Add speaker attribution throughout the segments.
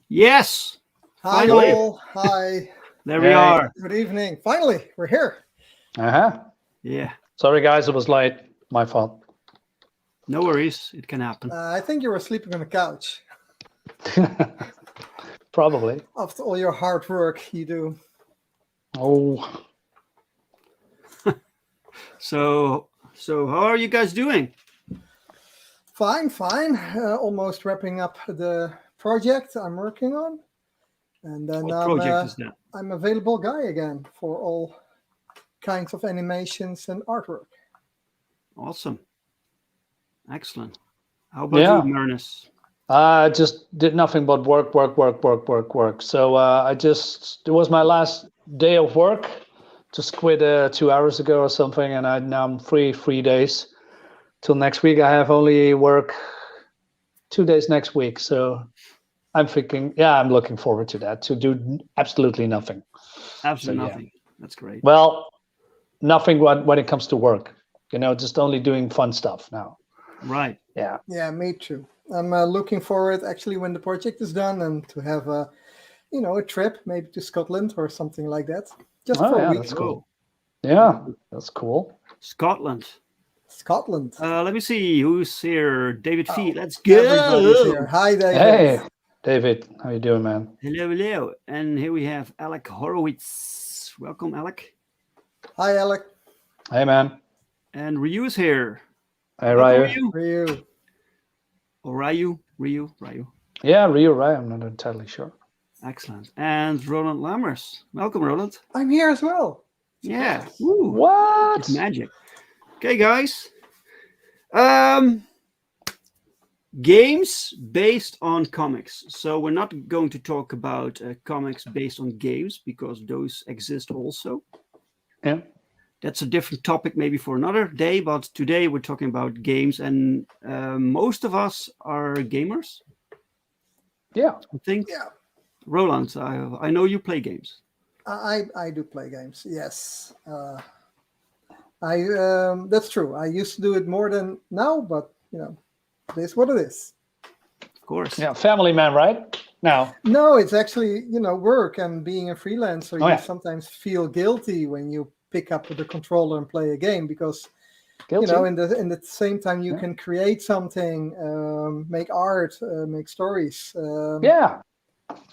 Speaker 1: Yes,
Speaker 2: Hi
Speaker 1: finally.
Speaker 2: all. Hi.
Speaker 1: There we
Speaker 3: Hey.
Speaker 1: are.
Speaker 2: Good evening. Finally, we're here.
Speaker 3: Uh-huh.
Speaker 1: Yeah,
Speaker 3: Sorry, guys, it was late. My fault.
Speaker 1: no worries. It can happen.
Speaker 2: I think you were sleeping on the couch
Speaker 3: Probably.
Speaker 2: after all your hard work you do.
Speaker 3: Oh,
Speaker 1: So how are you guys doing?
Speaker 2: Fine, fine. Almost wrapping up the project I'm working on, and then
Speaker 1: What project is that?
Speaker 2: I'm available guy again for all kinds of animations and artwork.
Speaker 1: Awesome. Excellent. How about you,
Speaker 3: yeah.
Speaker 1: Marinus?
Speaker 3: I just did nothing but work. So it was my last day of work. Just quit 2 hours ago or something, and now I'm free 3 days till next week. I have only work 2 days next week, so I'm thinking, yeah, I'm looking forward to that, to do absolutely nothing.
Speaker 1: Absolutely
Speaker 3: yeah.
Speaker 1: nothing. That's great.
Speaker 3: Well, nothing when it comes to work. Just only doing fun stuff now.
Speaker 1: Right.
Speaker 3: Yeah.
Speaker 2: Yeah, me too. I'm looking forward actually when the project is done and to have a trip maybe to Scotland or something like that, just
Speaker 3: Oh,
Speaker 2: for a
Speaker 3: yeah,
Speaker 2: week.
Speaker 3: that's cool.
Speaker 1: Oh,
Speaker 3: Yeah, that's cool.
Speaker 1: Scotland.
Speaker 2: Scotland.
Speaker 1: Let me see who's here. David Fee.
Speaker 2: Oh,
Speaker 1: Let's go.
Speaker 2: everybody's here. Hi, David.
Speaker 3: Hey, David, how you doing, man?
Speaker 1: Hello, hello. And here we have Alec Horowitz. Welcome, Alec.
Speaker 2: Hi, Alec.
Speaker 3: Hey, man.
Speaker 1: And Ryu's here.
Speaker 3: Hey,
Speaker 1: Welcome,
Speaker 3: Ryu.
Speaker 2: Ryu.
Speaker 1: Or Ryu. Ryu.
Speaker 3: Yeah, Ryu, right? I'm not entirely sure.
Speaker 1: Excellent. And Roland Lammers. Welcome, Roland.
Speaker 2: I'm here as well.
Speaker 1: Yeah. Woo.
Speaker 3: What?
Speaker 1: It's magic. Okay, guys. Games based on comics. So we're not going to talk about comics based on games because those exist also.
Speaker 3: Yeah.
Speaker 1: That's a different topic maybe for another day, but today we're talking about games, and most of us are gamers.
Speaker 3: Yeah.
Speaker 1: I think.
Speaker 2: Yeah.
Speaker 1: Roland, I know you play games.
Speaker 2: I do play games. Yes. That's true. I used to do it more than now, but it is what it is.
Speaker 1: Of course.
Speaker 3: Yeah, family man, right? Now.
Speaker 2: No, it's actually work and being a freelancer.
Speaker 3: Oh,
Speaker 2: you
Speaker 3: yeah.
Speaker 2: sometimes feel guilty when you pick up the controller and play a game because
Speaker 3: Guilty.
Speaker 2: in the same time you can create something, make art, make stories.
Speaker 3: Yeah.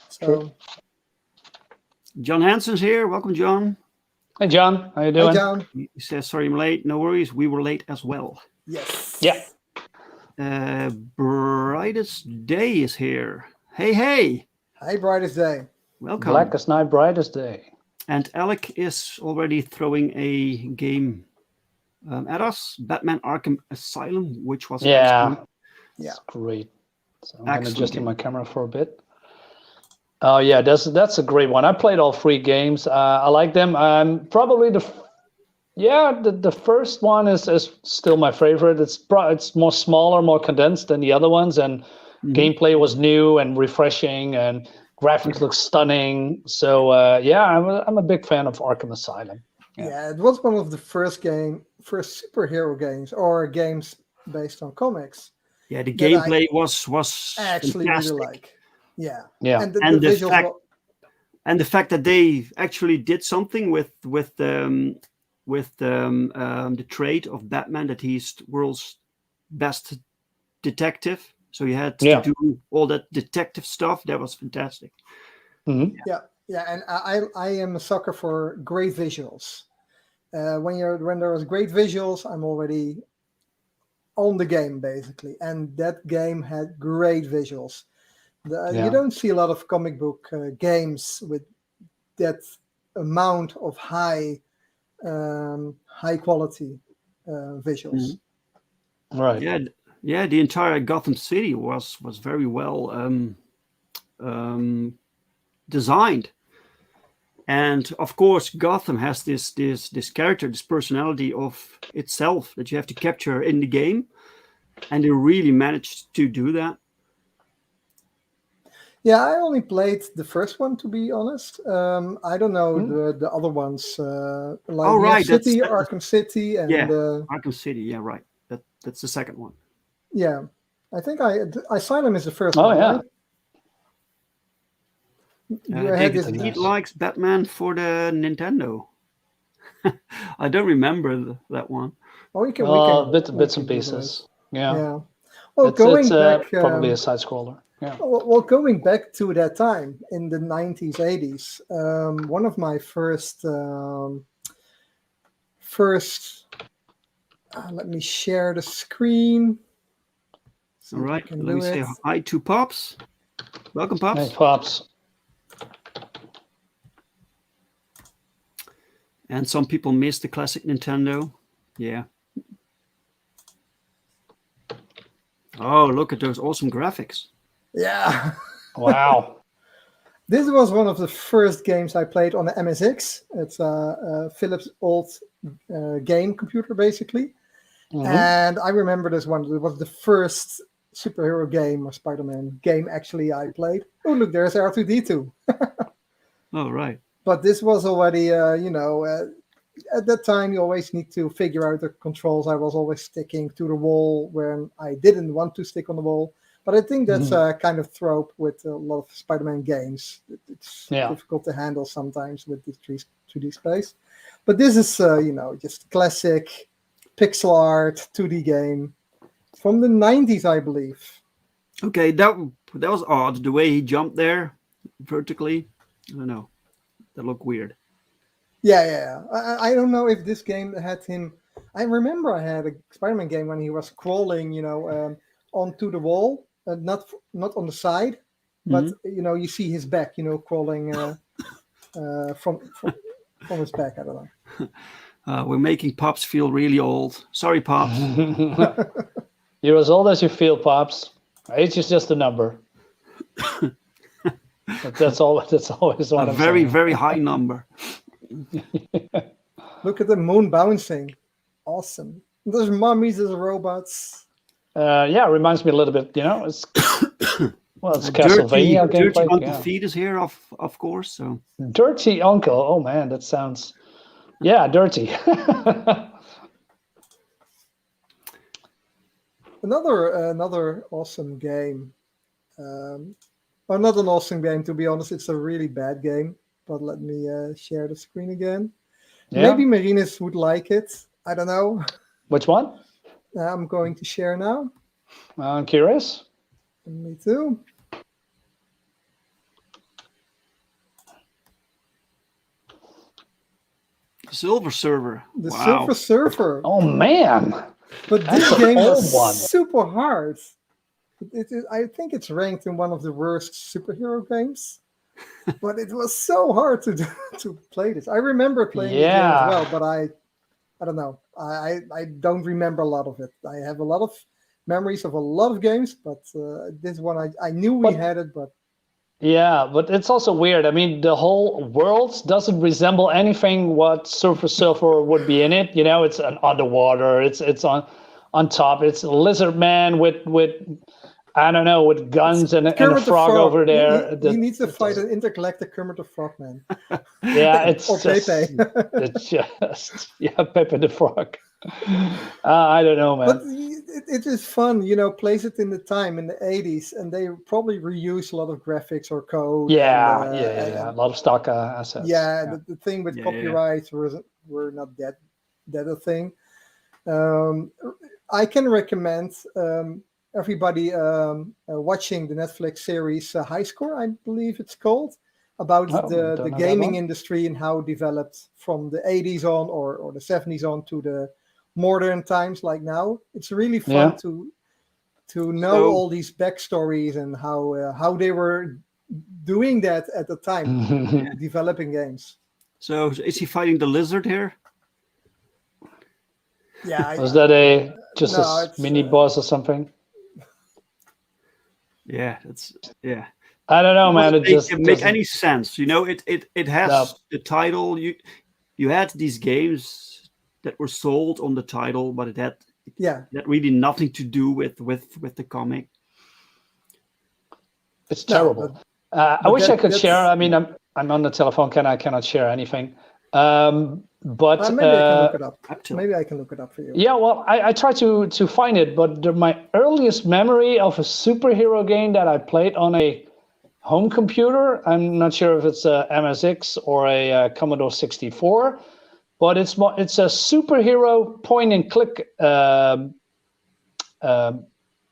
Speaker 2: So.
Speaker 3: True.
Speaker 1: John Hansen's here. Welcome, John.
Speaker 3: Hey, John, how you doing?
Speaker 2: Hi, John.
Speaker 1: He says, sorry I'm late. No worries. We were late as well.
Speaker 2: Yes.
Speaker 3: Yeah.
Speaker 1: Brightest Day is here. Hey.
Speaker 2: Hi, Brightest Day.
Speaker 1: Welcome.
Speaker 3: Blackest night, brightest day.
Speaker 1: And Alec is already throwing a game at us, Batman Arkham Asylum, which was
Speaker 3: Yeah.
Speaker 2: Yeah.
Speaker 3: It's great. So I'm
Speaker 1: Excellent
Speaker 3: adjusting
Speaker 1: game.
Speaker 3: my camera for a bit. Oh yeah, that's a great one. I played all 3 games. I like them. Probably the first one is still my favorite. It's more smaller, more condensed than the other ones, and gameplay was new and refreshing, and graphics look stunning. So I'm a big fan of Arkham Asylum.
Speaker 2: Yeah, it was one of the first superhero games or games based on comics.
Speaker 1: Yeah, the gameplay was
Speaker 2: actually
Speaker 1: fantastic.
Speaker 2: really like. Yeah.
Speaker 3: Yeah.
Speaker 2: And the visuals
Speaker 1: and the fact that they actually did something with the trait of Batman, that he's the world's best detective. So he had to do all that detective stuff. That was fantastic.
Speaker 3: Mm-hmm.
Speaker 2: Yeah, and I am a sucker for great visuals. When there was great visuals, I'm already on the game basically, and that game had great visuals. You don't see a lot of comic book games with that amount of high quality visuals.
Speaker 3: Right.
Speaker 1: Yeah. The entire Gotham City was very well designed, and of course Gotham has this character, this personality of itself that you have to capture in the game, and they really managed to do that.
Speaker 2: Yeah, I only played the first one, to be honest. I don't know the other ones, like City, Arkham City, and
Speaker 1: Arkham City. Yeah, right. That's the second one.
Speaker 2: Yeah, I think Asylum is the first one.
Speaker 3: Yeah.
Speaker 2: Right? You had
Speaker 1: David
Speaker 2: this.
Speaker 3: Goodness.
Speaker 1: Mead likes Batman for the Nintendo. I don't remember that one.
Speaker 2: Oh, we can.
Speaker 3: Bits
Speaker 2: we
Speaker 3: and
Speaker 2: can Google it.
Speaker 3: pieces. Yeah.
Speaker 2: Yeah. Well,
Speaker 3: It's
Speaker 2: going back.
Speaker 3: probably a side scroller. Yeah.
Speaker 2: Well, going back to that time in the 90s, 80s, one of my first, let me share the screen. See
Speaker 1: All
Speaker 2: if I
Speaker 1: right,
Speaker 2: can
Speaker 1: let
Speaker 2: do
Speaker 1: me say
Speaker 2: it.
Speaker 1: hi to Pops. Welcome, Pops.
Speaker 3: Hey, Pops.
Speaker 1: And some people miss the classic Nintendo. Yeah. Oh, look at those awesome graphics.
Speaker 2: Yeah.
Speaker 3: Wow.
Speaker 2: This was one of the first games I played on the MSX. It's a Philips old game computer, basically.
Speaker 3: Mhm.
Speaker 2: And I remember this one. It was the first superhero game or Spider-Man game actually I played. Oh, look, there's R2-D2.
Speaker 1: Oh, right.
Speaker 2: But this was already, at that time you always need to figure out the controls. I was always sticking to the wall when I didn't want to stick on the wall. But I think that's a kind of trope with a lot of Spider-Man games. It's difficult to handle sometimes with this 3D space. But this is, just classic pixel art 2D game from the 90s, I believe.
Speaker 1: Okay, that was odd. The way he jumped there vertically. I don't know. That looked weird.
Speaker 2: Yeah. I don't know if this game had him. I remember I had a Spider-Man game when he was crawling, onto the wall, not on the side, but you see his back, crawling from his back. I don't know.
Speaker 1: We're making Pops feel really old. Sorry, Pops.
Speaker 3: You're as old as you feel, Pops. Age is just a number. But that's always what I'm
Speaker 1: very,
Speaker 3: saying.
Speaker 1: very high number.
Speaker 2: Look at the moon bouncing. Awesome. There's mummies, there's robots.
Speaker 3: Yeah, it reminds me a little bit, it's it's
Speaker 1: Dirty
Speaker 3: Castlevania gameplay.
Speaker 1: Uncle Feet is here, of course. So
Speaker 3: Dirty Uncle. Oh man, that sounds dirty.
Speaker 2: Another awesome game. Or not an awesome game, to be honest. It's a really bad game. But let me share the screen again.
Speaker 3: Yeah.
Speaker 2: Maybe Marinus would like it. I don't know.
Speaker 3: Which one?
Speaker 2: I'm going to share now.
Speaker 3: I'm curious.
Speaker 2: Me too.
Speaker 1: Silver Surfer.
Speaker 2: The
Speaker 1: Wow.
Speaker 2: Silver Surfer.
Speaker 3: Oh man.
Speaker 2: But
Speaker 3: That's
Speaker 2: this
Speaker 3: an
Speaker 2: game
Speaker 3: old
Speaker 2: was
Speaker 3: one.
Speaker 2: super hard. I think it's ranked in one of the worst superhero games. But it was so hard to play this. I remember playing this game as well, but I don't know. I don't remember a lot of it. I have a lot of memories of a lot of games, but this one I knew we had it, but
Speaker 3: yeah, but it's also weird. I mean, the whole world doesn't resemble anything what Surfer Silver would be in it. It's an underwater. It's on top. It's a lizard man with I don't know, with guns and a frog over there.
Speaker 2: He needs to fight an intergalactic Kermit the Frog man.
Speaker 3: Yeah, it's
Speaker 2: or
Speaker 3: just,
Speaker 2: Pepe.
Speaker 3: it's just Pepe the Frog. I don't know, man.
Speaker 2: But it is fun, plays it in the time in the 80s, and they probably reuse a lot of graphics or code.
Speaker 3: Yeah. A lot of stock assets.
Speaker 2: Yeah, the thing with copyrights were not that a thing. I can recommend everybody watching the Netflix series High Score, I believe it's called, about the gaming industry and how it developed from the 80s on or the 70s on to the modern times like now. It's really fun to know all these backstories and how they were doing that at the time, developing games.
Speaker 1: So is he fighting the lizard here?
Speaker 2: Yeah.
Speaker 3: Was that a mini boss or something?
Speaker 1: Yeah,
Speaker 3: I don't know, man. It just
Speaker 1: doesn't make any sense. It has the title. You had these games that were sold on the title, but it had really nothing to do with the comic.
Speaker 3: It's terrible. I wish I could share. I mean, I'm on the telephone. I cannot share anything. But
Speaker 2: maybe I can look it up. Maybe I can look it up for you.
Speaker 3: Yeah, well, I tried to find it, but my earliest memory of a superhero game that I played on a home computer. I'm not sure if it's a MSX or a Commodore 64, but it's a superhero point and click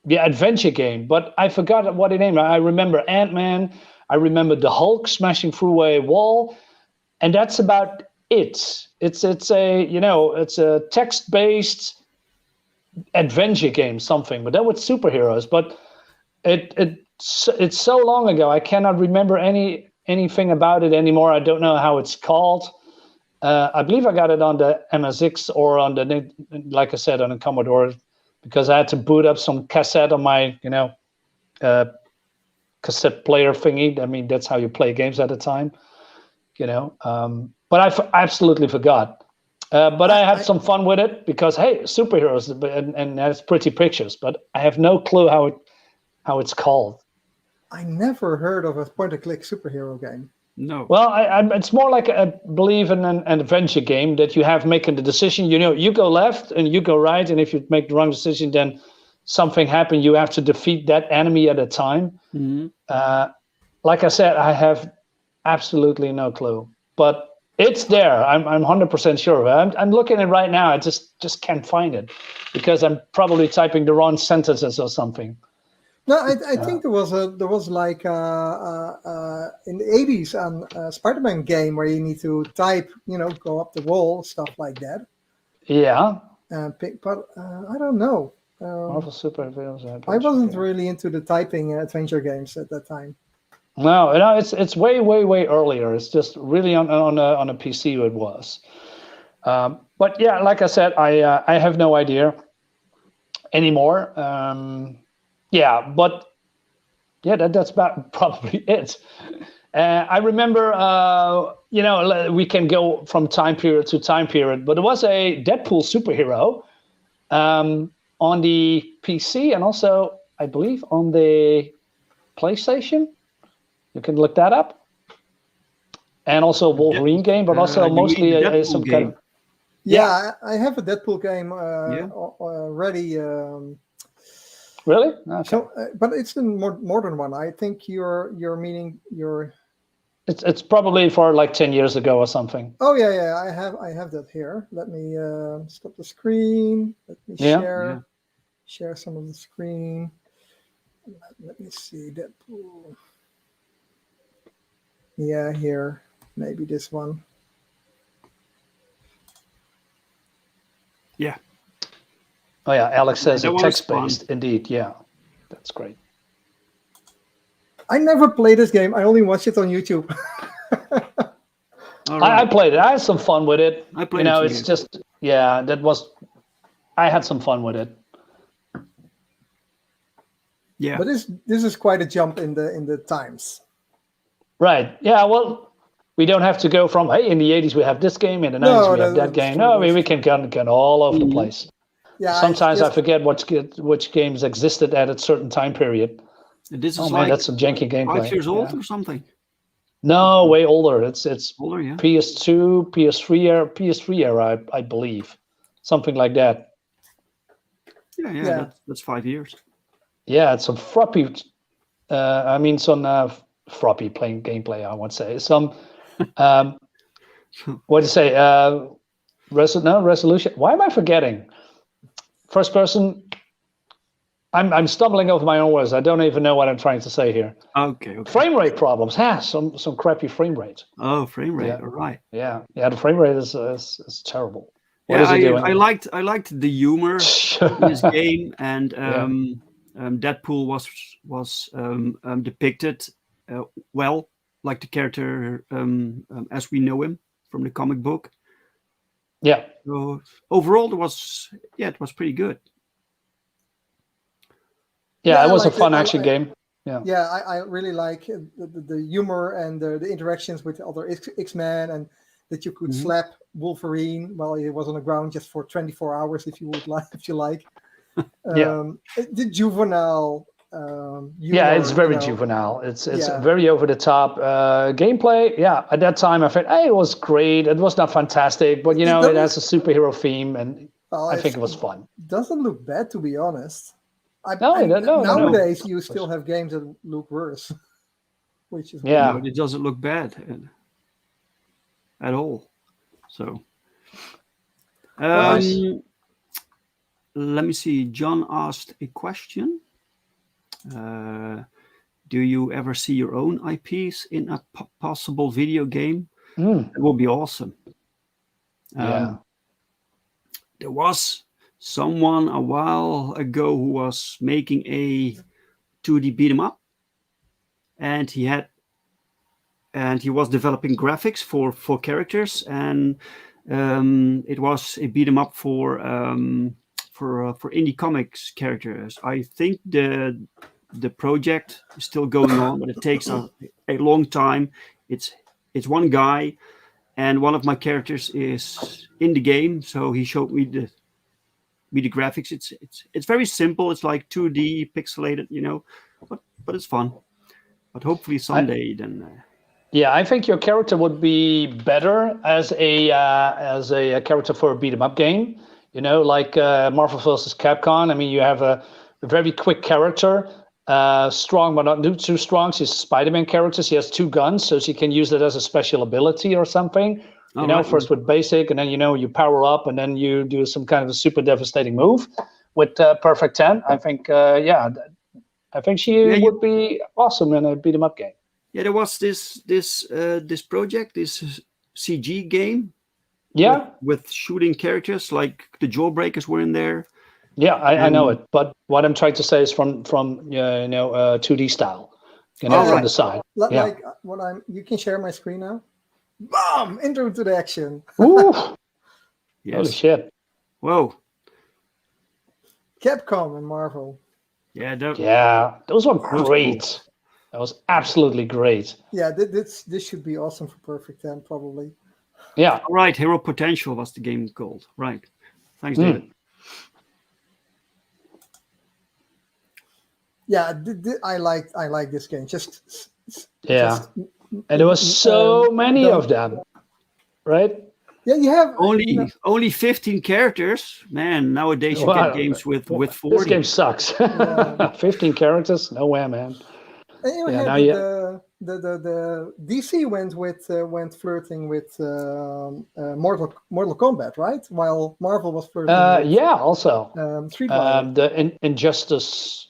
Speaker 3: adventure game. But I forgot what it named. I remember Ant-Man. I remember the Hulk smashing through a wall, and that's about it. It's a text-based adventure game, something, but then with superheroes. But it's so long ago, I cannot remember anything about it anymore. I don't know how it's called. I believe I got it on the MSX or on the, like I said, on the Commodore, because I had to boot up some cassette on my, cassette player thingy. I mean, that's how you play games at the time, But I absolutely forgot. But I had some fun with it because, hey, superheroes and has pretty pictures. But I have no clue how it's called.
Speaker 2: I never heard of a point-and-click superhero game.
Speaker 1: No.
Speaker 3: Well, it's more like I believe in an adventure game that you have making the decision. You go left and you go right, and if you make the wrong decision, then something happens. You have to defeat that enemy at a time.
Speaker 1: Mm-hmm.
Speaker 3: Like I said, I have absolutely no clue, but it's there. I'm 100% sure. I'm looking at it right now. I just can't find it because I'm probably typing the wrong sentences or something.
Speaker 2: No, I think there was like in the 80s a Spider-Man game where you need to type, go up the wall, stuff like that.
Speaker 3: Yeah.
Speaker 2: But I don't know.
Speaker 3: Marvel superheroes.
Speaker 2: I wasn't really into the typing adventure games at that time.
Speaker 3: No, it's way earlier. It's just really on a PC it was. But yeah, like I said, I have no idea anymore. But that's about probably it. I remember, we can go from time period to time period, but there was a Deadpool superhero on the PC and also, I believe, on the PlayStation. You can look that up. And also a Wolverine game, but also mostly some
Speaker 1: game.
Speaker 3: kind of...
Speaker 2: Yeah, I have a Deadpool game ready.
Speaker 3: Really? Okay.
Speaker 2: So, but it's a more modern one. I think you're meaning your.
Speaker 3: It's probably for like 10 years ago or something.
Speaker 2: Oh yeah. I have that here. Let me stop the screen. Let me share some of the screen. Let me see Deadpool. Yeah, here. Maybe this one.
Speaker 1: Yeah.
Speaker 3: Oh yeah, Alex says
Speaker 1: That
Speaker 3: it's
Speaker 1: was
Speaker 3: text-based. Indeed, yeah. That's great.
Speaker 2: I never played this game. I only watched it on YouTube.
Speaker 3: I played it. I had some fun with it.
Speaker 1: I played it.
Speaker 3: It's just I had some fun with it.
Speaker 1: Yeah.
Speaker 2: But this is quite a jump in the times.
Speaker 3: Right. Yeah, well, we don't have to go from, hey, in the 80s we have this game, in the 90s we have that game. No, I mean, we can get all over the place.
Speaker 2: Yeah,
Speaker 3: sometimes I forget which games existed at a certain time period.
Speaker 1: This is like
Speaker 3: that's some janky gameplay.
Speaker 1: 5 years old or something.
Speaker 3: No, way older. It's
Speaker 1: older, yeah.
Speaker 3: PS2, PS3 era, I believe, something like that.
Speaker 1: Yeah. That's 5 years.
Speaker 3: Yeah, it's some floppy. Floppy playing gameplay. I would say some. What to say? Resolution. Why am I forgetting? First person. I'm stumbling over my own words. I don't even know what I'm trying to say here.
Speaker 1: Okay.
Speaker 3: Frame rate problems. Some crappy frame rate.
Speaker 1: Oh, frame rate.
Speaker 3: Yeah.
Speaker 1: All right.
Speaker 3: Yeah. The frame rate is terrible. What
Speaker 1: is
Speaker 3: he doing?
Speaker 1: I liked the humor in this game, and Deadpool was depicted well, like the character as we know him from the comic book.
Speaker 3: Yeah.
Speaker 1: So overall, it was pretty good.
Speaker 3: Yeah, it was a fun action game.
Speaker 2: Yeah, I really like the humor and the interactions with the other X-Men, and that you could slap Wolverine while he was on the ground just for 24 hours if you like. The juvenile.
Speaker 3: Humor, it's very juvenile. It's very over the top gameplay. Yeah, at that time I thought, hey, it was great. It was not fantastic, but it has a superhero theme, and I think it was fun.
Speaker 2: Doesn't look bad, to be honest.
Speaker 3: No,
Speaker 2: nowadays you still have games that look worse. which is
Speaker 3: Yeah.
Speaker 1: it doesn't look bad at all. So,
Speaker 3: Nice.
Speaker 1: let me see. John asked a question. Do you ever see your own IPs in a possible video game? It would be awesome.
Speaker 3: Yeah.
Speaker 1: There was someone a while ago who was making a 2D beat 'em up, and he was developing graphics for characters, and it was a beat 'em up for indie comics characters. I think the project is still going on, but it takes a long time. It's one guy, and one of my characters is in the game, so he showed me the graphics. It's very simple. It's like 2D pixelated, but it's fun. But hopefully someday then.
Speaker 3: Yeah, I think your character would be better as a character for a beat 'em up game. Like Marvel vs. Capcom. I mean, you have a very quick character, strong but not too strong. She's a Spider-Man character. She has 2 guns, so she can use it as a special ability or something.
Speaker 1: Right.
Speaker 3: First with basic, and then you power up, and then you do some kind of a super devastating move with Perfect 10. I think, I think she would be awesome in a beat 'em up game.
Speaker 1: Yeah, there was this project, this CG game.
Speaker 3: Yeah,
Speaker 1: with shooting characters, like the Jawbreakers were in there.
Speaker 3: Yeah, I know it, but what I'm trying to say is from 2D style, from the side.
Speaker 2: Like you can share my screen now. Bam! Intro to the action.
Speaker 3: Ooh.
Speaker 1: Yes.
Speaker 3: Holy shit!
Speaker 1: Whoa.
Speaker 2: Capcom and Marvel.
Speaker 1: Yeah,
Speaker 3: those were great. Cool. That was absolutely great.
Speaker 2: Yeah, this should be awesome for Perfect 10, probably.
Speaker 3: Yeah.
Speaker 1: Right, Hero Potential was the game called. Right. Thanks, David.
Speaker 2: Yeah, I like this game.
Speaker 3: And there was so many of them, right?
Speaker 2: Yeah, you have
Speaker 1: only 15 characters. Man, nowadays you get games with 40.
Speaker 3: This game sucks. Yeah. 15 characters? No way, man.
Speaker 2: And the DC went flirting with Mortal Kombat, right? While Marvel was flirting.
Speaker 3: Also
Speaker 2: Street Fighter.
Speaker 3: The Injustice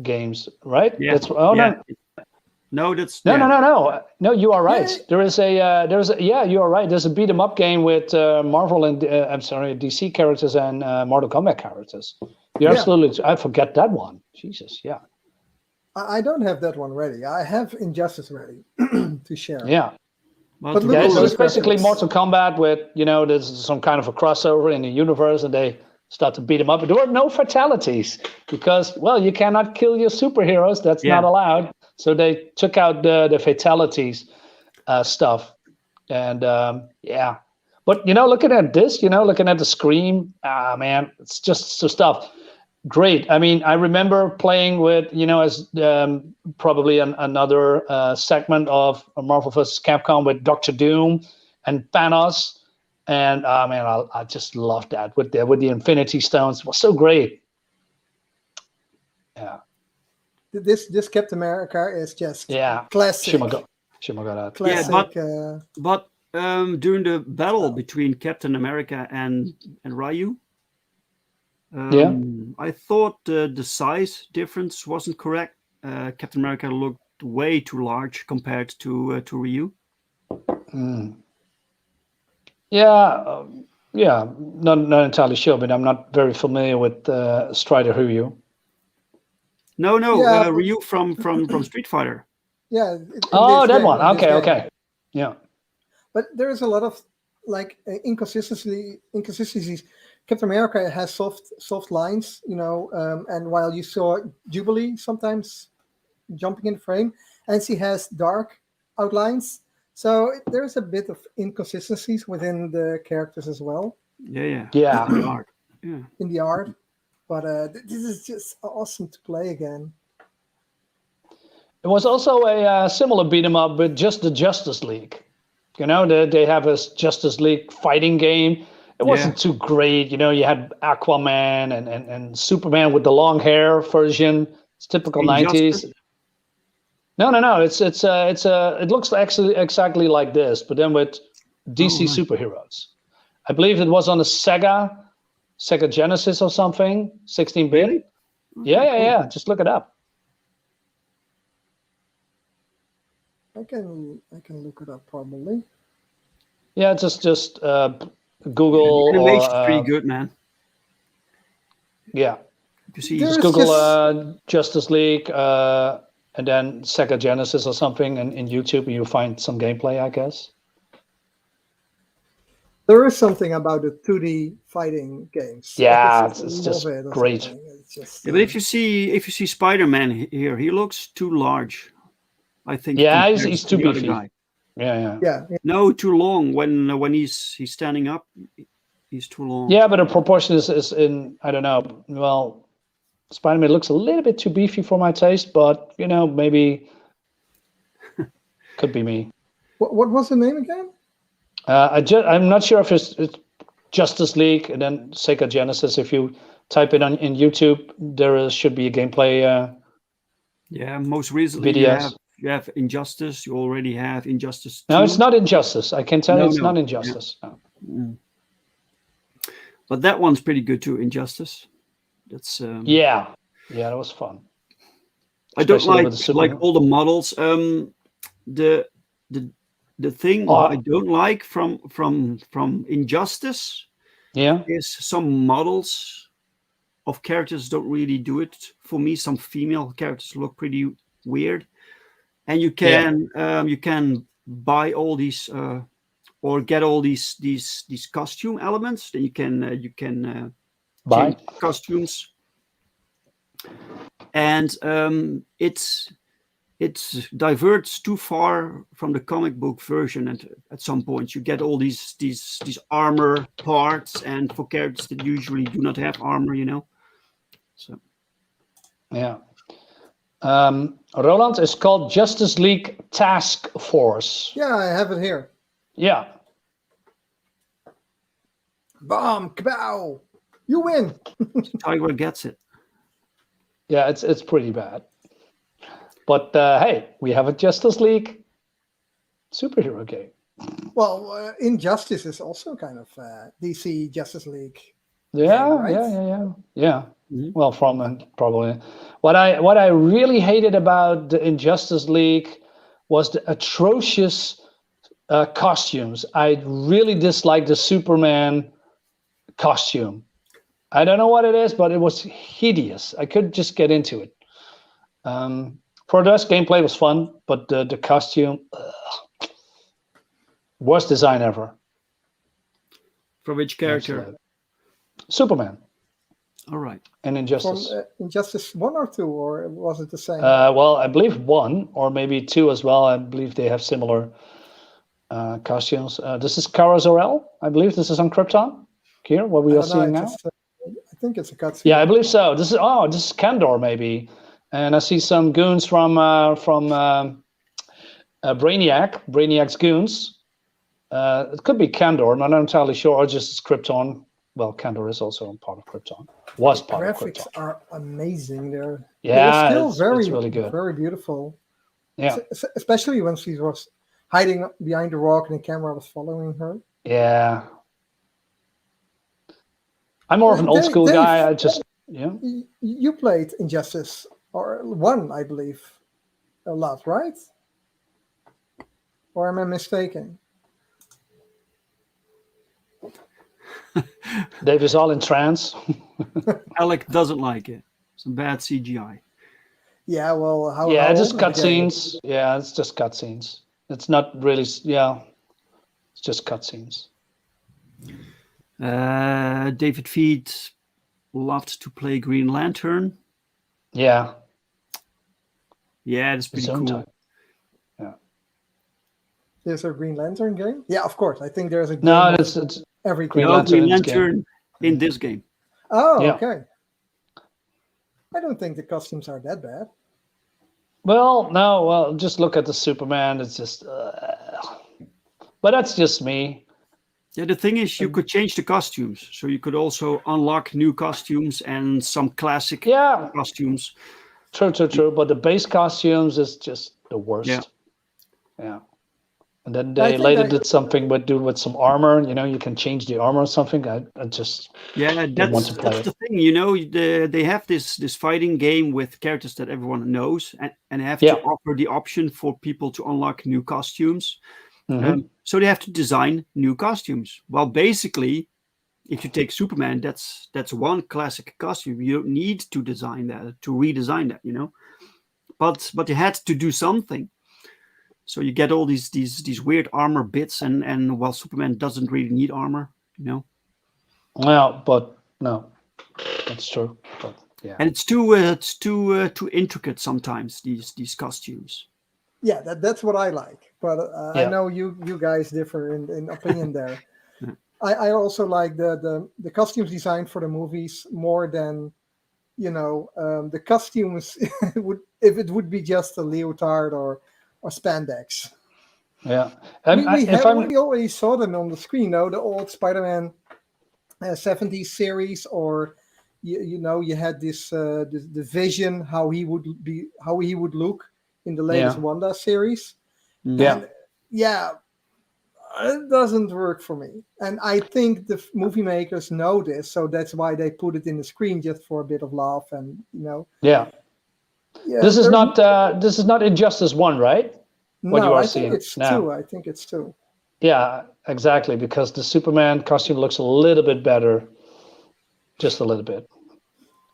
Speaker 3: games, right?
Speaker 1: Yeah. No, that's
Speaker 3: No. You are right. Yeah. You are right. There's a beat 'em up game with Marvel and DC characters and Mortal Kombat characters. You're absolutely. I forget that one. Jesus, yeah.
Speaker 2: I don't have that one ready. I have Injustice ready to share.
Speaker 3: Yeah.
Speaker 2: But
Speaker 3: it's basically Mortal Kombat with, there's some kind of a crossover in the universe, and they start to beat them up. But there were no fatalities because, you cannot kill your superheroes. That's not allowed. So they took out the fatalities stuff. And But, looking at this, looking at the screen, man, it's just so stuff. Great. I mean, I remember playing with, as probably another segment of Marvel vs. Capcom with Dr. Doom and Thanos. And, man, I just loved that with the Infinity Stones. It was so great. Yeah.
Speaker 2: This Captain America is just classic.
Speaker 3: Classic.
Speaker 1: Yeah, but during the battle between Captain America and Ryu, I thought the size difference wasn't correct. Captain America looked way too large compared to Ryu.
Speaker 3: Yeah, not entirely sure, but I'm not very familiar with Strider Ryu.
Speaker 1: No, Ryu from Street Fighter.
Speaker 2: Yeah.
Speaker 3: That one. Okay. Yeah.
Speaker 2: But there is a lot of inconsistencies. Captain America has soft lines, and while you saw Jubilee sometimes jumping in frame, and she has dark outlines. So there's a bit of inconsistencies within the characters as well.
Speaker 1: Yeah.
Speaker 2: In the art. In the art. But this is just awesome to play again.
Speaker 3: It was also a similar beat 'em up with just the Justice League. They have a Justice League fighting game. It wasn't too great. You had Aquaman and Superman with the long hair version. It's typical 90s. No. It looks actually exactly like this, but then with DC
Speaker 1: right.
Speaker 3: superheroes. I believe it was on the Sega Genesis or something, 16-bit.
Speaker 1: Really?
Speaker 3: Yeah. Just look it up.
Speaker 2: I can look it up probably.
Speaker 3: Yeah, just
Speaker 1: The
Speaker 3: Google
Speaker 1: animation's
Speaker 3: or
Speaker 1: pretty good, man.
Speaker 3: yeah,
Speaker 1: You see,
Speaker 2: There
Speaker 3: just
Speaker 2: is
Speaker 3: Google Justice League and then Sega Genesis or something in YouTube, and you'll find some gameplay, I guess.
Speaker 2: There is something about the 2D fighting games.
Speaker 3: Yeah,
Speaker 2: It's
Speaker 3: it's
Speaker 2: love
Speaker 3: just
Speaker 2: it or
Speaker 3: great.
Speaker 2: something. It's just,
Speaker 1: yeah, but if you see Spider-Man here, he looks too large. I think.
Speaker 3: Yeah,
Speaker 1: compared
Speaker 3: he's
Speaker 1: to
Speaker 3: too
Speaker 1: the other
Speaker 3: beefy.
Speaker 1: guy.
Speaker 3: Yeah.
Speaker 2: yeah,
Speaker 1: No, too long. When he's standing up, he's too long.
Speaker 3: Yeah, but the proportion is in, I don't know. Well, Spider-Man looks a little bit too beefy for my taste, but maybe could be me.
Speaker 2: What was the name again?
Speaker 3: I'm not sure if it's Justice League and then Sega Genesis. If you type it in YouTube, there should be a gameplay
Speaker 1: Yeah, most recently
Speaker 3: videos.
Speaker 1: you have Injustice. You already have Injustice 2.
Speaker 3: No, it's not Injustice. I can tell you
Speaker 1: No,
Speaker 3: it's
Speaker 1: no.
Speaker 3: not Injustice. No.
Speaker 1: But that one's pretty good too, Injustice. That's
Speaker 3: Yeah, that was fun.
Speaker 1: I don't
Speaker 3: Especially
Speaker 1: like
Speaker 3: with the superhero.
Speaker 1: all the models. The thing I don't like from Injustice
Speaker 3: Yeah,
Speaker 1: is some models of characters don't really do it for me. Some female characters look pretty weird, and you can buy all these or get all these costume elements. Then you can
Speaker 3: bye.
Speaker 1: change costumes, and it diverts too far from the comic book version. And at some point, you get all these armor parts, and for characters that usually do not have armor, So
Speaker 3: Yeah. Roland is called Justice League Task Force.
Speaker 2: Yeah, I have it here.
Speaker 3: Yeah.
Speaker 2: Bam, kabow! You win.
Speaker 1: Tiger gets it.
Speaker 3: Yeah, it's pretty bad. But hey, we have a Justice League superhero game.
Speaker 2: Well, Injustice is also kind of DC Justice League.
Speaker 3: Yeah,
Speaker 2: right?
Speaker 3: yeah.
Speaker 1: Mhm.
Speaker 3: Well, from probably what I really hated about the Injustice League was the atrocious costumes. I really disliked the Superman costume. I don't know what it is, but it was hideous. I couldn't just get into it. For us, gameplay was fun, but the costume, worst design ever.
Speaker 1: For which character?
Speaker 3: Absolutely. Superman
Speaker 1: All right.
Speaker 3: and Injustice.
Speaker 2: From Injustice 1 or 2, or was it the same?
Speaker 3: Well, I believe 1 or maybe 2 as well. I believe they have similar costumes. This is Kara Zor-El. I believe this is on Krypton. Here, what we are seeing now.
Speaker 2: I think it's a cutscene.
Speaker 3: Yeah, I believe so. This is Kandor maybe, and I see some goons from Brainiac's goons. It could be Kandor. I'm not entirely sure, or just Krypton. Well, Kandor is also part of Krypton. Was part of
Speaker 2: Graphics
Speaker 3: Krypton.
Speaker 2: are amazing. They're
Speaker 3: Yeah,
Speaker 2: still
Speaker 3: it's really good.
Speaker 2: very beautiful.
Speaker 3: Yeah,
Speaker 2: Especially when she was hiding behind the rock and the camera was following her.
Speaker 3: yeah. I'm more of an old school
Speaker 2: Dave,
Speaker 3: guy.
Speaker 2: You played Injustice or 1, I believe, a lot, right? Or am I mistaken?
Speaker 3: Dave is all in trance.
Speaker 1: Alec doesn't like it. Some bad CGI.
Speaker 2: Yeah, well, how?
Speaker 3: Yeah,
Speaker 2: how
Speaker 3: it's just
Speaker 2: old is the game?
Speaker 3: cutscenes. Yeah, it's just cutscenes. It's not really. Yeah, it's just cutscenes.
Speaker 1: David Feed loved to play Green Lantern.
Speaker 3: Yeah,
Speaker 1: Yeah, that's pretty
Speaker 3: Zone
Speaker 1: cool.
Speaker 3: type. Yeah.
Speaker 2: There's a Green Lantern game. Yeah, of course. I think there's a game.
Speaker 3: No,
Speaker 2: of
Speaker 3: it's
Speaker 2: every
Speaker 3: Green
Speaker 1: No,
Speaker 3: Lantern
Speaker 1: Green
Speaker 3: in this game.
Speaker 1: Lantern in this game.
Speaker 2: Oh,
Speaker 3: Yeah.
Speaker 2: okay. I don't think the costumes are that bad.
Speaker 3: Well, no, well, just look at the Superman. It's just, but that's just me.
Speaker 1: Yeah, the thing is, you could change the costumes, so you could also unlock new costumes and some classic
Speaker 3: Yeah,
Speaker 1: costumes.
Speaker 3: true. But the base costumes is just, the worst.
Speaker 1: Yeah.
Speaker 3: Yeah. And then
Speaker 2: I
Speaker 3: they
Speaker 2: think
Speaker 3: later
Speaker 2: I-
Speaker 3: did something with some armor. You can change the armor or something. I just
Speaker 1: Yeah,
Speaker 3: didn't want to play
Speaker 1: that's
Speaker 3: it.
Speaker 1: the thing. They have this fighting game with characters that everyone knows, and they have
Speaker 3: Yeah.
Speaker 1: to offer the option for people to unlock new costumes.
Speaker 3: Mhm.
Speaker 1: So they have to design new costumes. Well, basically, if you take Superman, that's one classic costume. You don't need to design that, to redesign that, But you had to do something. So you get all these weird armor bits, and while Superman doesn't really need armor.
Speaker 3: Well, but no, that's true. But yeah.
Speaker 1: And it's too intricate sometimes, these costumes.
Speaker 2: Yeah, that's what I like. But I
Speaker 3: Yeah.
Speaker 2: know you guys differ in opinion there.
Speaker 1: Yeah.
Speaker 2: I also like the costumes designed for the movies more than the costumes if it would be just a leotard or spandex.
Speaker 3: Yeah.
Speaker 2: We already saw them on the screen, though, the old Spider-Man 70s series, or you had this the Vision, how he would look in the latest Wanda series.
Speaker 3: Yeah.
Speaker 2: And yeah, it doesn't work for me. And I think the movie makers know this, so that's why they put it in the screen, just for a bit of laugh and
Speaker 3: Yeah.
Speaker 2: Yeah,
Speaker 3: This is not Injustice 1, right? What you
Speaker 2: No,
Speaker 3: are
Speaker 2: I
Speaker 3: seeing
Speaker 2: think it's
Speaker 3: now.
Speaker 2: 2. I think it's 2.
Speaker 3: Yeah, exactly. Because the Superman costume looks a little bit better, just a little bit.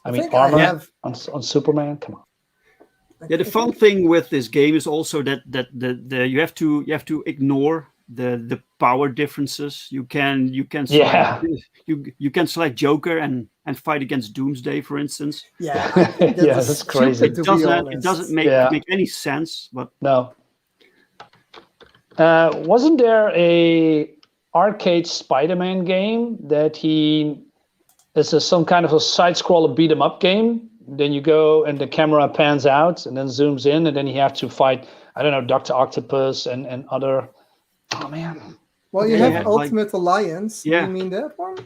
Speaker 3: I mean,
Speaker 2: think I
Speaker 3: armor
Speaker 2: have-
Speaker 3: on Superman. Come on.
Speaker 1: Yeah, the fun thing with this game is also that you have to ignore the power differences. You can select you can select Joker and fight against Doomsday, for instance.
Speaker 2: Yeah, I think
Speaker 3: Yeah,
Speaker 2: that's
Speaker 3: that's crazy.
Speaker 2: stupid, to be honest.
Speaker 1: It doesn't make
Speaker 3: Yeah.
Speaker 1: any sense. But
Speaker 3: No. Wasn't there a arcade Spider-Man game that some kind of a side-scroller beat-em-up game? Then you go and the camera pans out and then zooms in, and then you have to fight, I don't know, Dr. Octopus and other. Oh man.
Speaker 2: Well, you
Speaker 1: Yeah,
Speaker 2: have
Speaker 1: yeah,
Speaker 2: Ultimate Alliance.
Speaker 1: Yeah.
Speaker 2: You mean that one?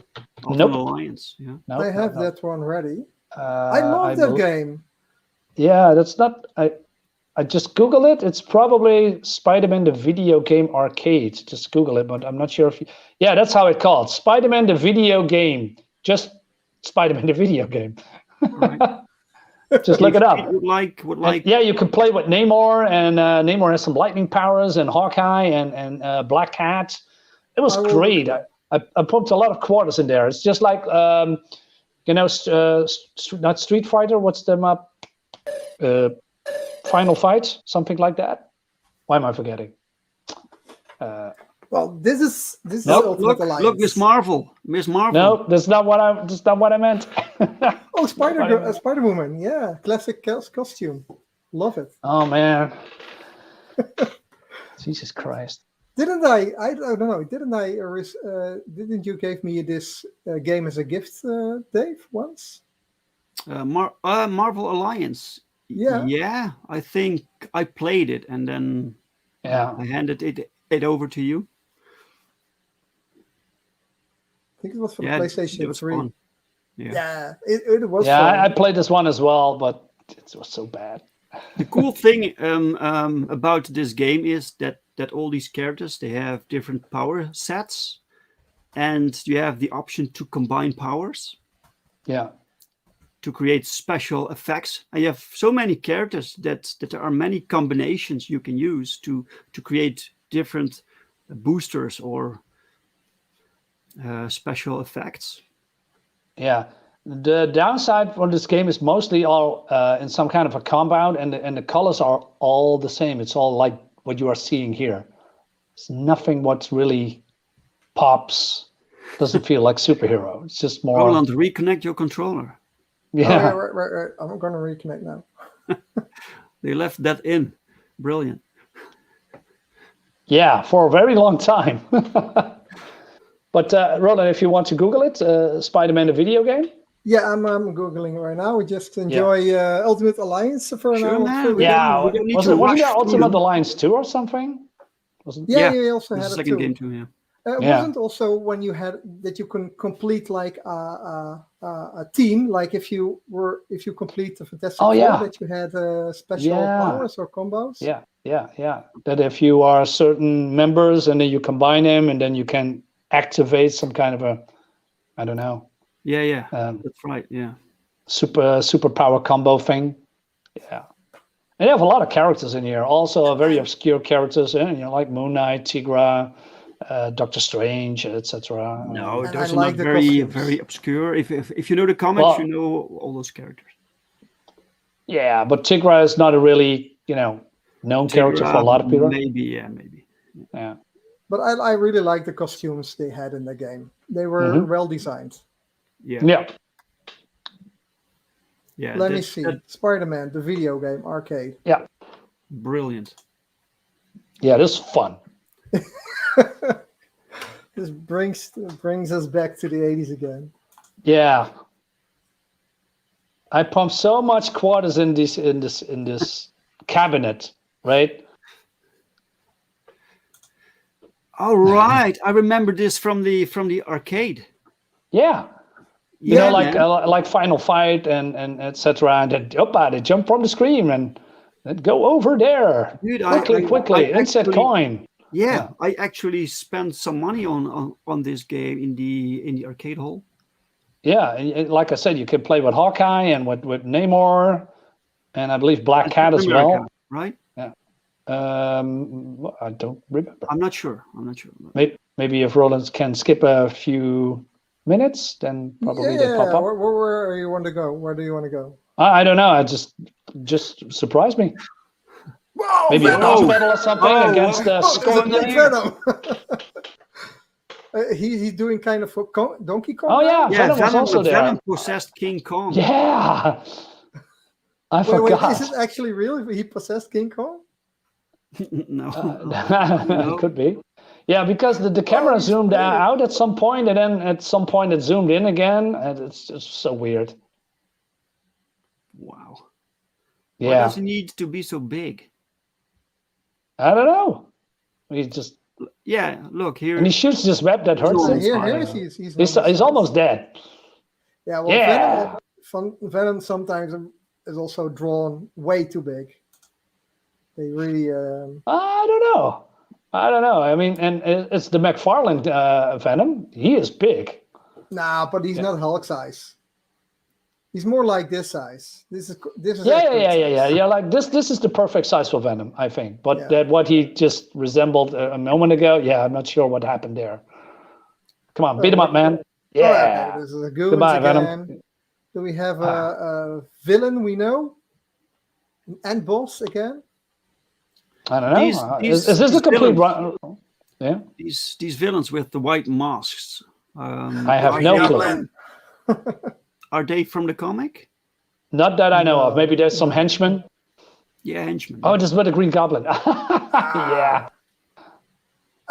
Speaker 1: Ultimate
Speaker 3: Nope.
Speaker 1: Alliance, yeah.
Speaker 3: No,
Speaker 2: I have
Speaker 3: no.
Speaker 2: that one ready. I love that game.
Speaker 3: Yeah, that's not. I just Google it. It's probably Spider-Man the video game arcade. Just Google it, but I'm not sure if. Yeah, that's how it's called. Spider-Man the video game. Just Spider-Man the video game.
Speaker 1: Right.
Speaker 3: Just look it up.
Speaker 1: Would like
Speaker 3: And, yeah, you can play with Namor, and Namor has some lightning powers, and Hawkeye, and Black Cat. It was great. I pumped a lot of quarters in there. It's just like not Street Fighter. What's them up? Final Fight, something like that. Why am I forgetting?
Speaker 2: Well, this is
Speaker 3: Nope.
Speaker 2: Ultimate Alliance.
Speaker 1: look, Miss Marvel.
Speaker 3: No, that's not what I meant.
Speaker 2: Oh, Spider-Woman. Yeah, classic costume. Love it.
Speaker 3: Oh man. Jesus Christ.
Speaker 2: Didn't I don't know. Didn't you give me this game as a gift, Dave, once?
Speaker 1: Marvel Alliance.
Speaker 2: Yeah.
Speaker 1: Yeah, I think I played it and then I handed it over to you.
Speaker 2: I think it was for the
Speaker 1: Yeah,
Speaker 2: PlayStation
Speaker 1: it was
Speaker 2: 3.
Speaker 1: fun. Yeah.
Speaker 2: It was
Speaker 3: Yeah,
Speaker 2: fun.
Speaker 3: I played this one as well, but it was so bad.
Speaker 1: The cool thing about this game is that all these characters, they have different power sets, and you have the option to combine powers
Speaker 3: Yeah.
Speaker 1: to create special effects. And you have so many characters that there are many combinations you can use to create different boosters or special effects.
Speaker 3: Yeah. The downside for this game is mostly all in some kind of a compound, and the colors are all the same. It's all like what you are seeing here. It's nothing what really pops. Doesn't feel like superhero. It's just more.
Speaker 1: Roland, reconnect your controller.
Speaker 3: Yeah.
Speaker 2: Oh, yeah, right. I'm going to reconnect now.
Speaker 3: They
Speaker 1: left that in. Brilliant.
Speaker 3: Yeah, for a very long time. But Roland, if you want to Google it, Spider-Man the video game.
Speaker 2: Yeah, I'm Googling right now. We just enjoy Ultimate Alliance for an hour.
Speaker 1: Man.
Speaker 3: Yeah, wasn't there Ultimate
Speaker 1: them.
Speaker 3: Alliance 2 or something? Wasn't
Speaker 2: Yeah, you also had
Speaker 1: the
Speaker 2: it
Speaker 1: second
Speaker 2: too.
Speaker 1: game too, yeah.
Speaker 2: Wasn't also when you had that you can complete like a team, like if you complete the Fantastic Four, that you had special powers or combos.
Speaker 3: Yeah, Yeah. That if you are certain members and then you combine them and then you can activate some kind of a, I don't know,
Speaker 1: Yeah, that's right. Yeah.
Speaker 3: super power combo thing. Yeah. And you have a lot of characters in here. Also very obscure characters, like Moon Knight, Tigra, Doctor Strange, etc.
Speaker 1: No,
Speaker 2: And
Speaker 1: those
Speaker 2: I
Speaker 1: are
Speaker 2: like
Speaker 1: not
Speaker 2: the
Speaker 1: very
Speaker 2: costumes.
Speaker 1: very obscure. If you know the comics,
Speaker 3: Well-
Speaker 1: you know all those characters.
Speaker 3: Yeah, but Tigra is not a really, known character for a lot of people.
Speaker 1: Maybe.
Speaker 3: Yeah.
Speaker 2: But I really like the costumes they had in the game. They were well designed.
Speaker 1: Yeah.
Speaker 2: Let me see. Spider-Man, the video game, arcade.
Speaker 3: Yeah.
Speaker 1: Brilliant.
Speaker 3: Yeah, this is fun.
Speaker 2: This brings us back to the 80s again.
Speaker 3: Yeah. I pumped so much quarters in this cabinet, right?
Speaker 1: All right, I remember this from the arcade.
Speaker 3: Yeah.
Speaker 1: Yeah,
Speaker 3: like Final Fight and etc. And then they jump from the screen and then go over there.
Speaker 1: Dude,
Speaker 3: quickly,
Speaker 1: I
Speaker 3: insert
Speaker 1: actually-
Speaker 3: coin.
Speaker 1: Yeah, I actually spent some money on this game in the arcade hall.
Speaker 3: Yeah, and like I said, you can play with Hawkeye and with Namor, and I believe Black Cat as well.
Speaker 1: America, right?
Speaker 3: Yeah. I don't remember.
Speaker 1: I'm not sure.
Speaker 3: Maybe if Roland can skip a few minutes, then probably they pop up.
Speaker 2: Where you want to go? Where do you want to go?
Speaker 3: I don't know. I just surprised me.
Speaker 2: Whoa,
Speaker 3: Maybe a
Speaker 2: Venom!
Speaker 3: boss battle or something against
Speaker 2: It's a
Speaker 3: Scott.
Speaker 2: big Venom. He's doing kind of a Donkey Kong.
Speaker 3: Oh
Speaker 2: now?
Speaker 3: yeah, Venom was also there.
Speaker 1: Venom possessed King Kong.
Speaker 3: Yeah, I
Speaker 2: Wait,
Speaker 3: forgot.
Speaker 2: is it actually real? He possessed King Kong?
Speaker 1: No.
Speaker 3: It could be. Yeah, because the camera zoomed out at some point, and then at some point it zoomed in again, and it's just so weird.
Speaker 1: Wow. Why
Speaker 3: Yeah,
Speaker 1: does he need to be so big?
Speaker 3: I don't know. He just
Speaker 1: Yeah, look here.
Speaker 3: and he shoots this web that hurts
Speaker 1: Oh,
Speaker 3: him.
Speaker 2: Here
Speaker 3: He's almost dead.
Speaker 2: Yeah, well,
Speaker 3: Yeah.
Speaker 2: Venom sometimes is also drawn way too big. They really.
Speaker 3: I don't know. I mean, and it's the McFarlane Venom. He is big.
Speaker 2: Nah, but he's not Hulk size. He's more like this size. This is
Speaker 3: Yeah.
Speaker 2: accurate size.
Speaker 3: Yeah, like this is the perfect size for Venom, I think. But
Speaker 2: Yeah.
Speaker 3: that what he just resembled a moment ago, I'm not sure what happened there. Come on, beat him up, man. Yeah.
Speaker 2: Okay, this is a Goons
Speaker 3: Goodbye,
Speaker 2: again.
Speaker 3: Venom.
Speaker 2: Do we have a villain we know? And boss again?
Speaker 3: I don't know.
Speaker 1: These-
Speaker 3: Is this
Speaker 1: these
Speaker 3: a complete
Speaker 1: villains-
Speaker 3: run? Yeah.
Speaker 1: These villains with the white masks.
Speaker 3: I have
Speaker 1: are
Speaker 3: no
Speaker 1: they-
Speaker 3: clue.
Speaker 1: Are they from the comic?
Speaker 3: Not that I know of. Maybe there's some henchmen.
Speaker 1: Yeah, henchmen.
Speaker 3: Oh, just with a Green Goblin. Yeah.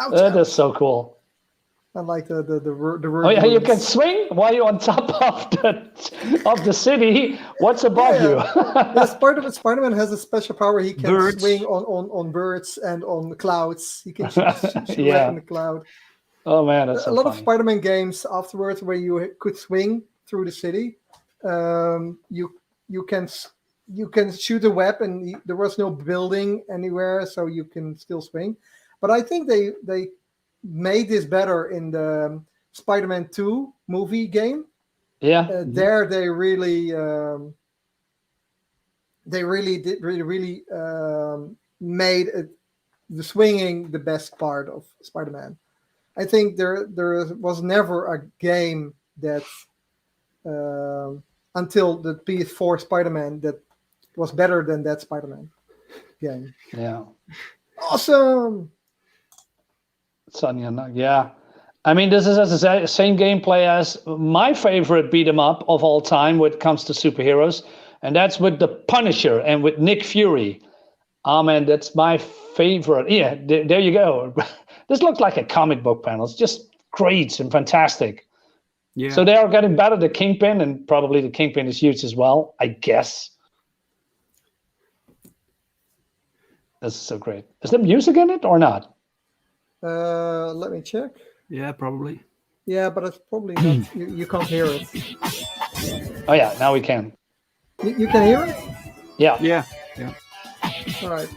Speaker 2: Ouch,
Speaker 3: That is
Speaker 2: ouch.
Speaker 3: so cool.
Speaker 2: I like the
Speaker 3: Oh yeah, you can swing while you're on top of the city. What's above you?
Speaker 2: Yeah, Spider-Man has a special power. He can
Speaker 1: Birds.
Speaker 2: swing on birds and on clouds. He can shoot
Speaker 3: Yeah.
Speaker 2: in the cloud.
Speaker 3: Oh man, that's so
Speaker 2: A lot of
Speaker 3: funny.
Speaker 2: Spider-Man games afterwards where you could swing through the city. You can shoot a web and there was no building anywhere, so you can still swing. But I think they made this better in the Spider-Man 2 movie game.
Speaker 3: Yeah.
Speaker 2: There they really made the swinging the best part of Spider-Man. I think there was never a game that until the PS4 Spider-Man that was better than that Spider-Man game.
Speaker 3: Yeah.
Speaker 2: Awesome.
Speaker 3: Sonya, yeah. I mean, this is the same gameplay as my favorite beat 'em up of all time when it comes to superheroes, and that's with the Punisher and with Nick Fury. Oh man, that's my favorite. Yeah, there you go. This looks like a comic book panel. It's just great and fantastic.
Speaker 1: Yeah.
Speaker 3: So they are getting better. The Kingpin, and probably the Kingpin is huge as well, I guess. This is so great. Is there music in it or not?
Speaker 2: Let me check.
Speaker 1: Yeah, probably.
Speaker 2: Yeah, but it's probably not. You can't hear it.
Speaker 3: Oh yeah, now we can.
Speaker 2: You can hear it?
Speaker 3: Yeah.
Speaker 1: Yeah.
Speaker 2: All right.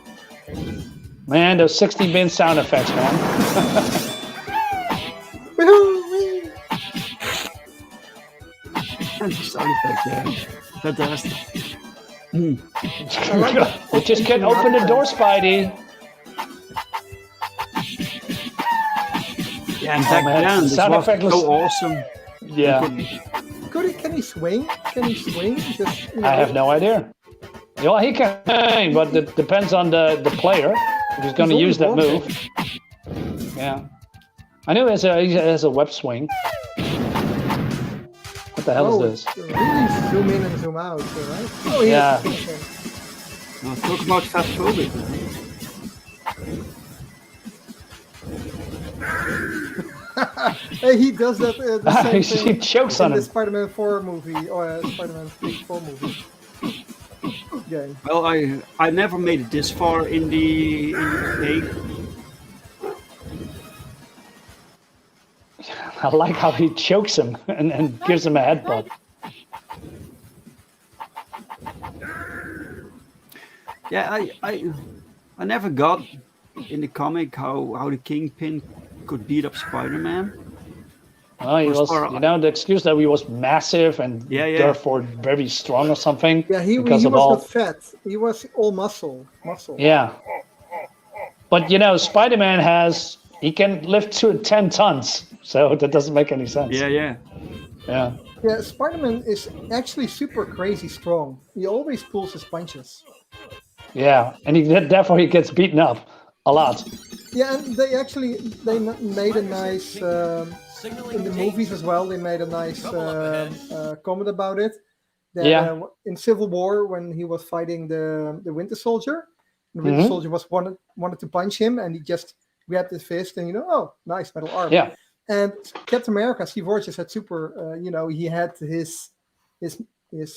Speaker 3: Man, those 16-bit sound effects, man.
Speaker 1: And the sound effect, yeah. Fantastic.
Speaker 3: You just can't open the door, Spidey.
Speaker 1: Yeah, and back then, this
Speaker 3: sound
Speaker 1: was
Speaker 3: effect was
Speaker 1: so awesome.
Speaker 3: Yeah.
Speaker 2: Can he swing? Can he swing? Just,
Speaker 3: I have no idea. Well, he can, but it depends on the player if he's going to use that move. Yeah. I knew he has a web swing. What the hell is this?
Speaker 2: Really zoom in and zoom out, right? Oh,
Speaker 3: yeah.
Speaker 1: Now, talk about fast phobic.
Speaker 2: Hey, he does that the same thing
Speaker 3: he chokes on
Speaker 2: in the
Speaker 3: him.
Speaker 2: Spider-Man 4 movie, or Spider-Man 4 movie. Game.
Speaker 1: Well, I never made it this far in the game.
Speaker 3: I like how he chokes him and gives him a headbutt.
Speaker 1: Yeah, I never got in the comic how the Kingpin could beat up Spider-Man.
Speaker 3: Well, he was, the excuse that he was massive and therefore very strong or something.
Speaker 2: Yeah, he was not fat. He was all muscle.
Speaker 3: Yeah. But, Spider-Man he can lift to 10 tons. So that doesn't make any sense.
Speaker 1: Yeah.
Speaker 2: Yeah, Spider-Man is actually super crazy strong. He always pulls his punches.
Speaker 3: Yeah, and therefore he gets beaten up a lot.
Speaker 2: Yeah, and they made a nice in the movies as well. They made a nice comment about it. That, in Civil War, when he was fighting the Winter Soldier, the Winter Soldier wanted to punch him, and he just grabbed his fist, and oh, nice metal arm.
Speaker 3: Yeah.
Speaker 2: And Captain America, Steve Rogers had super. He had his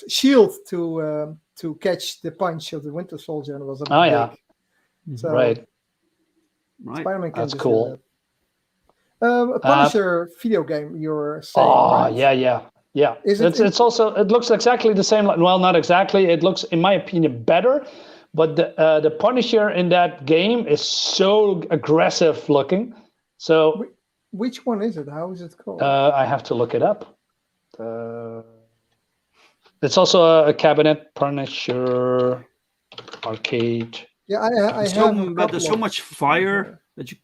Speaker 2: shield to catch the punch of the Winter Soldier, and it was a big. So,
Speaker 3: right.
Speaker 2: Spider-Man can
Speaker 3: That's cool.
Speaker 2: A Punisher video game, you're saying?
Speaker 3: Oh,
Speaker 2: right?
Speaker 3: yeah. It's also, it looks exactly the same. Well, not exactly. It looks, in my opinion, better. But the Punisher in that game is so aggressive looking. So,
Speaker 2: which one is it? How is it called?
Speaker 3: I have to look it up. It's also a cabinet Punisher arcade.
Speaker 2: Yeah, I have.
Speaker 1: But there's so much fire that you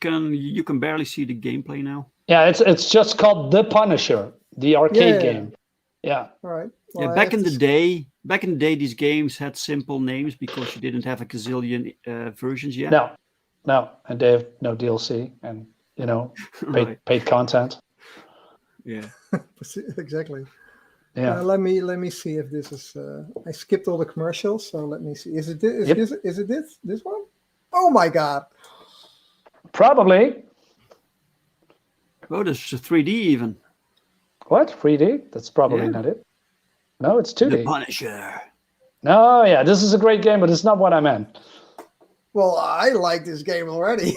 Speaker 1: can barely see the gameplay now.
Speaker 3: Yeah, it's just called The Punisher, the arcade game. Yeah.
Speaker 2: All right. Well,
Speaker 1: Yeah, back in the day, these games had simple names because you didn't have a gazillion versions yet.
Speaker 3: No, and they have no DLC and paid content.
Speaker 1: Yeah.
Speaker 2: Exactly.
Speaker 3: Yeah.
Speaker 2: Let me see if this is. I skipped all the commercials, so let me see. Is it this? Is it this one? Oh my God!
Speaker 3: Probably.
Speaker 1: Oh, there's 3D even.
Speaker 3: What 3D? That's probably not it. No, it's 2D.
Speaker 1: The Punisher.
Speaker 3: No, yeah, this is a great game, but it's not what I meant.
Speaker 2: Well, I like this game already.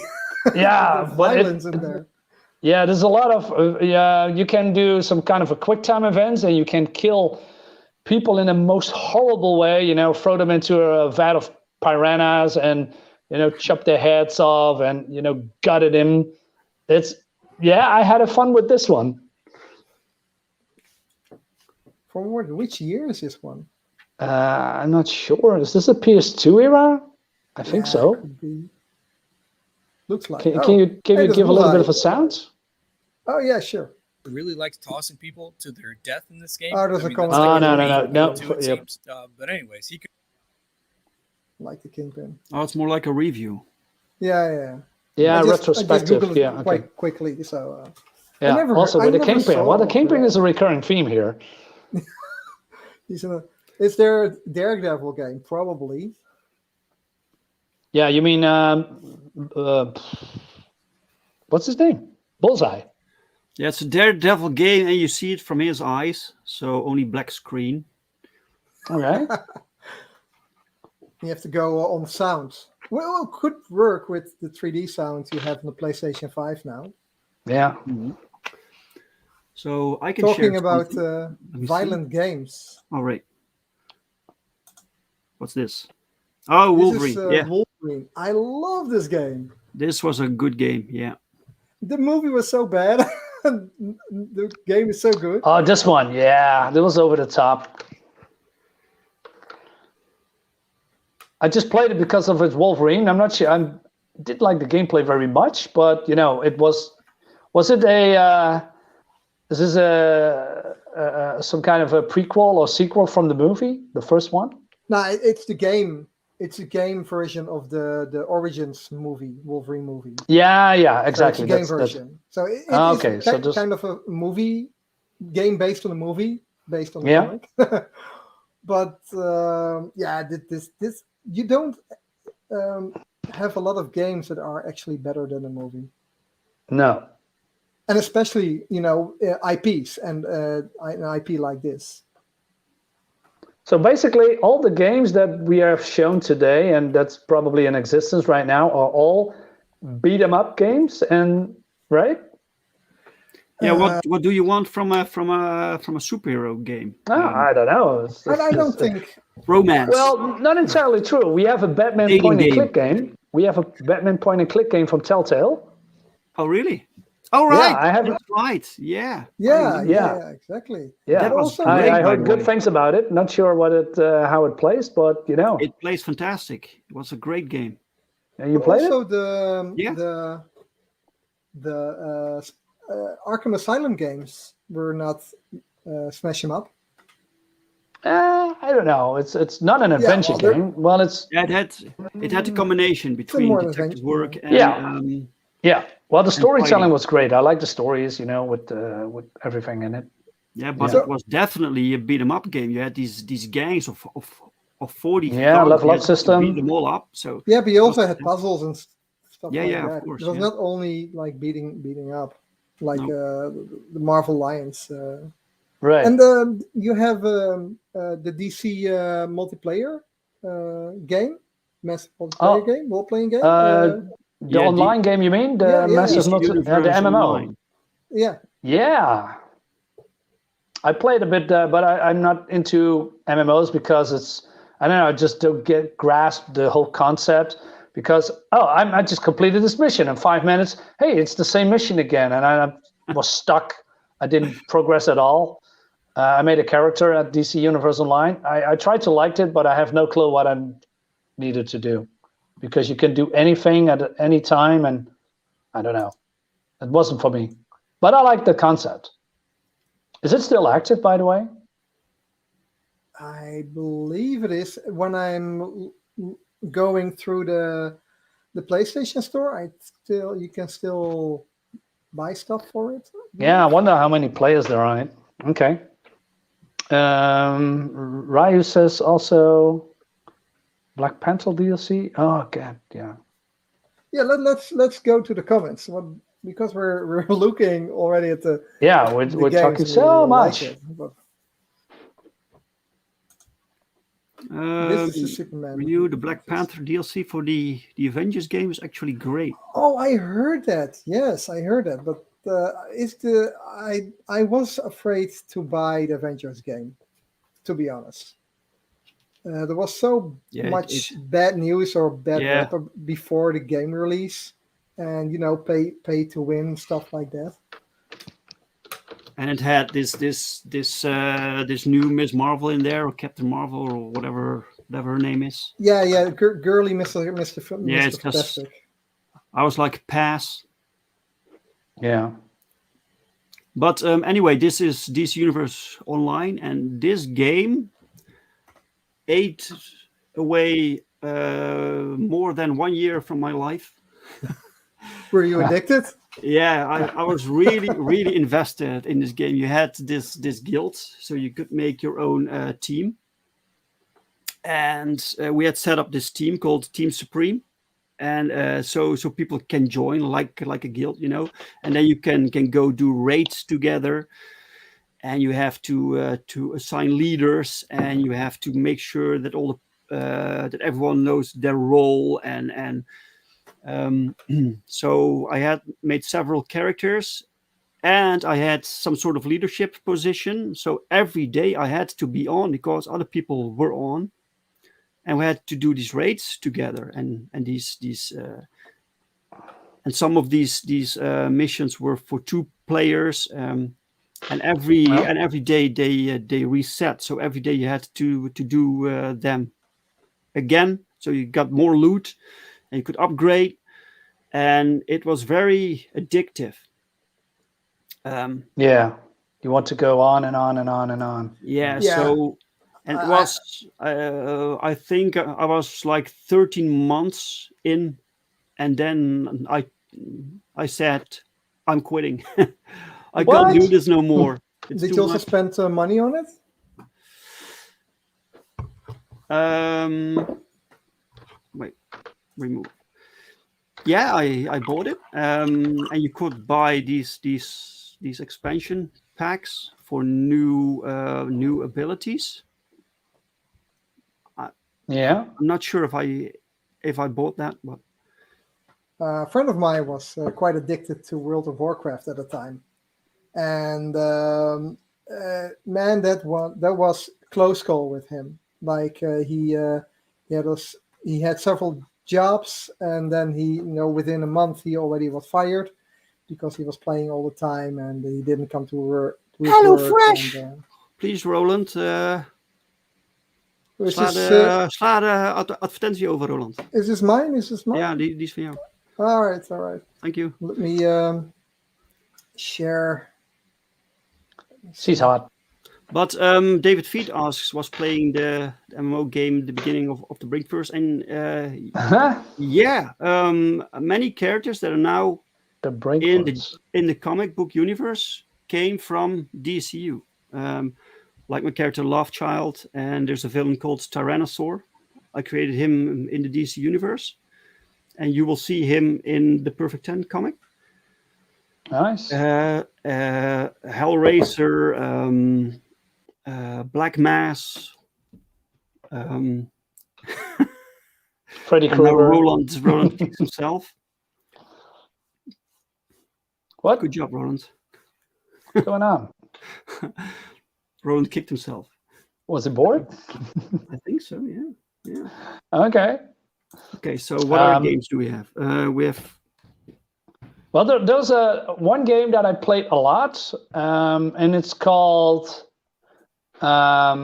Speaker 3: Yeah,
Speaker 2: violence in there.
Speaker 3: Yeah, there's a lot of you can do some kind of a quick time events, and you can kill people in the most horrible way. Throw them into a vat of piranhas, and chop their heads off, and gutted him. I had a fun with this one.
Speaker 2: From which year is this one?
Speaker 3: I'm not sure. Is this a PS2 era? I think so.
Speaker 2: Could be. Looks like.
Speaker 3: Can you give a little bit of a sound?
Speaker 2: Oh yeah, sure.
Speaker 4: Really likes tossing people to their death in this game.
Speaker 2: Oh, there's a comment.
Speaker 3: No.
Speaker 4: Yep. But anyways, he could
Speaker 2: like the Kingpin.
Speaker 1: Oh, it's more like a review.
Speaker 2: Yeah.
Speaker 3: Retrospective.
Speaker 2: I just quite quickly. So.
Speaker 3: Yeah. With the Kingpin. Well, the Kingpin is a recurring theme here.
Speaker 2: Is there a Daredevil game? Probably.
Speaker 3: Yeah, you mean what's his name? Bullseye.
Speaker 1: Yeah, it's a Daredevil game, and you see it from his eyes, so only black screen.
Speaker 3: Okay.
Speaker 2: You have to go on sound. Well, it could work with the 3D sounds you have on the PlayStation 5 now.
Speaker 3: Yeah.
Speaker 1: Mm-hmm. So I can
Speaker 2: talking
Speaker 1: share
Speaker 2: about violent games.
Speaker 1: All right. What's this? Oh, Wolverine.
Speaker 2: This is,
Speaker 1: yeah.
Speaker 2: Wolverine. I love this game.
Speaker 1: This was a good game. Yeah.
Speaker 2: The movie was so bad. The game is so good.
Speaker 3: Oh, this one, yeah, that was over the top. I just played it because of its Wolverine. I'm not sure. I did like the gameplay very much, but it was. Was it a? Is this some kind of a prequel or sequel from the movie, the first one?
Speaker 2: No, it's the game. It's a game version of the Origins movie, Wolverine movie.
Speaker 3: Yeah, exactly.
Speaker 2: So it's a game version. So it's kind of a movie game based on a movie based on the comic. But this you don't have a lot of games that are actually better than a movie.
Speaker 3: No.
Speaker 2: And especially IPs and an IP like this.
Speaker 3: So basically, all the games that we have shown today, and that's probably in existence right now, are all beat 'em up games, and right?
Speaker 1: Yeah. What do you want from a superhero game?
Speaker 3: I don't know.
Speaker 2: I don't think
Speaker 1: romance.
Speaker 3: Well, not entirely true. We have a Batman point-and-click game. We have a Batman point-and-click game from Telltale.
Speaker 1: Oh, really? Oh, right.
Speaker 3: Yeah, I have.
Speaker 1: That's right. Yeah.
Speaker 2: Yeah, exactly.
Speaker 3: Yeah,
Speaker 1: that was
Speaker 3: I heard good things about it. Not sure how it plays, but
Speaker 1: it plays fantastic. It was a great game.
Speaker 3: And you played
Speaker 2: also
Speaker 3: it?
Speaker 2: the Arkham Asylum games were not smash 'em up.
Speaker 3: I don't know. It's not an adventure game. Well, it's
Speaker 1: it had a combination between detective work and
Speaker 3: yeah. Well, the storytelling was great. I like the stories, with everything in it.
Speaker 1: Yeah, but it was definitely a beat 'em up game. You had these gangs of 40.
Speaker 3: Yeah, level up system.
Speaker 1: Beat them all up. So
Speaker 2: yeah, but you also had puzzles and stuff like that.
Speaker 1: Of course,
Speaker 2: it was not only like beating up, like the Marvel Lions.
Speaker 3: Right.
Speaker 2: And you have the DC multiplayer game, massive multiplayer game, role-playing game.
Speaker 3: The online game, you mean? The massive the MMO.
Speaker 1: Online.
Speaker 2: Yeah.
Speaker 3: Yeah. I played a bit, but I'm not into MMOs because I don't know, I just don't grasp the whole concept because, I just completed this mission in 5 minutes. Hey, it's the same mission again. And I was stuck. I didn't progress at all. I made a character at DC Universe Online. I tried to like it, but I have no clue what I needed to do because you can do anything at any time. And I don't know. It wasn't for me, but I like the concept. Is it still active, by the way?
Speaker 2: I believe it is. When I'm going through the PlayStation Store, you can still buy stuff for it.
Speaker 3: Yeah, I wonder how many players there are. Okay. Ryu says also Black Panther DLC. Oh God, yeah.
Speaker 2: Yeah, let's go to the comments. Because we're looking already at the
Speaker 3: we're talking so much.
Speaker 2: This is the Superman.
Speaker 1: Review the Black Panther DLC for the Avengers game is actually great.
Speaker 2: Oh, I heard that. Yes, I heard that. But I was afraid to buy the Avengers game, to be honest. There was so much bad news or bad rap before the game release, and pay to win stuff like that.
Speaker 1: And it had this new Miss Marvel in there, or Captain Marvel, or whatever her name is.
Speaker 2: Yeah, girly Mr.
Speaker 1: Yeah, it's
Speaker 2: Fantastic.
Speaker 1: just, I was like, pass.
Speaker 3: Yeah.
Speaker 1: But anyway, this is DC Universe Online, and this game ate away more than 1 year from my life.
Speaker 2: Were you addicted?
Speaker 1: Yeah, I was really invested in this game. You had this guild, so you could make your own team. And we had set up this team called Team Supreme. And so people can join like a guild, and then you can go do raids together, and you have to assign leaders, and you have to make sure that all that everyone knows their role, and so I had made several characters, and I had some sort of leadership position. So every day I had to be on because other people were on. and we had to do these raids together, and these and some of these missions were for 2 players, and every day they reset. So every day you had to do them again. So you got more loot, and you could upgrade, and it was very addictive.
Speaker 3: Yeah, you want to go on and on and on and on.
Speaker 1: Yeah.
Speaker 2: Yeah.
Speaker 1: So, and it was I think I was like 13 months in, and then I said, I'm quitting. I can't do this no more. It's
Speaker 2: Did
Speaker 1: too
Speaker 2: you also
Speaker 1: much.
Speaker 2: spend money on it?
Speaker 1: Wait, remove. Yeah, I bought it, and you could buy these expansion packs for new abilities.
Speaker 3: Yeah.
Speaker 1: I'm not sure if I bought that, but
Speaker 2: A friend of mine was quite addicted to World of Warcraft at the time, and man, that was close call with him. Like he had several jobs, and then within a month he already was fired because he was playing all the time and he didn't come to work.
Speaker 1: Hello Fresh. Please, Roland. Sla de advertentie over, Roland.
Speaker 2: Is this mine?
Speaker 1: Ja, die is van jou.
Speaker 2: All right.
Speaker 1: Thank you.
Speaker 2: Let me share.
Speaker 3: She's hot.
Speaker 1: But David Feet asks, was playing the MMO game at the beginning of the Brinkverse, and many characters that are now
Speaker 3: The Brinkverse.
Speaker 1: in the comic book universe came from DCU. Like my character Lovechild, and there's a villain called Tyrannosaur. I created him in the DC universe, and you will see him in the Perfect 10 comic.
Speaker 3: Nice.
Speaker 1: Hellraiser, Black Mass.
Speaker 3: Freddy
Speaker 1: And now
Speaker 3: Krueger.
Speaker 1: Roland kicks himself.
Speaker 3: What?
Speaker 1: Good job, Roland.
Speaker 3: What's going on?
Speaker 1: Roland kicked himself.
Speaker 3: Was it bored?
Speaker 1: I think so, yeah.
Speaker 3: Okay.
Speaker 1: Okay, so what other games do we have? We have...
Speaker 3: Well, there's one game that I played a lot, and it's called... let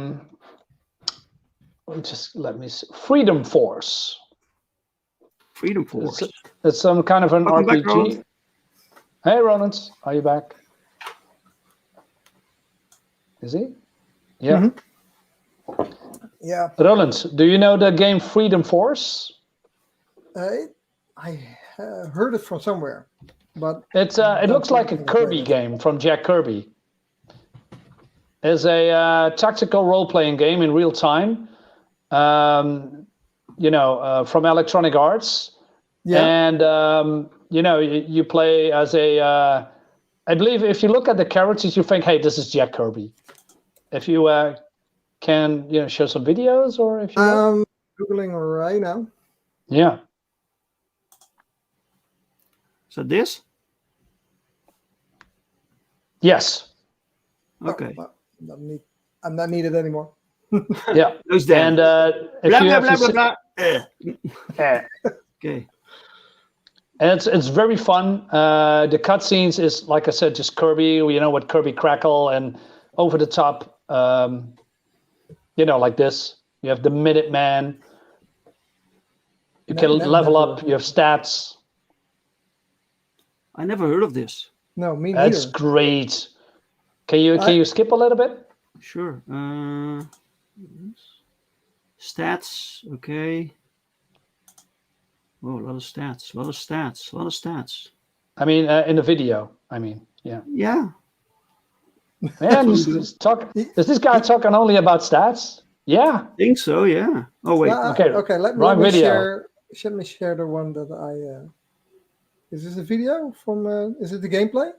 Speaker 3: me see. Freedom Force.
Speaker 1: Freedom Force.
Speaker 3: It's some kind of an
Speaker 1: Welcome
Speaker 3: RPG.
Speaker 1: back, Roland.
Speaker 3: Hey, Roland, are you back? Is he? Yeah.
Speaker 2: Mm-hmm. Yeah.
Speaker 3: Roland, do you know the game Freedom Force?
Speaker 2: I heard it from somewhere, but
Speaker 3: It's it looks like a Kirby game from Jack Kirby. It's a tactical role-playing game in real time. From Electronic Arts.
Speaker 2: Yeah.
Speaker 3: And you play as a. I believe if you look at the characters, you think, "Hey, this is Jack Kirby." If you can, show some videos, or if you.
Speaker 2: Googling right now.
Speaker 3: Yeah.
Speaker 1: So this?
Speaker 3: Yes.
Speaker 1: Okay.
Speaker 2: Oh, I'm not needed anymore.
Speaker 3: Yeah.
Speaker 1: Those there.
Speaker 3: And if
Speaker 1: Blah,
Speaker 3: you
Speaker 1: blah,
Speaker 3: have
Speaker 1: blah,
Speaker 3: to
Speaker 1: blah,
Speaker 3: sit-
Speaker 1: blah. Okay.
Speaker 3: And it's very fun. The cutscenes is, like I said, just Kirby. With Kirby Crackle and over the top. Like this. You have the Minuteman. You can level up. You have stats.
Speaker 1: I never heard of this.
Speaker 2: No, me neither.
Speaker 3: That's great. Can you skip a little bit?
Speaker 1: Sure. Stats. Okay. Oh, a lot of stats.
Speaker 3: I mean, in the video. I mean, yeah.
Speaker 1: Yeah.
Speaker 3: Man, does this guy talking only about stats? Yeah.
Speaker 1: I think so, yeah. Oh, wait.
Speaker 2: Okay. Let me share. Let me share the one that I. Is this a video from? Is it the gameplay?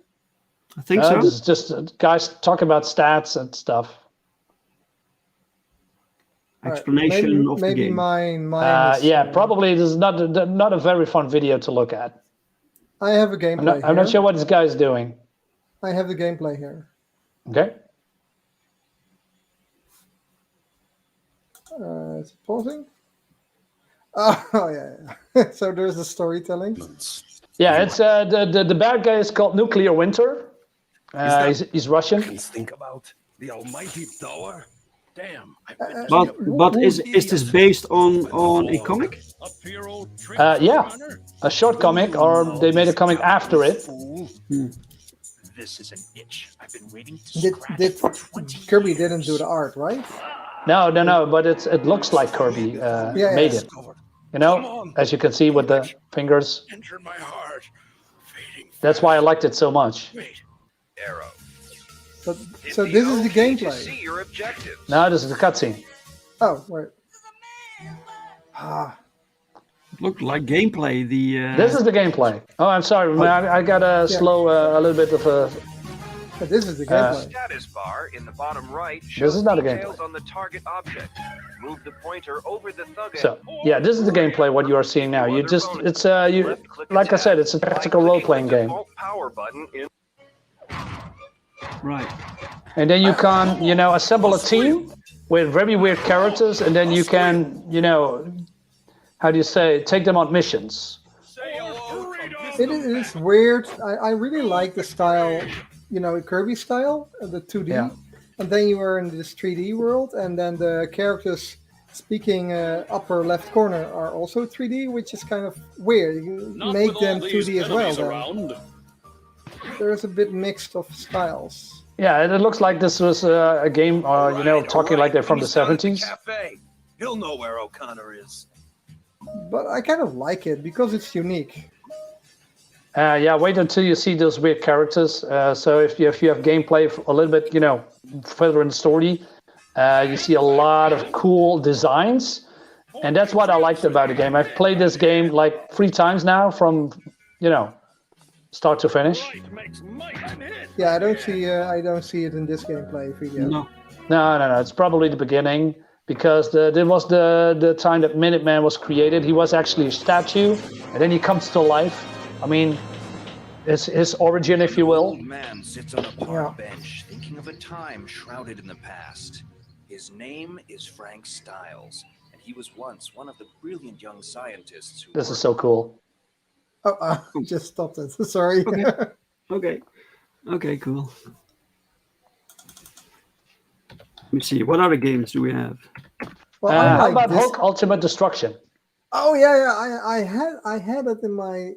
Speaker 1: I think so.
Speaker 3: This is just guys talking about stats and stuff.
Speaker 1: Explanation of the
Speaker 2: maybe
Speaker 1: game.
Speaker 2: Mine is,
Speaker 3: probably this is not a very fun video to look at.
Speaker 2: I have a gameplay.
Speaker 3: I'm not sure what this guy is doing.
Speaker 2: I have the gameplay here.
Speaker 3: Okay.
Speaker 2: It's pausing. Oh yeah. So there's the storytelling.
Speaker 3: Yeah, it's the bad guy is called Nuclear Winter. He's Russian.
Speaker 5: Think about the almighty tower. Damn.
Speaker 1: But is this based on a comic?
Speaker 3: Yeah, a short comic, or they made a comic after it.
Speaker 5: This is an itch I've been waiting to
Speaker 2: Did
Speaker 5: scratch for 20
Speaker 2: Kirby
Speaker 5: years.
Speaker 2: didn't do the art, right?
Speaker 3: No, but it looks like Kirby made it. You know, as you can see with the fingers.
Speaker 5: Enter my heart. Fading
Speaker 3: That's why I liked it so much.
Speaker 5: fate. Arrow.
Speaker 2: But, so this is the gameplay.
Speaker 6: See your objectives.
Speaker 3: No, this is the cutscene.
Speaker 2: Oh, wait. Ah,
Speaker 1: Looked like gameplay.
Speaker 3: This is the gameplay. Oh, I'm sorry, man, I got a slow a little bit of a.
Speaker 2: but this is the gameplay.
Speaker 6: Status bar in the bottom right
Speaker 3: This
Speaker 6: shows
Speaker 3: is not a
Speaker 6: details
Speaker 3: gameplay.
Speaker 6: on the target object. Move the pointer over the thug
Speaker 3: So yeah, this is the gameplay. What you are seeing now. You just it's you like I said, it's a tactical role-playing game.
Speaker 6: Power button in
Speaker 1: right.
Speaker 3: And then you can, assemble a team with very weird characters, and then you can, how do you say, take them on missions.
Speaker 2: It is weird. I really like the style, Kirby style, the 2D.
Speaker 3: Yeah.
Speaker 2: And then you are in this 3D world, and then the characters speaking upper left corner are also 3D, which is kind of weird. You make them 2D as well. Then. There's a bit mixed of styles.
Speaker 3: Yeah, and it looks like this was a game, talking like they're from the 70s.
Speaker 5: Cafe. He'll know where O'Connor is.
Speaker 2: But I kind of like it because it's unique.
Speaker 3: Yeah, wait until you see those weird characters. So if you have gameplay a little bit, further in the story, you see a lot of cool designs, and that's what I liked about the game. I've played this game like 3 times now, from start to finish.
Speaker 2: Yeah, I don't see it in this gameplay video.
Speaker 1: No.
Speaker 3: It's probably the beginning, because there was the time that Minuteman was created. He was actually a statue, and then he comes to life. I mean, it's his origin, if you will.
Speaker 6: Old man sits on a park bench, thinking of a time shrouded in the past. His name is Frank Stiles, and he was once one of the brilliant young scientists who
Speaker 3: This is so cool.
Speaker 2: Oh, just stopped it. Sorry.
Speaker 1: Okay, cool. Let me see. What other games do we have?
Speaker 2: Well, I
Speaker 3: How
Speaker 2: like
Speaker 3: about
Speaker 2: this.
Speaker 3: Hulk Ultimate Destruction?
Speaker 2: Oh yeah. I had it in my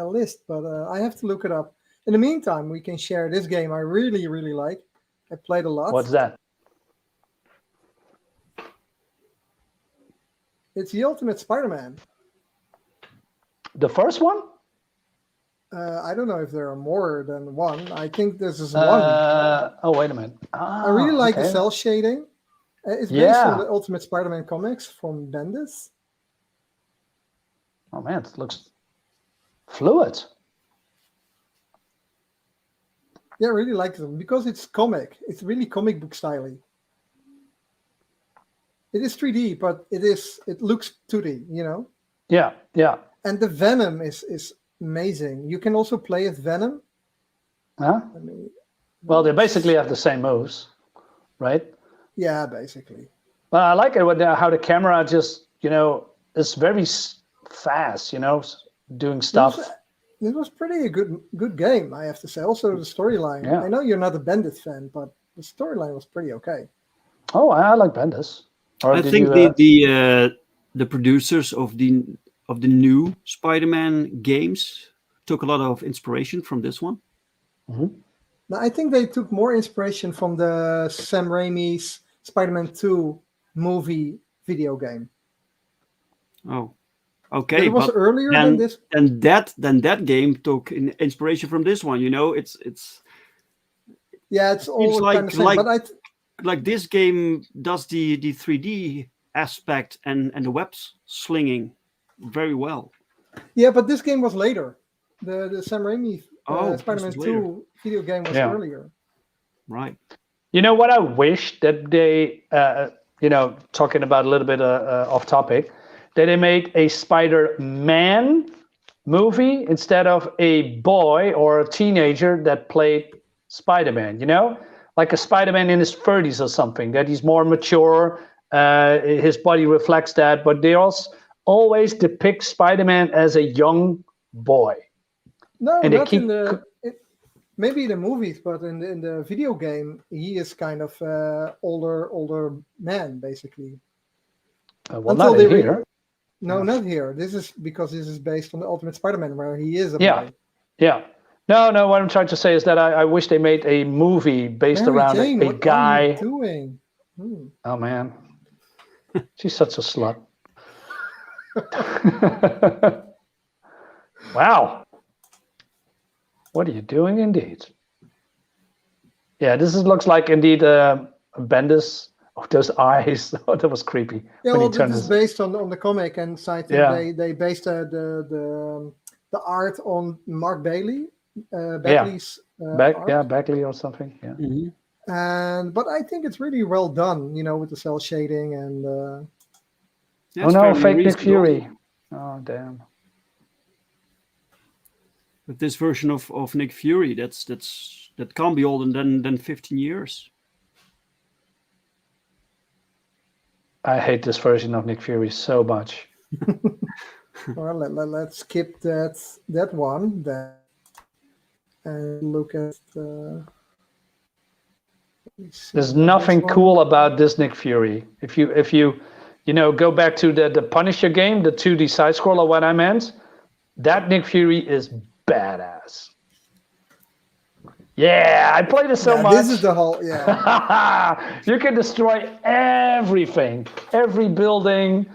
Speaker 2: list, but I have to look it up. In the meantime, we can share this game. I really like. I played a lot.
Speaker 3: What's that?
Speaker 2: It's the Ultimate Spider-Man.
Speaker 3: The first one?
Speaker 2: I don't know if there are more than one. I think this is one.
Speaker 3: Oh, wait a minute.
Speaker 2: I really like the cell shading. It's based on the Ultimate Spider-Man comics from Bendis.
Speaker 3: Oh man, it looks fluid.
Speaker 2: Yeah, I really like them because it's comic. It's really comic book style. It is 3D, but it looks 2D,
Speaker 3: Yeah.
Speaker 2: And the Venom is amazing. You can also play as Venom.
Speaker 3: Huh? Well, they basically have the same moves, right?
Speaker 2: Yeah, basically.
Speaker 3: But I like it how the camera just, is very fast, doing stuff.
Speaker 2: It was pretty a good game, I have to say. Also, the storyline.
Speaker 3: Yeah.
Speaker 2: I know you're not a Bendis fan, but the storyline was pretty okay.
Speaker 3: Oh, I like Bendis. Or
Speaker 1: I
Speaker 3: did
Speaker 1: think
Speaker 3: you,
Speaker 1: the producers of the new Spider-Man games took a lot of inspiration from this one.
Speaker 3: Mm-hmm.
Speaker 2: Now, I think they took more inspiration from the Sam Raimi's Spider-Man 2 movie video game.
Speaker 1: Oh, okay.
Speaker 2: It was earlier than this.
Speaker 1: And that game took inspiration from this one. It's
Speaker 2: Yeah, it's all kind of same. But
Speaker 1: like this game does the 3D aspect and the webs slinging very well.
Speaker 2: Yeah, but this game was later. The Sam Raimi Spider-Man
Speaker 1: this was
Speaker 2: 2 video game was earlier.
Speaker 1: Right.
Speaker 3: You know what I wish that they, talking about a little bit off topic, that they made a Spider-Man movie instead of a boy or a teenager that played Spider-Man, like a Spider-Man in his 30s or something, that he's more mature, his body reflects that, but they also always depict Spider-Man as a young boy.
Speaker 2: No,
Speaker 3: And they
Speaker 2: not
Speaker 3: keep
Speaker 2: in the. Maybe the movies, but in the video game, he is kind of older man basically.
Speaker 3: well,
Speaker 2: Until
Speaker 3: not
Speaker 2: they
Speaker 3: in here.
Speaker 2: No,
Speaker 3: Yeah.
Speaker 2: not here. This is because this is based on the Ultimate Spider-Man, where he is a
Speaker 3: Yeah.
Speaker 2: boy.
Speaker 3: Yeah. No. What I'm trying to say is that I wish they made a movie based
Speaker 2: Mary
Speaker 3: around
Speaker 2: Jane,
Speaker 3: a
Speaker 2: what are you
Speaker 3: guy.
Speaker 2: doing?
Speaker 3: Oh man, she's such a slut. Wow. What are you doing, indeed? Yeah, looks like indeed Bendis. Oh, those eyes. Oh, that was creepy.
Speaker 2: Yeah,
Speaker 3: when
Speaker 2: well,
Speaker 3: he turned
Speaker 2: this is
Speaker 3: his...
Speaker 2: based on the comic, and so I think
Speaker 3: Yeah.
Speaker 2: they based the art on Mark Bailey, Bagley's art.
Speaker 3: Bagley or something. Yeah.
Speaker 1: Mm-hmm.
Speaker 2: But I think it's really well done, with the cell shading and.
Speaker 3: Oh no, fake Nick Fury. Oh damn.
Speaker 1: With this version of Nick Fury, that can't be older than 15 years.
Speaker 3: I hate this version of Nick Fury so much.
Speaker 2: Well, let's skip that one then, and look at.
Speaker 3: There's nothing cool about this Nick Fury. If you go back to the Punisher game, the 2D side scroller, what I meant, that Nick Fury is badass. Yeah, I played it so much.
Speaker 2: This is the whole, yeah.
Speaker 3: You can destroy everything, every building.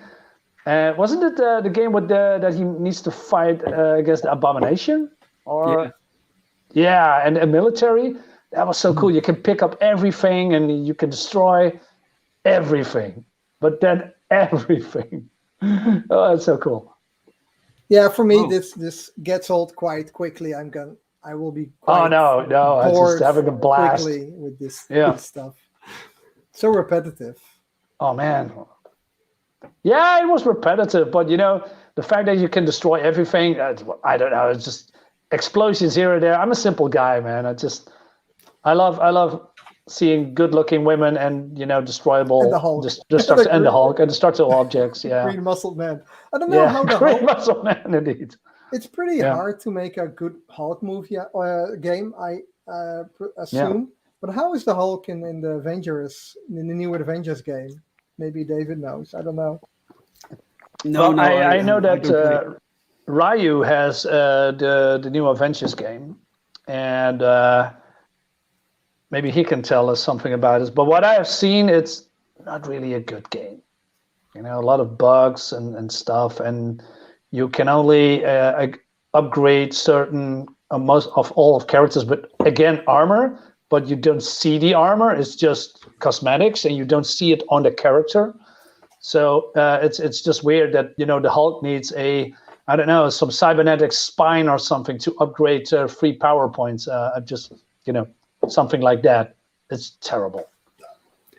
Speaker 3: Wasn't it the game with that he needs to fight against the Abomination? Or and a military? That was so cool. You can pick up everything and you can destroy everything. But then everything. Oh, that's so cool.
Speaker 2: Yeah, for me, this gets old quite quickly. I will be quite
Speaker 3: no, I'm just having a blast
Speaker 2: quickly with this stuff. So repetitive.
Speaker 3: Oh man. Yeah, it was repetitive, but the fact that you can destroy everything, I don't know, it's just explosions here and there. I'm a simple guy, man. I love seeing good-looking women and destroyable
Speaker 2: and the Hulk.
Speaker 3: And the Hulk and destructive objects. Yeah,
Speaker 2: green muscled man. I don't know how the
Speaker 3: green
Speaker 2: Hulk.
Speaker 3: muscle man, indeed.
Speaker 2: It's pretty hard to make a good Hulk movie game, I assume. But how is the Hulk in the Avengers, in the new Avengers game? Maybe David knows. I don't know.
Speaker 3: I know that Ryu has the new Avengers game, and maybe he can tell us something about it. But what I have seen, it's not really a good game. A lot of bugs and stuff, and you can only upgrade certain most of all of characters, but again armor. But you don't see the armor; it's just cosmetics, and you don't see it on the character. So it's just weird that the Hulk needs some cybernetic spine or something to upgrade 3 power points. Something like that. It's terrible.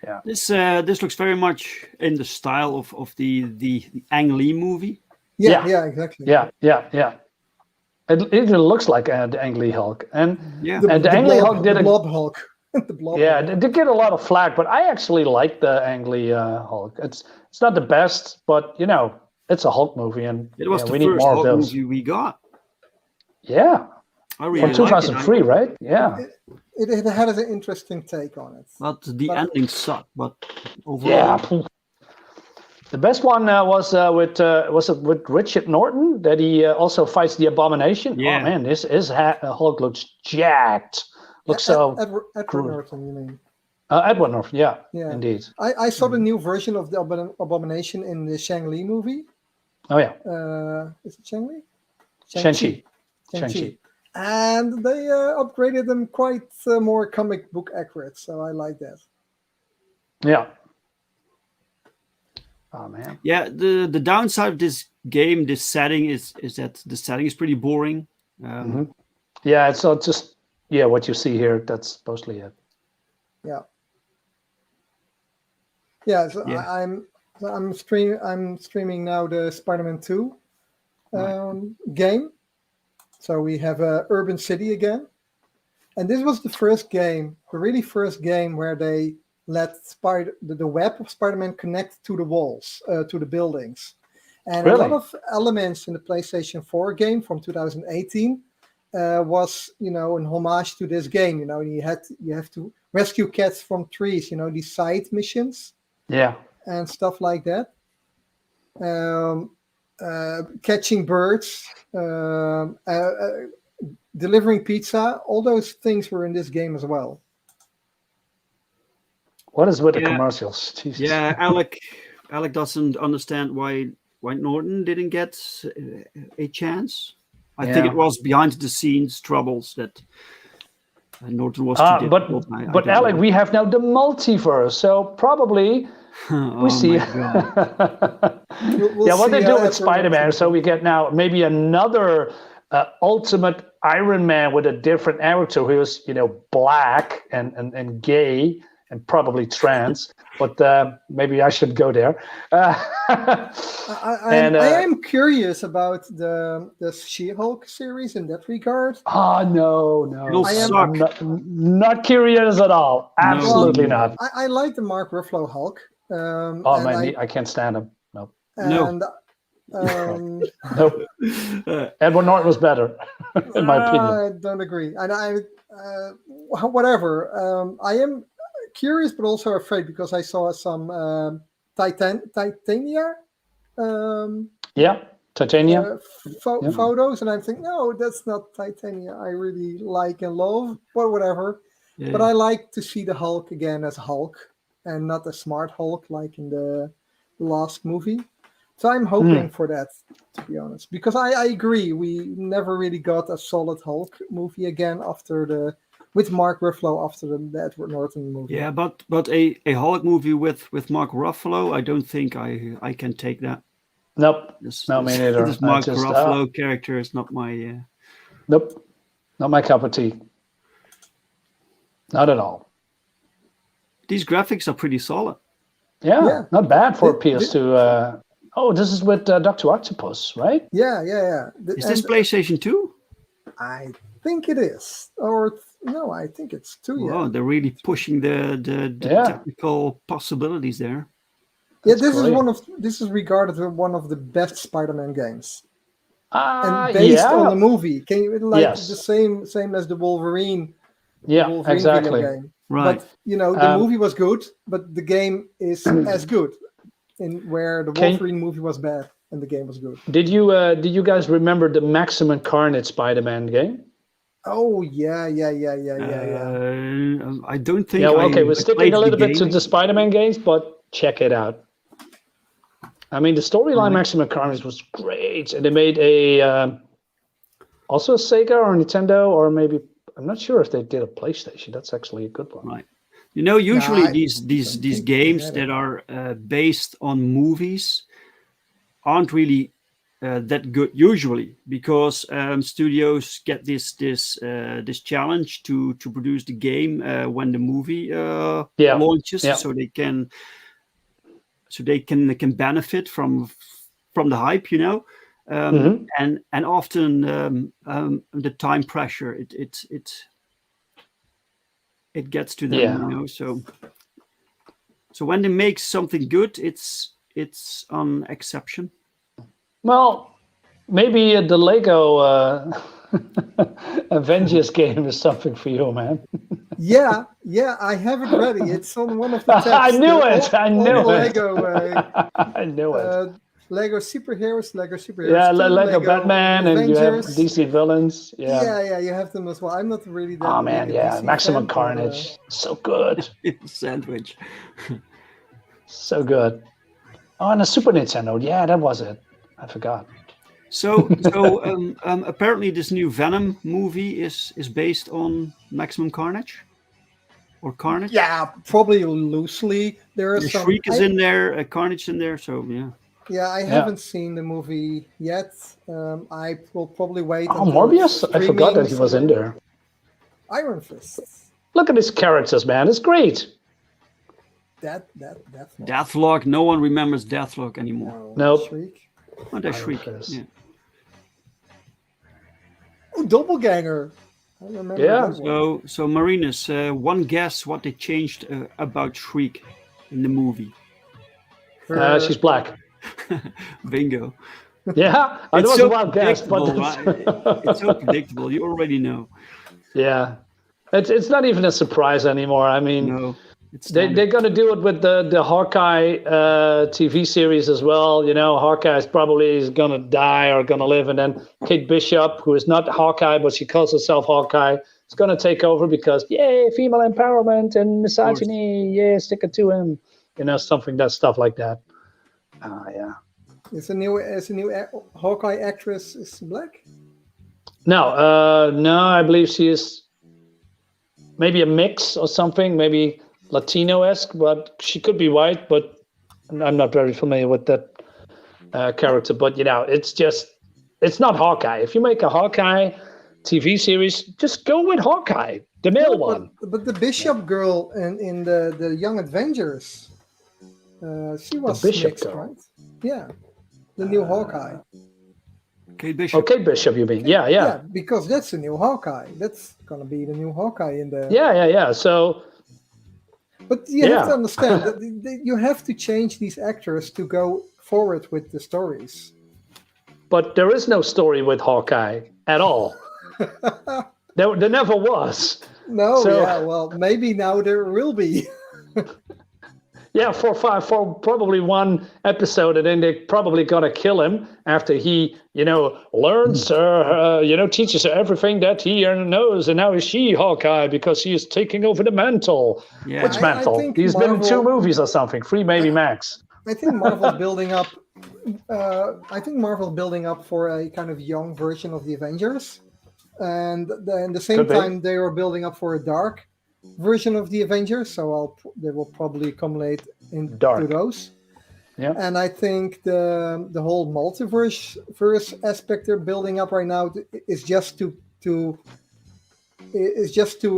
Speaker 3: Yeah.
Speaker 1: This looks very much in the style of the Ang Lee movie.
Speaker 2: Yeah, exactly.
Speaker 3: Yeah. It even looks like the Ang Lee Hulk, and
Speaker 2: the
Speaker 3: Ang Lee Hulk did
Speaker 2: the blob Hulk. The blob Hulk.
Speaker 3: They did get a lot of flack, but I actually like the Ang Lee Hulk. It's not the best, but it's a Hulk movie, and
Speaker 1: it was the
Speaker 3: we need
Speaker 1: first
Speaker 3: more
Speaker 1: Hulk
Speaker 3: of those.
Speaker 1: movie we got.
Speaker 3: Yeah,
Speaker 1: I really
Speaker 3: from 2003, right? Yeah.
Speaker 2: It had an interesting take on it.
Speaker 1: But the ending sucked. But overall,
Speaker 3: the best one was it with Richard Norton that he also fights the Abomination.
Speaker 1: Yeah.
Speaker 3: Oh man, his Hulk looks jacked. Looks so.
Speaker 2: Edward Norton, you mean?
Speaker 3: Edward Norton, yeah, indeed.
Speaker 2: I saw the new version of the Abomination in the Shang-Li movie.
Speaker 3: Oh yeah.
Speaker 2: Is it Shang-Li?
Speaker 3: Shang-Chi.
Speaker 2: And they upgraded them quite more comic book accurate, so I like that.
Speaker 3: Yeah. Oh man.
Speaker 1: Yeah, the downside of this game, this setting is that the setting is pretty boring.
Speaker 3: Yeah, it's not just what you see here. That's mostly it.
Speaker 2: Yeah. Yeah, so I'm streaming now the Spider-Man 2 game. So we have Urban City again, and this was the first game, the really first game where they let the web of Spider-Man connect to the walls, to the buildings, And
Speaker 3: Really?
Speaker 2: a lot of elements in the PlayStation 4 game from 2018 was, an homage to this game. You have to rescue cats from trees. These side missions
Speaker 3: Yeah.
Speaker 2: and stuff like that. Catching birds, delivering pizza. All those things were in this game as well.
Speaker 3: What is with the
Speaker 1: Yeah.
Speaker 3: commercials? Jesus.
Speaker 1: Yeah, Alec doesn't understand why Norton didn't get a chance. I think it was behind the scenes troubles that Norton was too difficult.
Speaker 3: But Alec, we have now the multiverse, so probably we see.
Speaker 2: We'll
Speaker 3: what
Speaker 2: see
Speaker 3: they do with
Speaker 2: after
Speaker 3: Spider-Man,
Speaker 2: next
Speaker 3: so we get now maybe another ultimate Iron Man with a different character who is, black and gay and probably trans. But maybe I should go there.
Speaker 2: I am curious about the She-Hulk series in that regard.
Speaker 3: Oh no! I'm not curious at all. Absolutely not.
Speaker 2: I like the Mark Ruffalo Hulk.
Speaker 3: I can't stand him. No.
Speaker 2: And,
Speaker 3: Nope. Edward Norton was better, in my opinion.
Speaker 2: I don't agree. And whatever. I am curious, but also afraid because I saw some Titania.
Speaker 3: Titania.
Speaker 2: Photos, and I'm thinking, no, that's not Titania. I really like and love, but whatever. Yeah. But I like to see the Hulk again as Hulk and not a smart Hulk like in the last movie. So I'm hoping for that, to be honest, because I agree. We never really got a solid Hulk movie again with Mark Ruffalo after the Edward Norton movie.
Speaker 1: Yeah, but a Hulk movie with Mark Ruffalo, I don't think I can take that.
Speaker 3: Nope. No, me neither.
Speaker 1: This Mark Ruffalo character is not my.
Speaker 3: Nope, not my cup of tea. Not at all.
Speaker 1: These graphics are pretty solid.
Speaker 3: Yeah. Not bad for a PS2. This is with Dr. Octopus, right?
Speaker 2: Yeah.
Speaker 1: Is this PlayStation 2?
Speaker 2: I think it is. Or no, I think it's 2.
Speaker 1: Oh, they're really pushing the technical possibilities there.
Speaker 2: Yeah, this is regarded as one of the best Spider-Man games. And based on the movie. Can you the same as the Wolverine?
Speaker 3: Yeah, exactly.
Speaker 2: Game.
Speaker 1: Right.
Speaker 2: But the movie was good, but the game is as good. In where the Wolverine movie was bad and the game was good.
Speaker 3: Did you guys remember the Maximum Carnage Spider-Man game?
Speaker 2: Oh yeah.
Speaker 1: I don't think.
Speaker 3: We're sticking a little bit to the Spider-Man games, but check it out. I mean, the storyline Maximum Carnage was great, and they made also a Sega or Nintendo, or maybe I'm not sure if they did a PlayStation. That's actually a good one.
Speaker 1: Right. Usually these games that are based on movies aren't really that good usually because studios get this challenge to produce the game when the movie launches, so they can benefit from the hype, and often the time pressure it gets to them, So when they make something good, it's an exception.
Speaker 3: Well, maybe the Lego Avengers game is something for you, man.
Speaker 2: Yeah, I have it ready. It's on one of the tabs.
Speaker 3: I knew it.
Speaker 2: Lego superheroes.
Speaker 3: Yeah, Lego Batman, and you have DC villains.
Speaker 2: Yeah, you have them as well. I'm not really that.
Speaker 3: Oh man, DC Maximum Carnage, so good.
Speaker 1: Sandwich.
Speaker 3: So good. Oh, and a Super Nintendo. Yeah, that was it. I forgot.
Speaker 1: So apparently this new Venom movie is based on Maximum Carnage, or Carnage.
Speaker 2: Yeah, probably loosely. There is some.
Speaker 1: Shriek is in there, Carnage in there. So yeah.
Speaker 2: Yeah, I haven't seen the movie yet. I will probably wait.
Speaker 3: Morbius! I forgot that he was in there.
Speaker 2: Iron Fist.
Speaker 3: Look at his characters, man. It's great.
Speaker 1: Deathlock. No one remembers Deathlock anymore.
Speaker 3: Nope.
Speaker 2: Shriek.
Speaker 1: Oh, that's Shriek. Yeah.
Speaker 2: Oh, Doppelganger. I remember that one.
Speaker 1: So Marinus, one guess what they changed about Shriek in the movie.
Speaker 3: She's black.
Speaker 1: Bingo.
Speaker 3: Yeah, it
Speaker 1: It's
Speaker 3: was
Speaker 1: so
Speaker 3: a wild guess,
Speaker 1: predictable,
Speaker 3: but
Speaker 1: right? It's so predictable. You already know.
Speaker 3: yeah, it's not even a surprise anymore. I mean,
Speaker 1: No, it's
Speaker 3: they're
Speaker 1: standard.
Speaker 3: going to do it with the Hawkeye TV series as well. You know, Hawkeye is probably going to die or going to live, and then Kate Bishop, who is not Hawkeye but she calls herself Hawkeye, is going to take over because yay, female empowerment and misogyny, yeah, stick it to him. You know, stuff like that. Yeah.
Speaker 2: Is a new Hawkeye actress is black?
Speaker 3: No, I believe she is maybe a mix or something, maybe Latino-esque, but she could be white, but I'm not very familiar with that character. But, you know, it's not Hawkeye. If you make a Hawkeye TV series, just go with Hawkeye, the male one.
Speaker 2: But the Bishop girl in the Young Avengers, she was mixed, right? Yeah, the new Hawkeye.
Speaker 1: Kate Bishop.
Speaker 3: Okay, Bishop, you mean? Yeah.
Speaker 2: Yeah, because that's the new Hawkeye. That's gonna be the new Hawkeye in the.
Speaker 3: Yeah. So.
Speaker 2: But you have to understand that you have to change these actors to go forward with the stories.
Speaker 3: But there is no story with Hawkeye at all. There never was.
Speaker 2: No, well, maybe now there will be.
Speaker 3: Yeah, for probably one episode, and then they're probably gonna kill him after he, learns, teaches her everything that he knows, and now is she Hawkeye because he is taking over the mantle.
Speaker 1: Yeah.
Speaker 3: Which mantle? He's been in 2 movies or something, 3 maybe max.
Speaker 2: I think Marvel's building up. Building up for a kind of young version of the Avengers, and at the same time they were building up for a dark version of the Avengers. So they will probably come late into those. Yeah. And I think the whole multiverse aspect they're building up right now is just to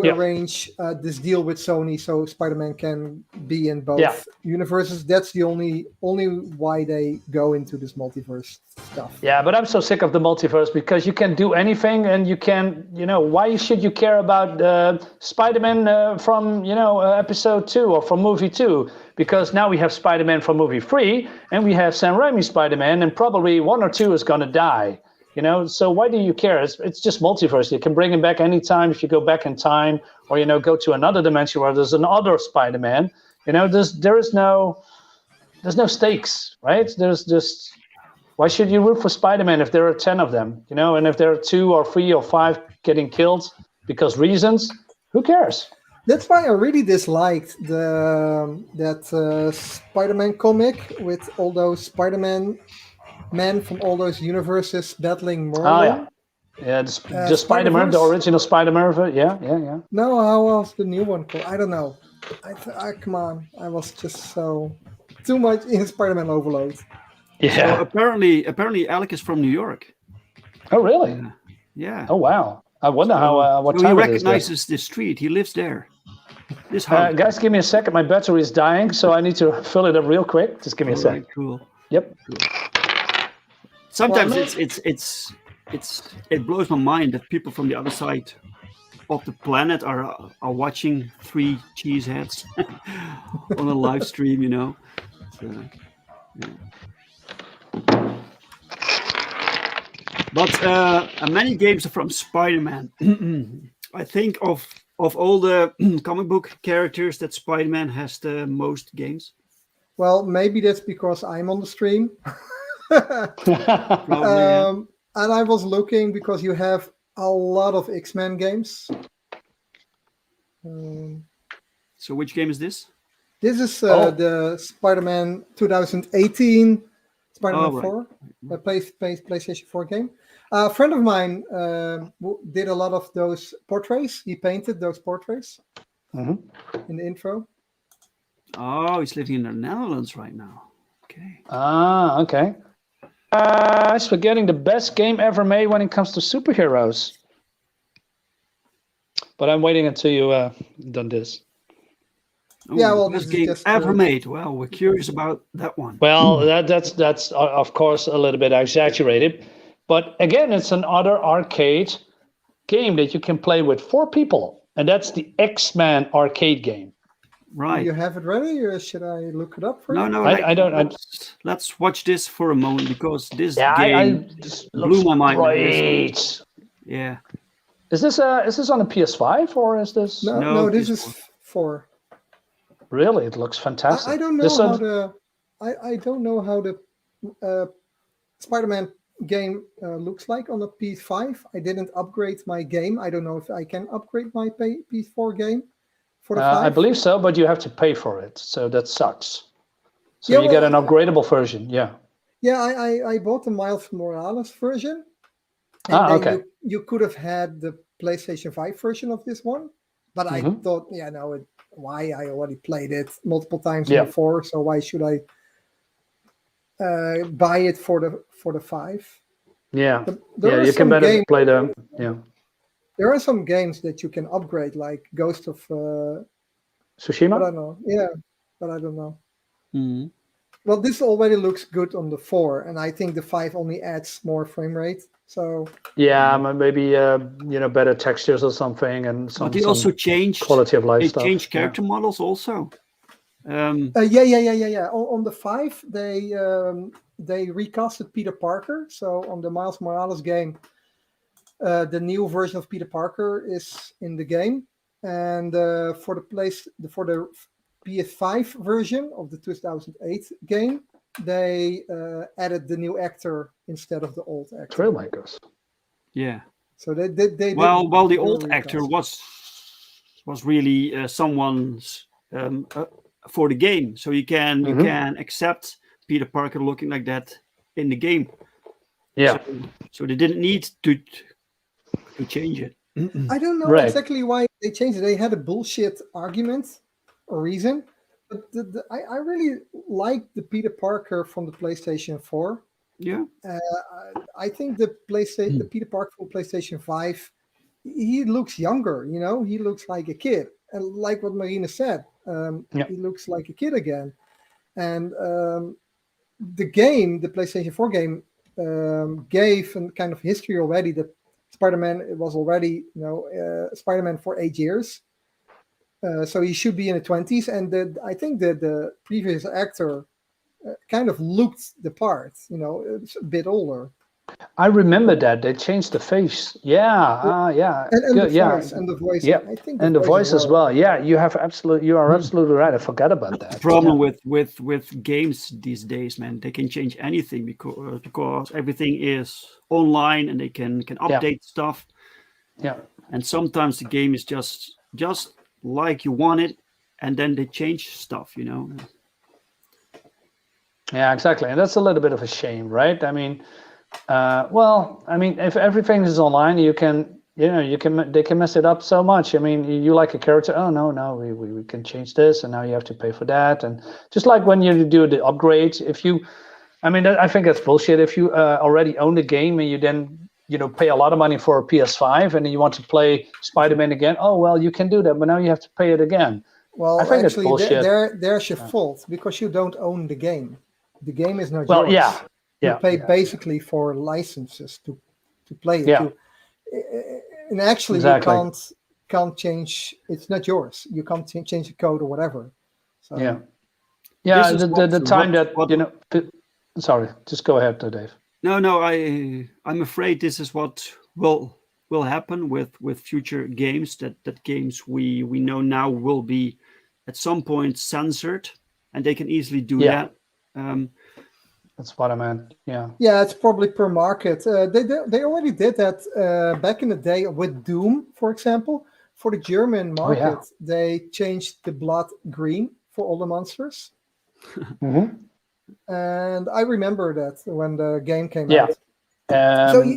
Speaker 2: arrange this deal with Sony so Spider-Man can be in both universes. That's the only why they go into this multiverse stuff.
Speaker 3: Yeah, but I'm so sick of the multiverse because you can do anything, and you can, why should you care about Spider-Man from, episode 2 or from movie 2? Because now we have Spider-Man from movie 3, and we have Sam Raimi Spider-Man, and probably 1 or 2 is going to die. So why do you care? It's just multiverse. You can bring him back anytime if you go back in time, or go to another dimension where there's another Spider-Man. There's no stakes, right? There's just, why should you root for Spider-Man if there are 10 of them? And if there are 2 or 3 or 5 getting killed because reasons, who cares?
Speaker 2: That's why I really disliked that Spider-Man comic with all those Spider-Man men from all those universes battling Merlin.
Speaker 3: Oh, yeah. Yeah, the Spider-Man, the original Spider-Man. Yeah.
Speaker 2: No, how was the new one called? I don't know. Come on. I was just too much in Spider-Man overload.
Speaker 3: Yeah.
Speaker 1: So apparently Alec is from New York.
Speaker 3: Oh, really?
Speaker 1: Yeah.
Speaker 3: Oh, wow. I wonder what
Speaker 1: so
Speaker 3: time
Speaker 1: he
Speaker 3: it is.
Speaker 1: recognizes the street. He lives there. This house.
Speaker 3: Guys, give me a second. My battery is dying, so I need to fill it up real quick. Just give me a second.
Speaker 1: Cool.
Speaker 3: Yep.
Speaker 1: Cool. Sometimes it blows my mind that people from the other side of the planet are watching 3 cheeseheads on a live stream, So, yeah. But many games are from Spider-Man. I think of all the comic book characters that Spider-Man has the most games.
Speaker 2: Well, maybe that's because I'm on the stream. And I was looking because you have a lot of X-Men games.
Speaker 1: So which game is this?
Speaker 2: This is the Spider-Man 2018 Spider-Man 4, the PlayStation 4 game. A friend of mine did a lot of those portraits. He painted those portraits in the intro.
Speaker 1: Oh, he's living in the Netherlands right now. Okay.
Speaker 3: Ah, okay. He's forgetting the best game ever made when it comes to superheroes. But I'm waiting until you done this.
Speaker 1: Oh,
Speaker 2: yeah, well,
Speaker 1: best game ever made. Well, we're curious about that one.
Speaker 3: Well, that's of course a little bit exaggerated, but again, it's another arcade game that you can play with 4 people, and that's the X-Men arcade game.
Speaker 1: Right.
Speaker 2: You have it ready, or should I look it up for
Speaker 1: No,
Speaker 2: you?
Speaker 1: no.
Speaker 3: I don't.
Speaker 1: Let's watch this for a moment because this
Speaker 3: Yeah,
Speaker 1: game
Speaker 3: this
Speaker 1: blew
Speaker 3: looks
Speaker 1: my mind.
Speaker 3: great.
Speaker 1: Yeah.
Speaker 3: Is this on a PS5 or is this
Speaker 2: No, this
Speaker 1: PS4.
Speaker 2: is 4.
Speaker 3: really? It looks fantastic.
Speaker 2: I don't know how the I don't know how the Spider-Man game looks like on a PS5. I didn't upgrade my game. I don't know if I can upgrade my PS4 game for the 5.
Speaker 3: I believe so, but you have to pay for it, so that sucks. So
Speaker 2: Yeah,
Speaker 3: you get
Speaker 2: well,
Speaker 3: an upgradable version. Yeah.
Speaker 2: Yeah, I bought the Miles Morales version. And then
Speaker 3: Okay.
Speaker 2: you could have had the PlayStation 5 version of this one. But I thought, why? I already played it multiple times
Speaker 3: Yeah.
Speaker 2: before, so why should I buy it for the 5?
Speaker 3: Yeah.
Speaker 2: There are
Speaker 3: you can
Speaker 2: some
Speaker 3: better
Speaker 2: games,
Speaker 3: play them. Yeah.
Speaker 2: there are some games that you can upgrade, like Ghost of but
Speaker 3: Tsushima?
Speaker 2: I don't know. Yeah, but I don't know.
Speaker 1: Mhm.
Speaker 2: Well, this already looks good on the 4, and I think the 5 only adds more frame rate. So
Speaker 3: Yeah, maybe better textures or something, and
Speaker 1: But they also changed
Speaker 3: quality of life
Speaker 1: they
Speaker 3: stuff.
Speaker 1: changed character models also.
Speaker 2: yeah. On the 5, they recasted Peter Parker. So on the Miles Morales game, the new version of Peter Parker is in the game, and for the PS5 version of the 2008 game, they added the new actor instead of the old actor.
Speaker 3: Trailmakers.
Speaker 1: Yeah.
Speaker 2: So they did.
Speaker 1: Well, the old
Speaker 2: recast.
Speaker 1: actor was really someone's for the game, so you can accept Peter Parker looking like that in the game.
Speaker 3: Yeah.
Speaker 1: So they didn't need to change it.
Speaker 2: I don't know
Speaker 3: Right.
Speaker 2: exactly why they changed it. They had a bullshit argument or reason, but I really like the Peter Parker from the PlayStation 4.
Speaker 1: Yeah.
Speaker 2: I think the Peter Parker from PlayStation 5, he looks younger. He looks like a kid, and like what Marinus said, he looks like a kid again. And the PlayStation 4 game, gave a kind of history already that Spider-Man was already, Spider-Man for 8 years. So he should be in the 20s. And I think that the previous actor kind of looked the part, it's a bit older.
Speaker 3: I remember that they changed the face. Yeah, yeah,
Speaker 2: And
Speaker 3: good,
Speaker 2: the voice.
Speaker 3: Yeah,
Speaker 2: I think
Speaker 3: and the voice as well. Yeah, you are absolutely right. I forgot about that.
Speaker 1: The problem with games these days, man, they can change anything because everything is online and they can update stuff.
Speaker 3: Yeah.
Speaker 1: And sometimes the game is just like you want it, and then they change stuff.
Speaker 3: Yeah, exactly, and that's a little bit of a shame, right? I mean, if everything is online, they can mess it up so much. I mean, you like a character, oh no, we can change this, and now you have to pay for that. And just like when you do the upgrades, I think that's bullshit. If you already own the game and you then pay a lot of money for a PS5 and then you want to play Spider-Man again, oh well, you can do that, but now you have to pay it again.
Speaker 2: Well,
Speaker 3: I think
Speaker 2: actually,
Speaker 3: it's bullshit.
Speaker 2: there's your fault because you don't own the game. The game is not
Speaker 3: Well,
Speaker 2: yours. You pay
Speaker 3: yeah.
Speaker 2: basically for licenses to play it.
Speaker 3: Yeah.
Speaker 2: And actually,
Speaker 3: Exactly.
Speaker 2: you can't change. It's not yours. You can't change the code or whatever. So,
Speaker 3: Yeah.
Speaker 1: This is
Speaker 3: The time
Speaker 1: what-
Speaker 3: that sorry, just go ahead, Dave.
Speaker 1: No, I'm afraid this is what will happen with future games. That games we know now will be at some point censored, and they can easily do that.
Speaker 3: That's what I meant. Yeah.
Speaker 2: Yeah, it's probably per market. They already did that back in the day with Doom, for example. For the German market, they changed the blood green for all the monsters.
Speaker 3: Mm-hmm.
Speaker 2: And I remember that when the game came
Speaker 3: Yeah.
Speaker 2: out.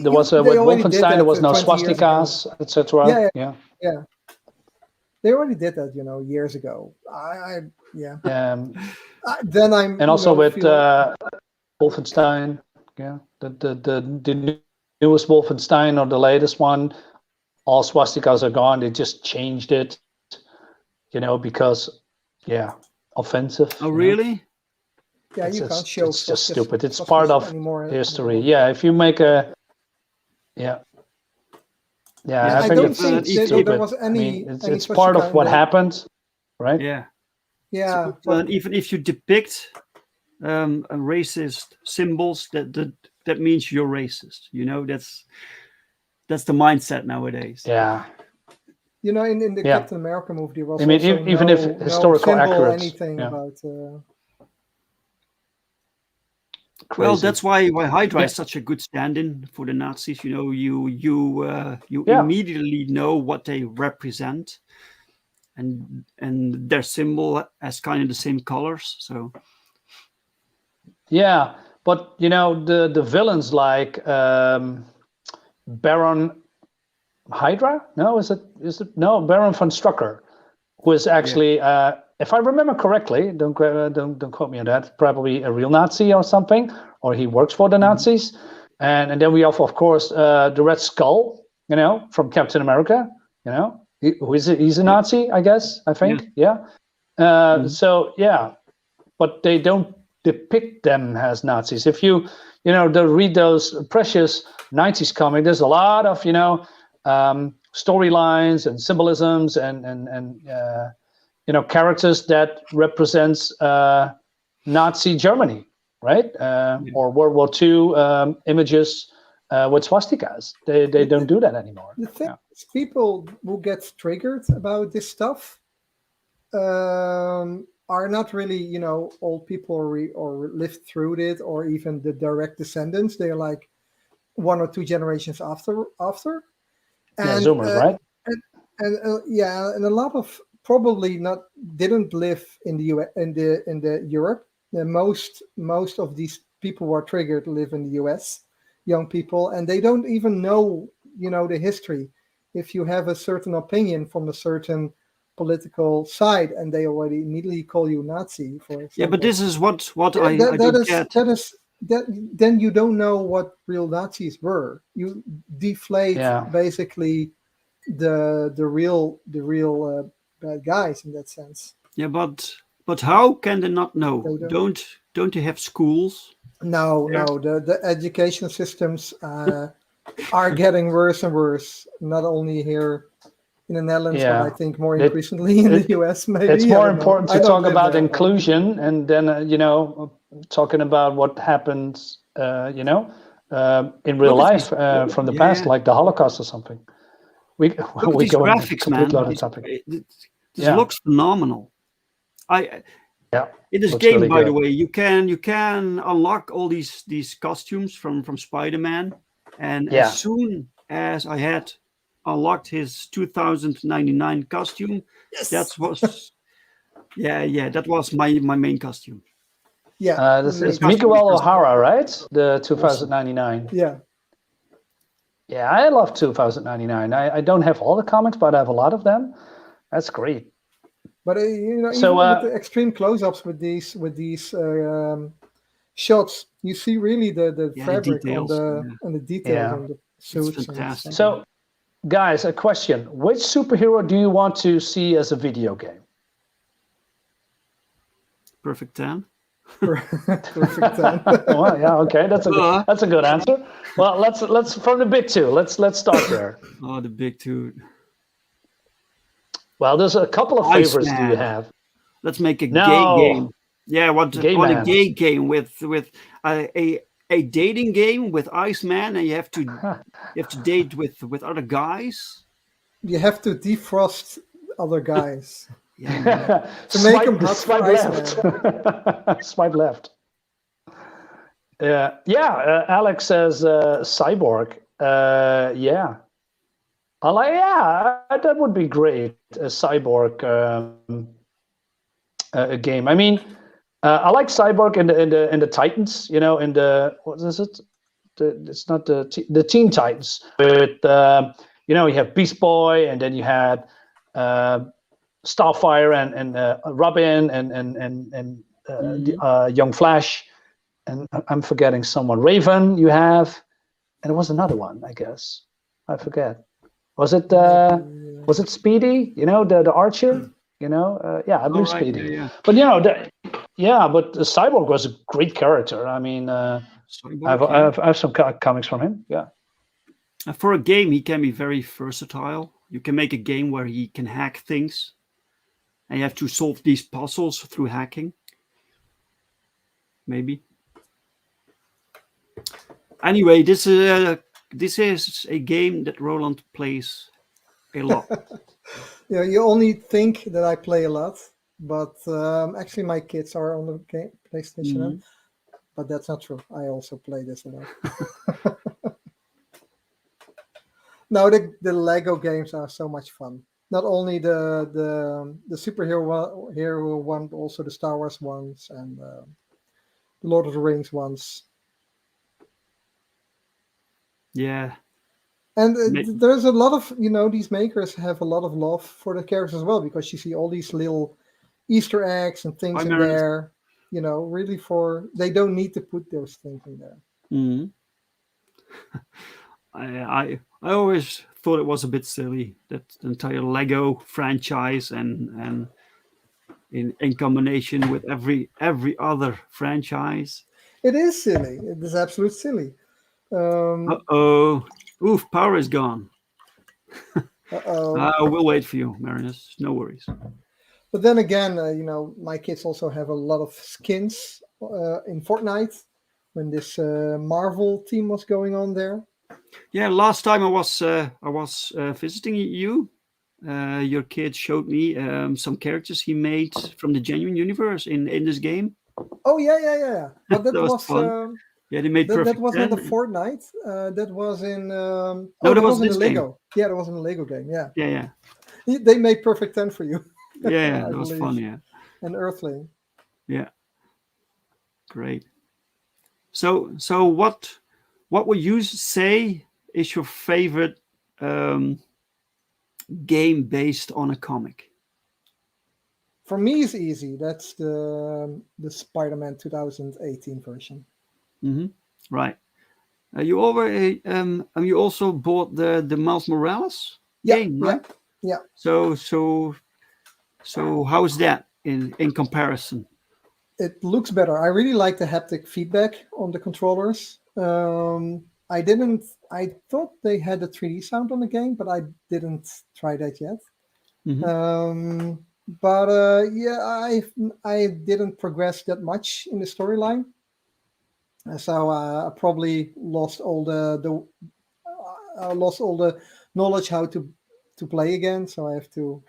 Speaker 3: There was with
Speaker 2: they already did
Speaker 3: Wolfenstein. There
Speaker 2: that,
Speaker 3: was no
Speaker 2: 20 years ago.
Speaker 3: swastikas, etc.
Speaker 2: Yeah. They already did that, years ago. Then I'm
Speaker 3: and also with Wolfenstein, the newest Wolfenstein or the latest one, all swastikas are gone. They just changed it, because offensive.
Speaker 1: Oh, really?
Speaker 2: Yeah, you can't show.
Speaker 3: It's just stupid. It's part of history.
Speaker 2: Anymore.
Speaker 3: Yeah, if you make a I think
Speaker 2: don't
Speaker 3: it's
Speaker 2: think
Speaker 3: stupid.
Speaker 2: there was any
Speaker 3: it's part of what happened, right?
Speaker 1: Yeah.
Speaker 2: Yeah,
Speaker 1: So, even if you depict a racist symbols, that means you're racist. That's the mindset nowadays.
Speaker 3: Yeah.
Speaker 2: in the
Speaker 3: Yeah.
Speaker 2: Captain America movie, there was
Speaker 3: I mean,
Speaker 2: also
Speaker 3: even if
Speaker 2: no
Speaker 3: historical
Speaker 2: symbol,
Speaker 3: accurate,
Speaker 2: anything
Speaker 3: yeah.
Speaker 2: about.
Speaker 1: Well,
Speaker 3: Crazy.
Speaker 1: that's why Hydra
Speaker 3: Yeah.
Speaker 1: is such a good stand-in for the Nazis. You
Speaker 3: Yeah.
Speaker 1: immediately know what they represent, and their symbol has kind of the same colors. So
Speaker 3: Yeah, but the villains like Baron Hydra? No, is it no Baron von Strucker, who is actually, if I remember correctly, don't quote me on that, probably a real Nazi or something, or he works for the Nazis, and then we have of course the Red Skull, from Captain America, he's a Nazi, I guess, I think, yeah. So yeah, but they don't depict them as Nazis. If you read those precious 90s comics, there's a lot of storylines and symbolisms and characters that represents Nazi Germany, right? Or World War II images with swastikas. They don't do that anymore.
Speaker 2: The thing is, people who get triggered about this stuff are not really, old people or lived through it, or even the direct descendants. They're like 1 or 2 generations after. And,
Speaker 3: Zoomers, right?
Speaker 2: And a lot of probably didn't live in the US, in the Europe. Most of these people who are triggered live in the US, young people, and they don't even know, the history. If you have a certain opinion from a certain political side, and they already immediately call you Nazi, for example.
Speaker 1: yeah, but this is what I get.
Speaker 2: Then you don't know what real Nazis were. You deflate basically the real bad guys in that sense.
Speaker 1: Yeah, but how can they not know? Don't they have schools?
Speaker 2: No, the education systems are getting worse and worse. Not only here in the Netherlands, but I think more increasingly in the US. Maybe
Speaker 3: it's more important to talk about
Speaker 2: there.
Speaker 3: inclusion, and then talking about what happens, in real life from the past, like the Holocaust or something. We go on a complete other topic.
Speaker 1: This looks phenomenal. In this game,
Speaker 3: really
Speaker 1: by
Speaker 3: good.
Speaker 1: the way, you can unlock all these costumes from Spider-Man, and as soon as I had unlocked his 2099 costume, that was my main costume.
Speaker 2: Yeah,
Speaker 3: this is Miguel O'Hara, right? The 2099.
Speaker 2: Yeah.
Speaker 3: Yeah, I love 2099. I don't have all the comics, but I have a lot of them. That's great.
Speaker 2: But even with the extreme close-ups with these shots, you see really the fabric and the details on the suits.
Speaker 1: It's fantastic.
Speaker 3: So, guys, a question: which superhero do you want to see as a video game?
Speaker 1: Perfect 10.
Speaker 2: Perfect 10.
Speaker 3: Well, yeah, okay, that's a good answer. Well, let's from the big two. Let's start there.
Speaker 1: Oh, the big two.
Speaker 3: Well, there's a couple of favorites. Do you have?
Speaker 1: Let's make a gay game. Yeah, what a gay game with a dating game with Iceman, and you have to date with other guys.
Speaker 2: You have to defrost other guys.
Speaker 1: Yeah,
Speaker 2: to make them hot for Iceman.
Speaker 3: Swipe left. Alex says Cyborg. That would be great. A Cyborg a game. I mean, I like Cyborg in the Titans. In the what is it? It's not the Teen Titans. But you have Beast Boy, and then you had Starfire and Robin and Young Flash, and I'm forgetting someone. Raven. You have, and there was another one. I guess I forget. Was it Speedy? The Archer. I believe Speedy.
Speaker 1: Yeah.
Speaker 3: But but Cyborg was a great character. I mean, I have some comics from him. Yeah.
Speaker 1: For a game, he can be very versatile. You can make a game where he can hack things. and you have to solve these puzzles through hacking. Maybe. Anyway, this is a game that Roland plays a lot.
Speaker 2: Yeah, you only think that I play a lot, but actually my kids are on the PlayStation,
Speaker 1: Mhm.
Speaker 2: but that's not true. I also play this a lot. No, the Lego games are so much fun. Not only the hero one, but also the Star Wars ones and the Lord of the Rings ones.
Speaker 1: Yeah.
Speaker 2: And
Speaker 1: Ma-
Speaker 2: there's a lot of, these makers have a lot of love for the characters as well, because you see all these little Easter eggs and things
Speaker 1: Hi,
Speaker 2: in
Speaker 1: Marinus.
Speaker 2: there, really they don't need to put those things in there.
Speaker 1: Mhm. I always thought it was a bit silly, that the entire Lego franchise and in combination with every other franchise.
Speaker 2: It is silly. It is absolute silly.
Speaker 1: Uh-oh. Oof, power is gone.
Speaker 2: Uh-oh.
Speaker 1: We'll wait for you, Marinus. No worries.
Speaker 2: But then again, my kids also have a lot of skins in Fortnite when this Marvel team was going on there.
Speaker 1: Yeah, last time I was visiting you, your kid showed me some characters he made from the genuine universe in this game.
Speaker 2: Oh yeah. But that
Speaker 1: That was
Speaker 2: was
Speaker 1: fun. Yeah, they made
Speaker 2: that
Speaker 1: perfect
Speaker 2: was not
Speaker 1: 10.
Speaker 2: a Fortnite. That was in
Speaker 1: No,
Speaker 2: that
Speaker 1: that was
Speaker 2: was in the
Speaker 1: this game.
Speaker 2: Lego. Yeah, that was in the Lego game. Yeah,
Speaker 1: Yeah.
Speaker 2: they made perfect 10 for you.
Speaker 1: Yeah,
Speaker 2: I
Speaker 1: that was
Speaker 2: believe.
Speaker 1: fun. Yeah,
Speaker 2: And Earthling.
Speaker 1: yeah, great. So what would you say is your favorite um, game based on a comic?
Speaker 2: For me, it's easy. That's the Spider-Man 2018 version.
Speaker 1: Hmm. Right. You also bought the Miles Morales
Speaker 2: Yeah,
Speaker 1: game,
Speaker 2: yeah,
Speaker 1: right?
Speaker 2: yeah.
Speaker 1: So how is that in comparison?
Speaker 2: It looks better. I really like the haptic feedback on the controllers. I didn't. I thought they had a 3D sound on the game, but I didn't try that yet.
Speaker 1: Mhm.
Speaker 2: But yeah, I didn't progress that much in the storyline, so I probably lost all lost all the knowledge how to play again. So I have to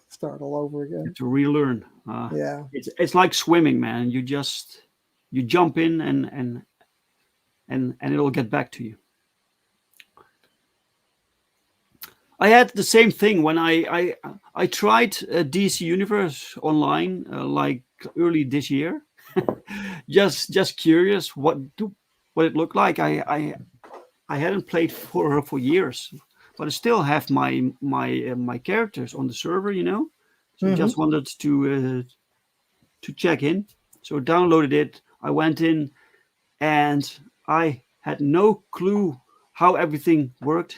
Speaker 2: start all over
Speaker 1: You have
Speaker 2: again.
Speaker 1: to relearn.
Speaker 2: Yeah.
Speaker 1: It's like swimming, man. You jump in and it'll get back to you. I had the same thing when I tried DC Universe online like early this year. Just curious what it looked like. I hadn't played for years, but I still have my characters on the server, So
Speaker 2: Hmm.
Speaker 1: just wanted to check in. So downloaded it. I went in and I had no clue how everything worked.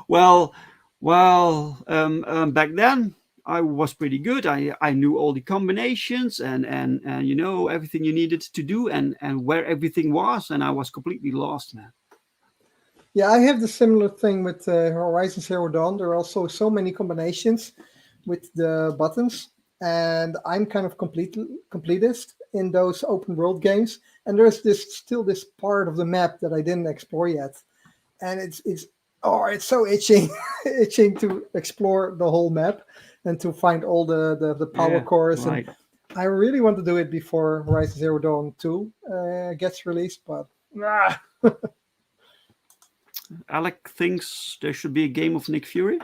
Speaker 1: well, back then I was pretty good. I knew all the combinations and everything you needed to do and where everything was, and I was completely lost, man.
Speaker 2: Yeah, I have the similar thing with Horizon Zero Dawn. There are also so many combinations with the buttons, and I'm kind of completist in those open world games. And there's still this part of the map that I didn't explore yet, and it's so itching, itching to explore the whole map and to find all the power
Speaker 1: Yeah,
Speaker 2: cores. And
Speaker 1: right.
Speaker 2: I really want to do it before Horizon Zero Dawn 2 gets released, but
Speaker 1: Alec thinks there should be a game of Nick Fury.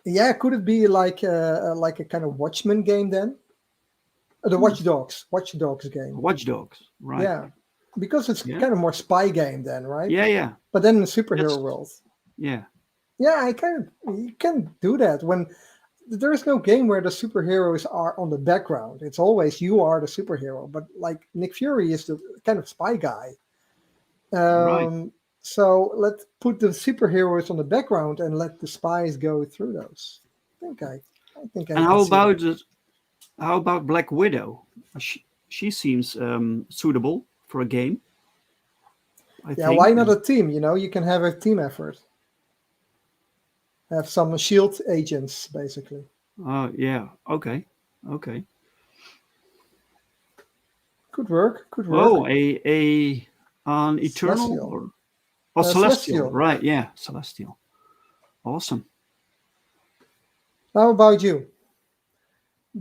Speaker 2: yeah, could it be like a kind of Watchmen game then? The Watch Dogs game.
Speaker 1: Watch Dogs, right?
Speaker 2: Yeah, because it's
Speaker 1: Yeah,
Speaker 2: kind of more spy game then, right?
Speaker 1: yeah.
Speaker 2: But then in the superhero
Speaker 1: That's
Speaker 2: world.
Speaker 1: yeah.
Speaker 2: Yeah, you can do that when there is no game where the superheroes are on the background. It's always you are the superhero. But like Nick Fury is the kind of spy guy.
Speaker 1: Right.
Speaker 2: So let's put the superheroes on the background and let the spies go through those. I think I
Speaker 1: And
Speaker 2: can see that.
Speaker 1: how about Black Widow? She seems suitable for a game. I
Speaker 2: Yeah,
Speaker 1: think.
Speaker 2: why not a team? You can have a team effort. Have some shield agents, basically.
Speaker 1: Yeah. Okay. Okay.
Speaker 2: Good work. Good
Speaker 1: Oh,
Speaker 2: work.
Speaker 1: a an eternal
Speaker 2: Celestial.
Speaker 1: or celestial,
Speaker 2: Celestial.
Speaker 1: right? Yeah, celestial. Awesome.
Speaker 2: How about you?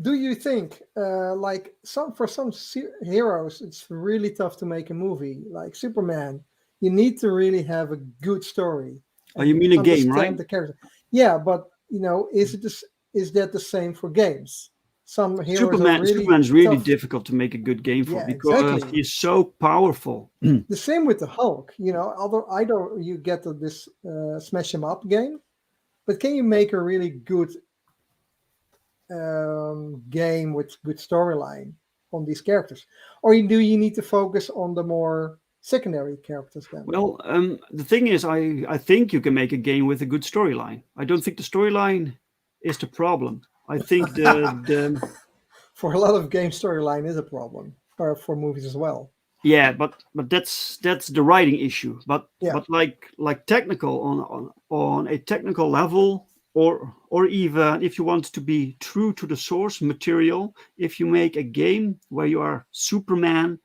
Speaker 2: Do you think, like for some heroes, it's really tough to make a movie like Superman? You need to really have a good story
Speaker 1: Oh, you
Speaker 2: and
Speaker 1: mean a game, right?
Speaker 2: understand the character. Yeah, but is that the same for games? Some heroes are really
Speaker 1: Superman's really
Speaker 2: tough.
Speaker 1: difficult to make a good game for
Speaker 2: Yeah,
Speaker 1: because
Speaker 2: exactly.
Speaker 1: he's so powerful.
Speaker 2: The same with the Hulk. Although either you get to this smash 'em up game, but can you make a really good game with good storyline on these characters, or do you need to focus on the more secondary characters then?
Speaker 1: Well, the thing is, I think you can make a game with a good storyline. I don't think the storyline is the problem. I think the
Speaker 2: For a lot of games, storyline is a problem, or for movies as well.
Speaker 1: yeah, but that's the writing issue.
Speaker 2: Yeah,
Speaker 1: But like technical on a technical level, or even if you want to be true to the source material, if you make a game where you are Superman,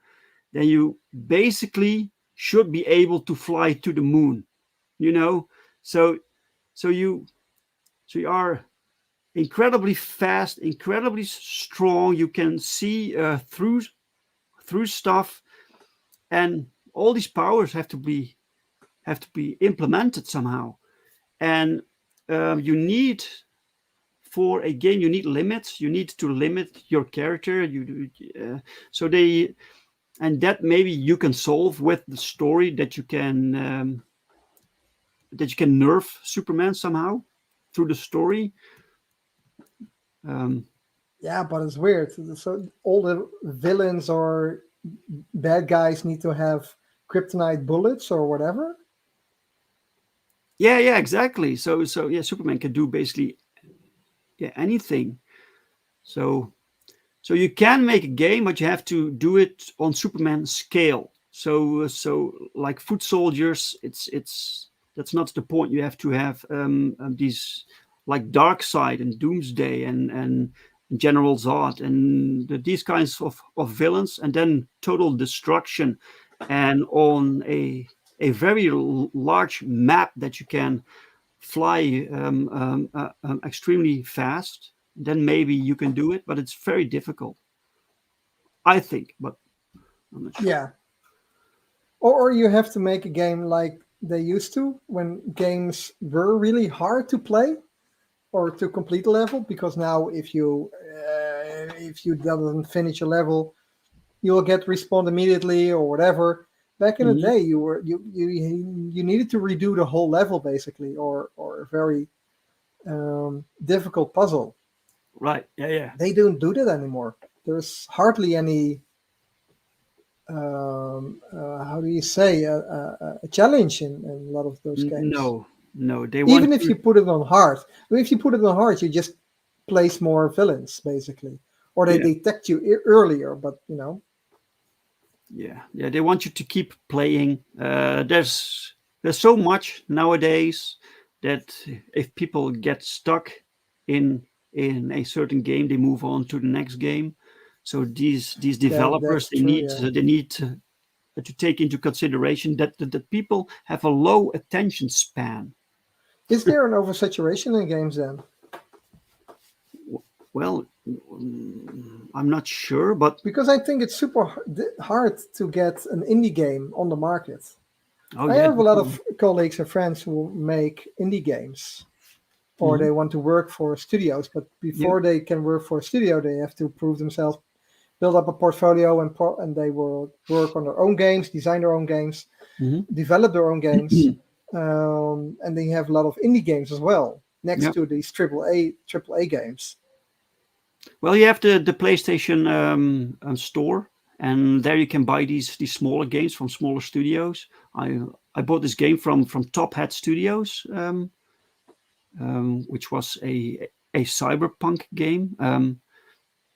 Speaker 1: then you basically should be able to fly to the moon. You know, so so you so you are incredibly fast, incredibly strong. You can see through stuff, and all these powers have to be implemented somehow. And you need for a game you need limits. You need to limit your character. So they and that maybe you can solve with the story that you can nerf Superman somehow through the story. Um,
Speaker 2: yeah, but it's weird. So all the villains or bad guys need to have kryptonite bullets or whatever.
Speaker 1: yeah, exactly. So yeah, Superman can do basically anything. So so you can make a game, but you have to do it on Superman scale. So like foot soldiers, it's that's not the point. You have to have these like Darksyde and Doomsday and General Zod and these kinds of villains, and then total destruction, and on a very large map that you can fly extremely fast, then maybe you can do it, but it's very difficult, I think. But I'm not sure.
Speaker 2: Yeah, or you have to make a game like they used to when games were really hard to play or to complete a level, because now if you doesn't finish a level, you will get respawned immediately or whatever. Back in the
Speaker 1: Mhm.
Speaker 2: day, you needed to redo the whole level basically, or a very difficult puzzle.
Speaker 1: Right. Yeah. Yeah.
Speaker 2: They don't do that anymore. There's hardly any how do you say a challenge in a lot of those games.
Speaker 1: No. No. They want
Speaker 2: Even if
Speaker 1: you.
Speaker 2: you put it on hard, if you put it on hard, you just place more villains basically, or they
Speaker 1: Yeah.
Speaker 2: detect you earlier. But
Speaker 1: Yeah. Yeah. They want you to keep playing. There's so much nowadays that if people get stuck in in a certain game, they move on to the next game. So these developers
Speaker 2: that's true. Yeah.
Speaker 1: they need to take into consideration that people have a low attention span.
Speaker 2: Is there an oversaturation in games then?
Speaker 1: Well, I'm not sure, but
Speaker 2: Because I think it's super hard to get an indie game on the market.
Speaker 1: oh
Speaker 2: I
Speaker 1: yeah,
Speaker 2: have a lot of colleagues and friends who make indie games, or
Speaker 1: mhm,
Speaker 2: they want to work for studios. But
Speaker 1: yeah,
Speaker 2: before they can work for a studio, they have to prove themselves, build up a portfolio, and they will work on their own games, design their own games,
Speaker 1: mhm,
Speaker 2: develop their own games, and they have a lot of indie games as well next
Speaker 1: yeah.
Speaker 2: to these triple A games.
Speaker 1: Well, you have the PlayStation store, and there you can buy these smaller games from smaller studios. I bought this game from Top Hat Studios, which was a cyberpunk game,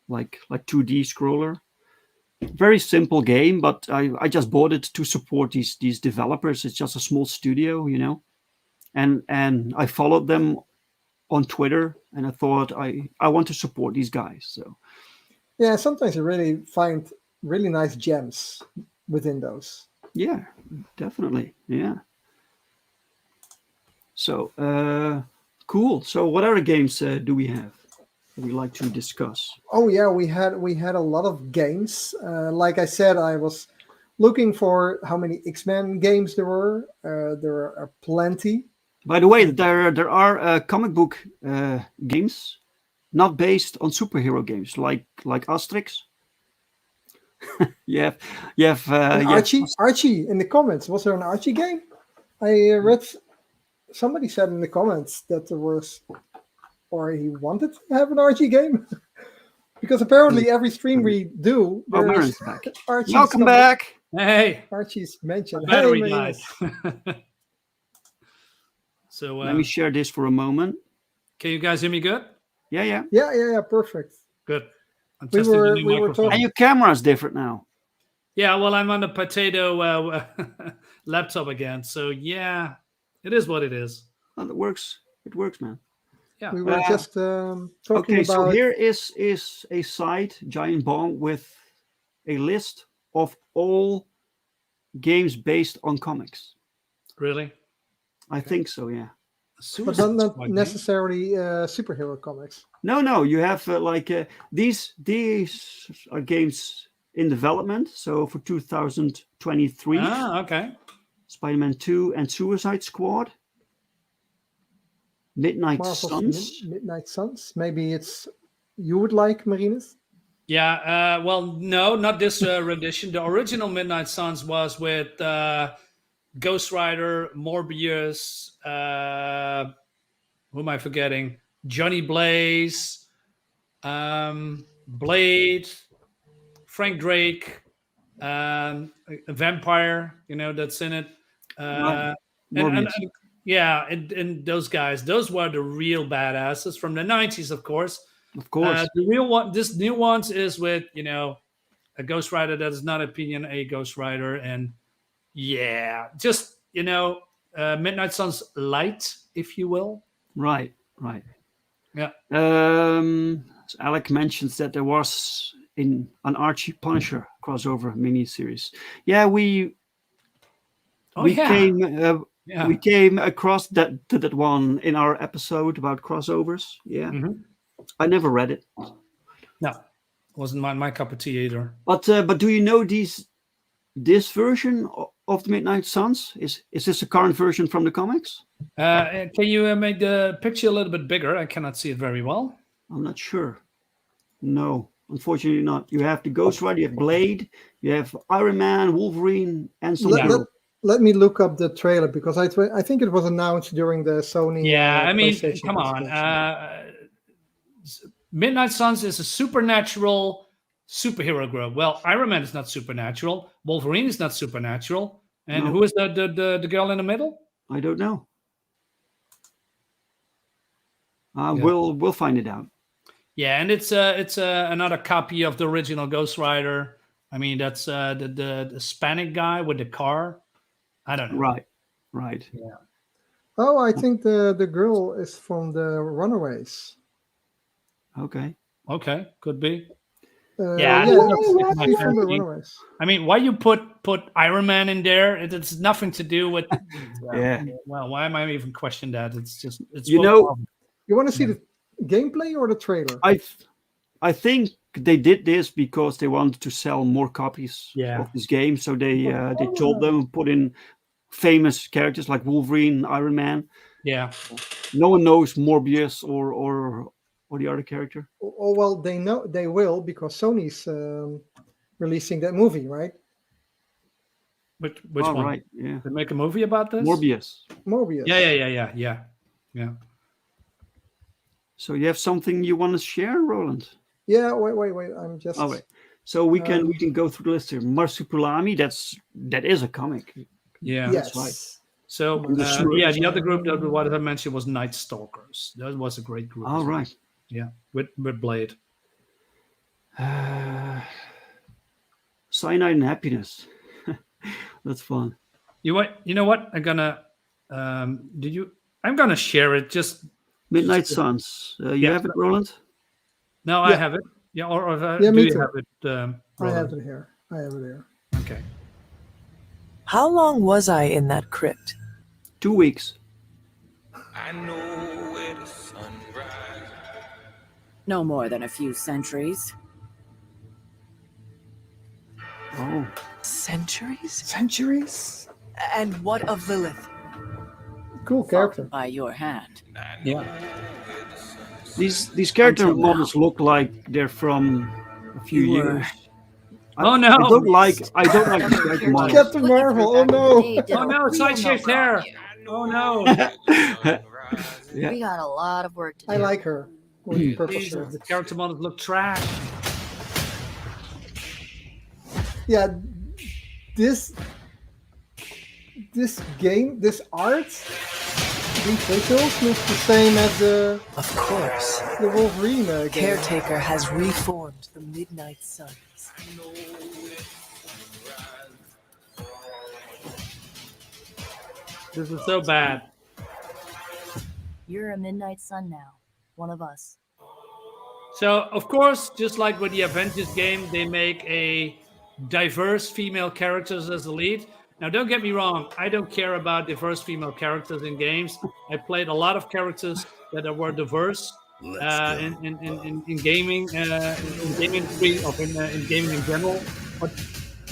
Speaker 1: like 2D scroller. Very simple game, but I just bought it to support these developers. It's just a small studio, and I followed them on Twitter, and I thought I want to support these guys. So
Speaker 2: Yeah, sometimes you really find really nice gems within those.
Speaker 1: yeah, definitely, yeah. So cool. So what other games do we have that we like to discuss?
Speaker 2: Oh yeah, we had a lot of games. Like I said, I was looking for how many X-Men games there were. There are plenty.
Speaker 1: By the way, there are comic book games not based on superhero games like Asterix. You have
Speaker 2: And
Speaker 1: you have
Speaker 2: Archie in the comments. Was there an Archie game? I read somebody said in the comments that there was, or he wanted to have an Archie game. Because apparently every stream we do,
Speaker 1: Oh,
Speaker 2: there's
Speaker 1: Marinus back.
Speaker 2: Archie's
Speaker 1: Welcome
Speaker 2: coming-
Speaker 1: back.
Speaker 3: Hey,
Speaker 2: Archie's mentioned.
Speaker 3: my battery
Speaker 2: Hey,
Speaker 3: died.
Speaker 2: Marinus.
Speaker 3: So
Speaker 1: Let me share this for a moment.
Speaker 3: can you guys hear me good?
Speaker 1: Yeah, yeah.
Speaker 2: Yeah, perfect.
Speaker 3: Good. I'm
Speaker 2: We
Speaker 3: testing the
Speaker 2: were-
Speaker 3: new
Speaker 2: we were
Speaker 3: microphone.
Speaker 2: talking-
Speaker 1: And your camera is different now.
Speaker 3: Yeah, well, I'm on the potato laptop again. So yeah, it is what it is.
Speaker 1: Well, it works. It works, man.
Speaker 3: Yeah.
Speaker 2: We were just talking
Speaker 1: Okay, so
Speaker 2: about.
Speaker 1: here is a site, Giant Bomb, with a list of all games based on comics.
Speaker 3: Really?
Speaker 1: I think so, yeah.
Speaker 2: But
Speaker 3: Suicide
Speaker 2: not
Speaker 3: Squad game?
Speaker 2: necessarily superhero comics.
Speaker 1: No, you have these are games in development. So for 2023,
Speaker 3: Ah, okay.
Speaker 1: Spider-Man 2 and Suicide Squad, Midnight
Speaker 2: Marvel's
Speaker 1: Suns.
Speaker 2: Midnight Suns. Maybe it's you would like, Marinus.
Speaker 3: Yeah. Well, no, not this rendition. The original Midnight Suns was with Ghost Rider, Morbius. Who am I forgetting? Johnny Blaze, Blade, Frank Drake, a vampire. That's in it.
Speaker 1: Right.
Speaker 3: And
Speaker 1: Morbius.
Speaker 3: yeah, and those guys, those were the real badasses from the 90s, of course.
Speaker 1: Of course.
Speaker 3: The real one, this new ones is with a Ghost Rider that is not opinion a Ghost Rider, and yeah, just Midnight Suns light, if you will.
Speaker 1: Right.
Speaker 3: Yeah.
Speaker 1: So Alec mentions that there was an Archie Punisher crossover miniseries. Yeah, we came across that one in our episode about crossovers. Yeah,
Speaker 3: Mhm.
Speaker 1: I never read it,
Speaker 3: No, wasn't my cup of tea either.
Speaker 1: but do you know this version of the Midnight Suns? Is this a current version from the comics?
Speaker 3: Can you make the picture a little bit bigger? I cannot see it very well.
Speaker 1: I'm not sure. No, unfortunately not. You have the Ghost Rider, you have Blade, you have Iron Man, Wolverine, and some
Speaker 2: Let, let me look up the trailer because I think it was announced during the Sony.
Speaker 3: Yeah, I mean,
Speaker 2: PlayStation
Speaker 3: come on.
Speaker 2: presentation.
Speaker 3: Midnight Suns is a supernatural superhero group. Well, Iron Man is not supernatural. Wolverine is not supernatural. And
Speaker 1: No.
Speaker 3: who is the girl in the middle?
Speaker 1: I don't know.
Speaker 3: Yeah.
Speaker 1: We'll find it out.
Speaker 3: Yeah, and it's another copy of the original Ghost Rider. I mean, that's the Hispanic guy with the car. I don't know.
Speaker 1: Right.
Speaker 2: Oh, I think the girl is from the Runaways.
Speaker 1: Okay.
Speaker 3: Okay, could be.
Speaker 2: Yeah,
Speaker 3: Yeah,
Speaker 2: it's
Speaker 3: my
Speaker 2: from the
Speaker 3: fancy.
Speaker 2: Runaways.
Speaker 3: I mean, why you put Iron Man in there? It's nothing to do with.
Speaker 1: Yeah.
Speaker 3: Well, why am I even questioning that? It's
Speaker 1: You
Speaker 3: both
Speaker 1: know-
Speaker 3: Marvel.
Speaker 2: You want to see the gameplay or the trailer?
Speaker 1: I think they did this because they wanted to sell more copies
Speaker 3: Yeah.
Speaker 1: of this game. So they told them put in famous characters like Wolverine, Iron Man.
Speaker 3: Yeah.
Speaker 1: No one knows Morbius or the other character.
Speaker 2: Oh well, they know they will because Sony's releasing that movie, right?
Speaker 3: Which
Speaker 1: Oh,
Speaker 3: one?
Speaker 1: right. Yeah.
Speaker 3: They make a movie about this?
Speaker 1: Morbius.
Speaker 2: Morbius.
Speaker 3: Yeah.
Speaker 1: So you have something you want to share, Roland?
Speaker 2: Yeah. Wait. I'm just.
Speaker 1: Oh wait. So we can go through the list here. Marsupilami, that is a comic.
Speaker 3: Yeah.
Speaker 2: Yes.
Speaker 1: right.
Speaker 3: So
Speaker 1: The
Speaker 3: the other group that what I mentioned was Night Stalkers. That was a great group.
Speaker 1: All
Speaker 3: as well.
Speaker 1: right.
Speaker 3: Yeah, with Blade.
Speaker 1: Cyanide and Happiness. That's fun.
Speaker 3: You know what? I'm gonna I'm gonna share it just
Speaker 1: Midnight Suns. You
Speaker 7: Yeah.
Speaker 1: have it, Roland?
Speaker 7: No, I
Speaker 2: Yeah.
Speaker 7: have it. Yeah, or
Speaker 2: Yeah,
Speaker 7: do
Speaker 2: me
Speaker 7: you
Speaker 2: too.
Speaker 7: have it?
Speaker 2: I have
Speaker 7: Roland?
Speaker 2: it here. I have it here.
Speaker 7: Okay.
Speaker 8: How long was I in that crypt?
Speaker 1: 2 weeks.
Speaker 9: I know where the sun rises.
Speaker 10: No more than a few centuries.
Speaker 1: Oh.
Speaker 8: Centuries?
Speaker 2: Centuries.
Speaker 8: And what of Lilith?
Speaker 2: Cool character.
Speaker 10: By your hand.
Speaker 7: Yeah.
Speaker 1: These character models look like they're from a few
Speaker 10: You were-
Speaker 1: years.
Speaker 7: Oh no!
Speaker 1: I don't like these character models.
Speaker 2: Captain Marvel. Oh no.
Speaker 7: Oh no! Side-shaped hair. Oh no!
Speaker 1: Yeah.
Speaker 11: We got a lot of work to do.
Speaker 2: I like her. With the purple
Speaker 7: Jesus,
Speaker 2: shirt.
Speaker 7: the character models look trash.
Speaker 2: Yeah, this game, this art, these visuals look the same as the
Speaker 8: Of course.
Speaker 2: Wolverine game.
Speaker 8: Caretaker has reformed the Midnight Suns.
Speaker 7: This is so bad.
Speaker 11: You're a Midnight Sun now. One of us.
Speaker 7: So, of course, just like with the Avengers game, they make a diverse female characters as the lead. Now, don't get me wrong. I don't care about diverse female characters in games. I played a lot of characters that were diverse in gaming, in gaming in gaming in general. But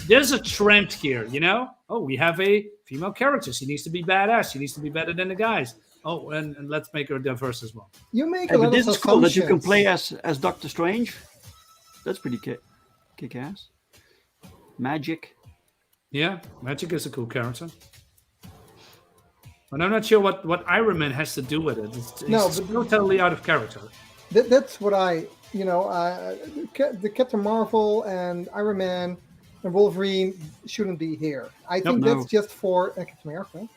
Speaker 7: there's a trend here, you know? Oh, we have a female character. She needs to be badass. She needs to be better than the guys. Oh, and let's make her diverse as well.
Speaker 2: You make
Speaker 1: Hey,
Speaker 2: a
Speaker 1: but
Speaker 2: lot
Speaker 1: this
Speaker 2: of
Speaker 1: is cool that you can
Speaker 2: assumptions.
Speaker 1: play as Doctor Strange. That's pretty kick-ass. Magic.
Speaker 7: Yeah, Magic is a cool character. But I'm not sure what Iron Man has to do with it. It's totally out of character.
Speaker 2: That's what the Captain Marvel and Iron Man and Wolverine shouldn't be here. I think
Speaker 1: No.
Speaker 2: that's just for Captain America.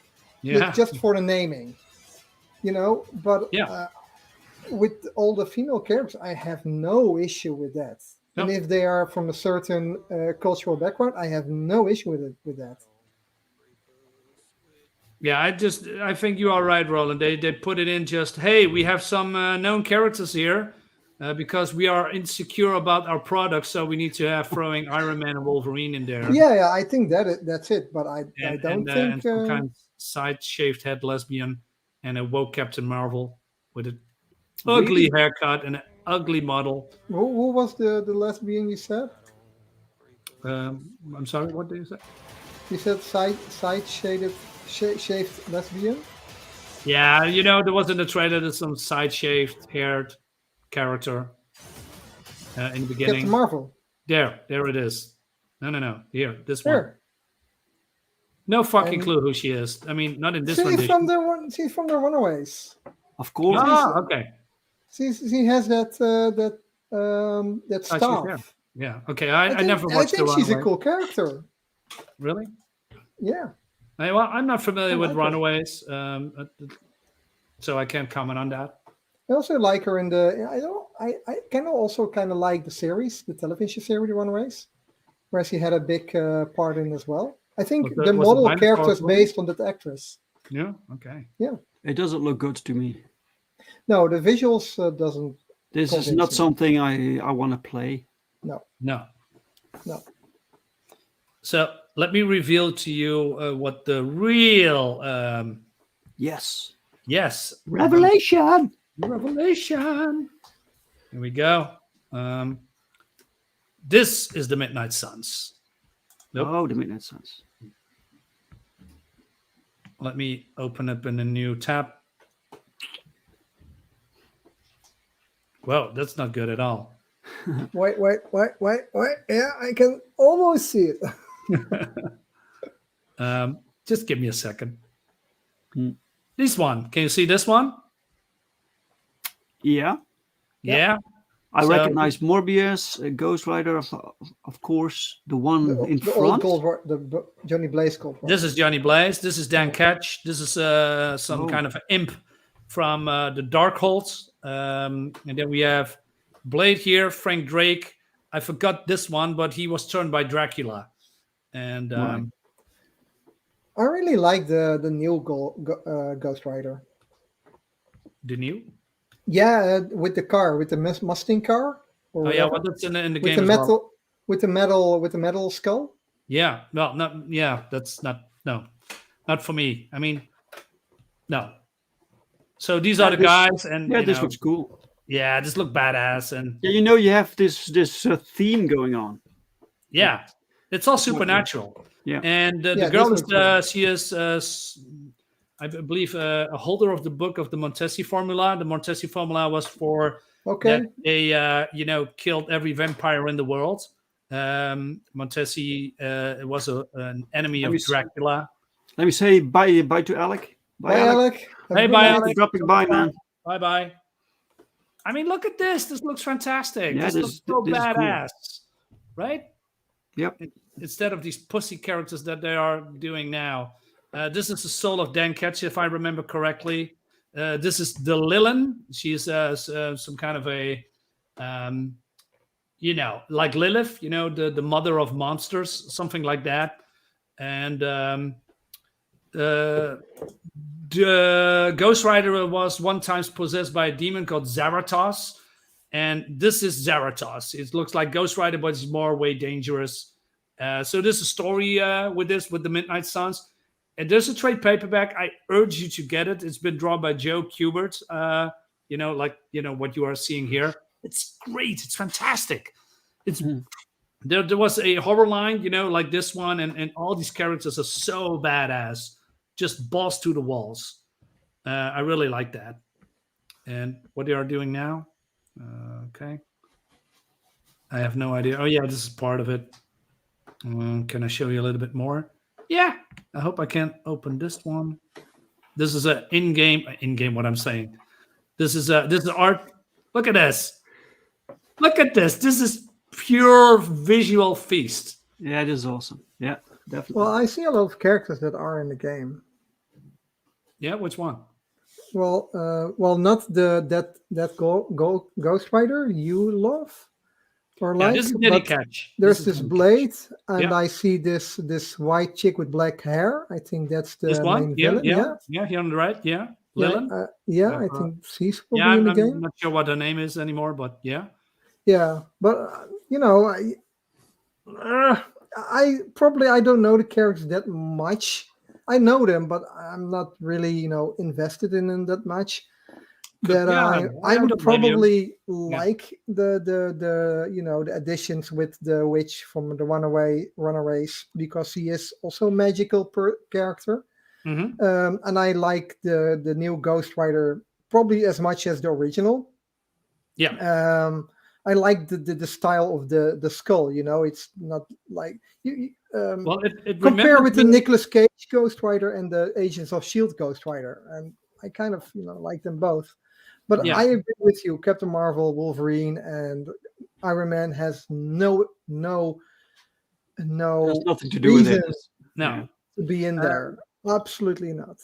Speaker 7: Yeah.
Speaker 2: It's just for the naming, But
Speaker 7: Yeah.
Speaker 2: with all the female characters, I have no issue with that.
Speaker 7: No.
Speaker 2: And if they are from a certain cultural background, I have no issue with that.
Speaker 7: Yeah, I think you are right, Roland. They put it in just, hey, we have some known characters here because we are insecure about our product, so we need to have throwing Iron Man and Wolverine in there.
Speaker 2: Yeah, I think that's it. But I don't
Speaker 7: and
Speaker 2: think.
Speaker 7: some kind of side-shaved head lesbian and a woke Captain Marvel with an ugly haircut and an ugly model.
Speaker 2: Who was the lesbian you said?
Speaker 7: I'm sorry, what did you say?
Speaker 2: You said shaved lesbian.
Speaker 7: Yeah, there was in the trailer there's some side-shaved haired character in the beginning.
Speaker 2: Captain Marvel.
Speaker 7: There it is. No. Here, this one.
Speaker 2: There.
Speaker 7: No fucking clue who she is. I mean, not in this one.
Speaker 2: She's from the Runaways.
Speaker 1: Of course.
Speaker 7: Ah, okay.
Speaker 2: She has that
Speaker 7: she's
Speaker 2: staff.
Speaker 7: there. Yeah. Okay. I never watched
Speaker 2: I think
Speaker 7: the
Speaker 2: she's a
Speaker 7: Runaways.
Speaker 2: cool character.
Speaker 7: Really?
Speaker 2: Yeah.
Speaker 7: Well, I'm not familiar with
Speaker 2: like her.
Speaker 7: Runaways, so I can't comment on that.
Speaker 2: I also like her in the. I kind of also kind of like the series, the television series, The Runaways, where she had a big part in as well. I think
Speaker 7: Was
Speaker 2: the
Speaker 7: it
Speaker 2: model
Speaker 7: Marinus
Speaker 2: character is
Speaker 7: possibly?
Speaker 2: based on that actress.
Speaker 7: Yeah. Okay.
Speaker 2: Yeah.
Speaker 1: It doesn't look good to me.
Speaker 2: No, the visuals doesn't.
Speaker 1: This is
Speaker 2: convince
Speaker 1: not
Speaker 2: me.
Speaker 1: something I want to play.
Speaker 2: No.
Speaker 7: No.
Speaker 2: No.
Speaker 7: So let me reveal to you what the real
Speaker 1: Yes.
Speaker 7: Revelation. Here we go. This is the Midnight Suns. Nope.
Speaker 1: Oh, the Midnight Suns.
Speaker 7: Let me open up in a new tab. Well, that's not good at all.
Speaker 2: Wait. Yeah, I can almost see it.
Speaker 7: Just give me a second.
Speaker 1: Hmm.
Speaker 7: This one. Can you see this one?
Speaker 1: Yeah.
Speaker 7: Yeah.
Speaker 1: I
Speaker 7: So-
Speaker 1: recognize Morbius, Ghost Rider, of course, the one in
Speaker 2: The old
Speaker 1: front.
Speaker 2: Gold War, the Johnny Blaze Gold War.
Speaker 7: This is Johnny Blaze. This is Dan Ketch. This is some
Speaker 1: Oh.
Speaker 7: kind of imp from the Darkholds. And then we have Blade here, Frank Drake. I forgot this one, but he was turned by Dracula. And
Speaker 1: Right.
Speaker 2: I really like the new Ghost Rider.
Speaker 7: the new?
Speaker 2: Yeah, with the car, with the Mustang car. Or
Speaker 7: Oh yeah,
Speaker 2: whatever.
Speaker 7: well that's in the
Speaker 2: with
Speaker 7: game
Speaker 2: the
Speaker 7: as
Speaker 2: metal,
Speaker 7: well.
Speaker 2: with the metal skull.
Speaker 7: Yeah, no, not yeah. That's not not for me. I mean, no. So these are the guys, and
Speaker 1: Yeah,
Speaker 7: you
Speaker 1: this
Speaker 7: know,
Speaker 1: looks cool.
Speaker 7: yeah, this look badass, and
Speaker 1: Yeah, you have this theme going on.
Speaker 7: yeah, it's all supernatural.
Speaker 1: Yeah.
Speaker 7: And the
Speaker 2: Yeah,
Speaker 7: girl
Speaker 2: this
Speaker 7: is
Speaker 2: looks great.
Speaker 7: she is I believe a holder of the book of the Montesi formula. The Montesi formula was for
Speaker 2: Okay.
Speaker 7: that they killed every vampire in the world. Montesi was an enemy of Dracula.
Speaker 1: Let me say bye to Alec.
Speaker 2: Bye, Alec. Have a
Speaker 7: Hey,
Speaker 2: good
Speaker 7: bye,
Speaker 2: night.
Speaker 7: Alec.
Speaker 1: Dropping by, man.
Speaker 7: Bye bye. I mean, look at this. This looks fantastic.
Speaker 1: Yeah,
Speaker 7: this looks so
Speaker 1: this is cool.
Speaker 7: badass, right?
Speaker 1: Yep.
Speaker 7: Instead of these pussy characters that they are doing now. This is the soul of Dan Ketch, if I remember correctly. This is the Lilin. She's some kind of a, like Lilith, the mother of monsters, something like that. And the Ghost Rider was one time possessed by a demon called Zarathos. And this is Zarathos. It looks like Ghost Rider, but it's way dangerous. So there's a story with the Midnight Suns. And there's a trade paperback. I urge you to get it. It's been drawn by Joe Kubert. What you are seeing here. It's great. It's fantastic. It's there was a horror line, like this one, and all these characters are so badass, just balls to the walls. I really like that. And what they are doing now? Okay. I have no idea. Oh yeah, this is part of it. Can I show you a little bit more? Yeah. I hope I can open this one. This is a in-game. What I'm saying. This is art. Look at this. Look at this. This is pure visual feast.
Speaker 1: Yeah, it is awesome. Yeah, definitely.
Speaker 2: Well, I see a lot of characters that are in the game.
Speaker 7: Yeah, which one?
Speaker 2: Well, not that Ghost Rider you love or like.
Speaker 7: This is Diddy
Speaker 2: but
Speaker 7: Catch.
Speaker 2: There's this Blade, and
Speaker 7: Yeah.
Speaker 2: I see this white chick with black hair. I think that's the
Speaker 7: This one?
Speaker 2: main
Speaker 7: Yeah,
Speaker 2: villain.
Speaker 7: yeah, here on the right. Yeah, Lilin.
Speaker 2: I think she's probably
Speaker 7: Yeah,
Speaker 2: in the
Speaker 7: I'm
Speaker 2: game.
Speaker 7: not sure what her name is anymore, but yeah.
Speaker 2: Yeah, but I don't know the characters that much. I know them, but I'm not really invested in them that much. That
Speaker 7: Yeah,
Speaker 2: I
Speaker 7: I
Speaker 2: would
Speaker 7: don't blame you.
Speaker 2: probably like the additions with the witch from the Runaways because he is also a magical character.
Speaker 7: Mhm.
Speaker 2: And I like the new Ghost Rider probably as much as the original.
Speaker 7: Yeah.
Speaker 2: I like the style of the skull. It's not like
Speaker 7: Well, it
Speaker 2: compare
Speaker 7: remembers
Speaker 2: with the
Speaker 7: me-
Speaker 2: Nicolas Cage Ghost Rider and the Agents of Shield Ghost Rider, and I kind of like them both. But
Speaker 7: Yeah.
Speaker 2: I agree with you. Captain Marvel, Wolverine, and Iron Man has no
Speaker 1: There's nothing to do with it.
Speaker 2: reason
Speaker 7: No.
Speaker 2: to be in there. Absolutely not.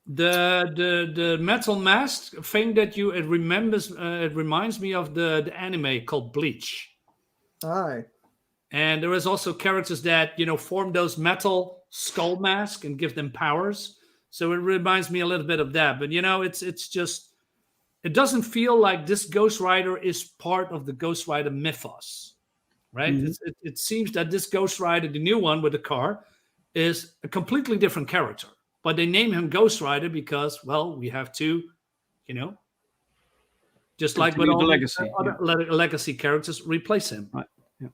Speaker 7: The metal mask thing that it reminds me of the anime called Bleach.
Speaker 2: Aye.
Speaker 7: And there is also characters that form those metal skull masks and give them powers. So it reminds me a little bit of that. But it's just it doesn't feel like this Ghost Rider is part of the Ghost Rider mythos, right?
Speaker 1: Mhm.
Speaker 7: It seems that this Ghost Rider, the new one with the car, is a completely different character. But they name him Ghost Rider because, well, we have to, just like with
Speaker 1: Continue
Speaker 7: all
Speaker 1: the
Speaker 7: the
Speaker 1: legacy,
Speaker 7: other legacy characters, replace him.
Speaker 1: Right. Yeah.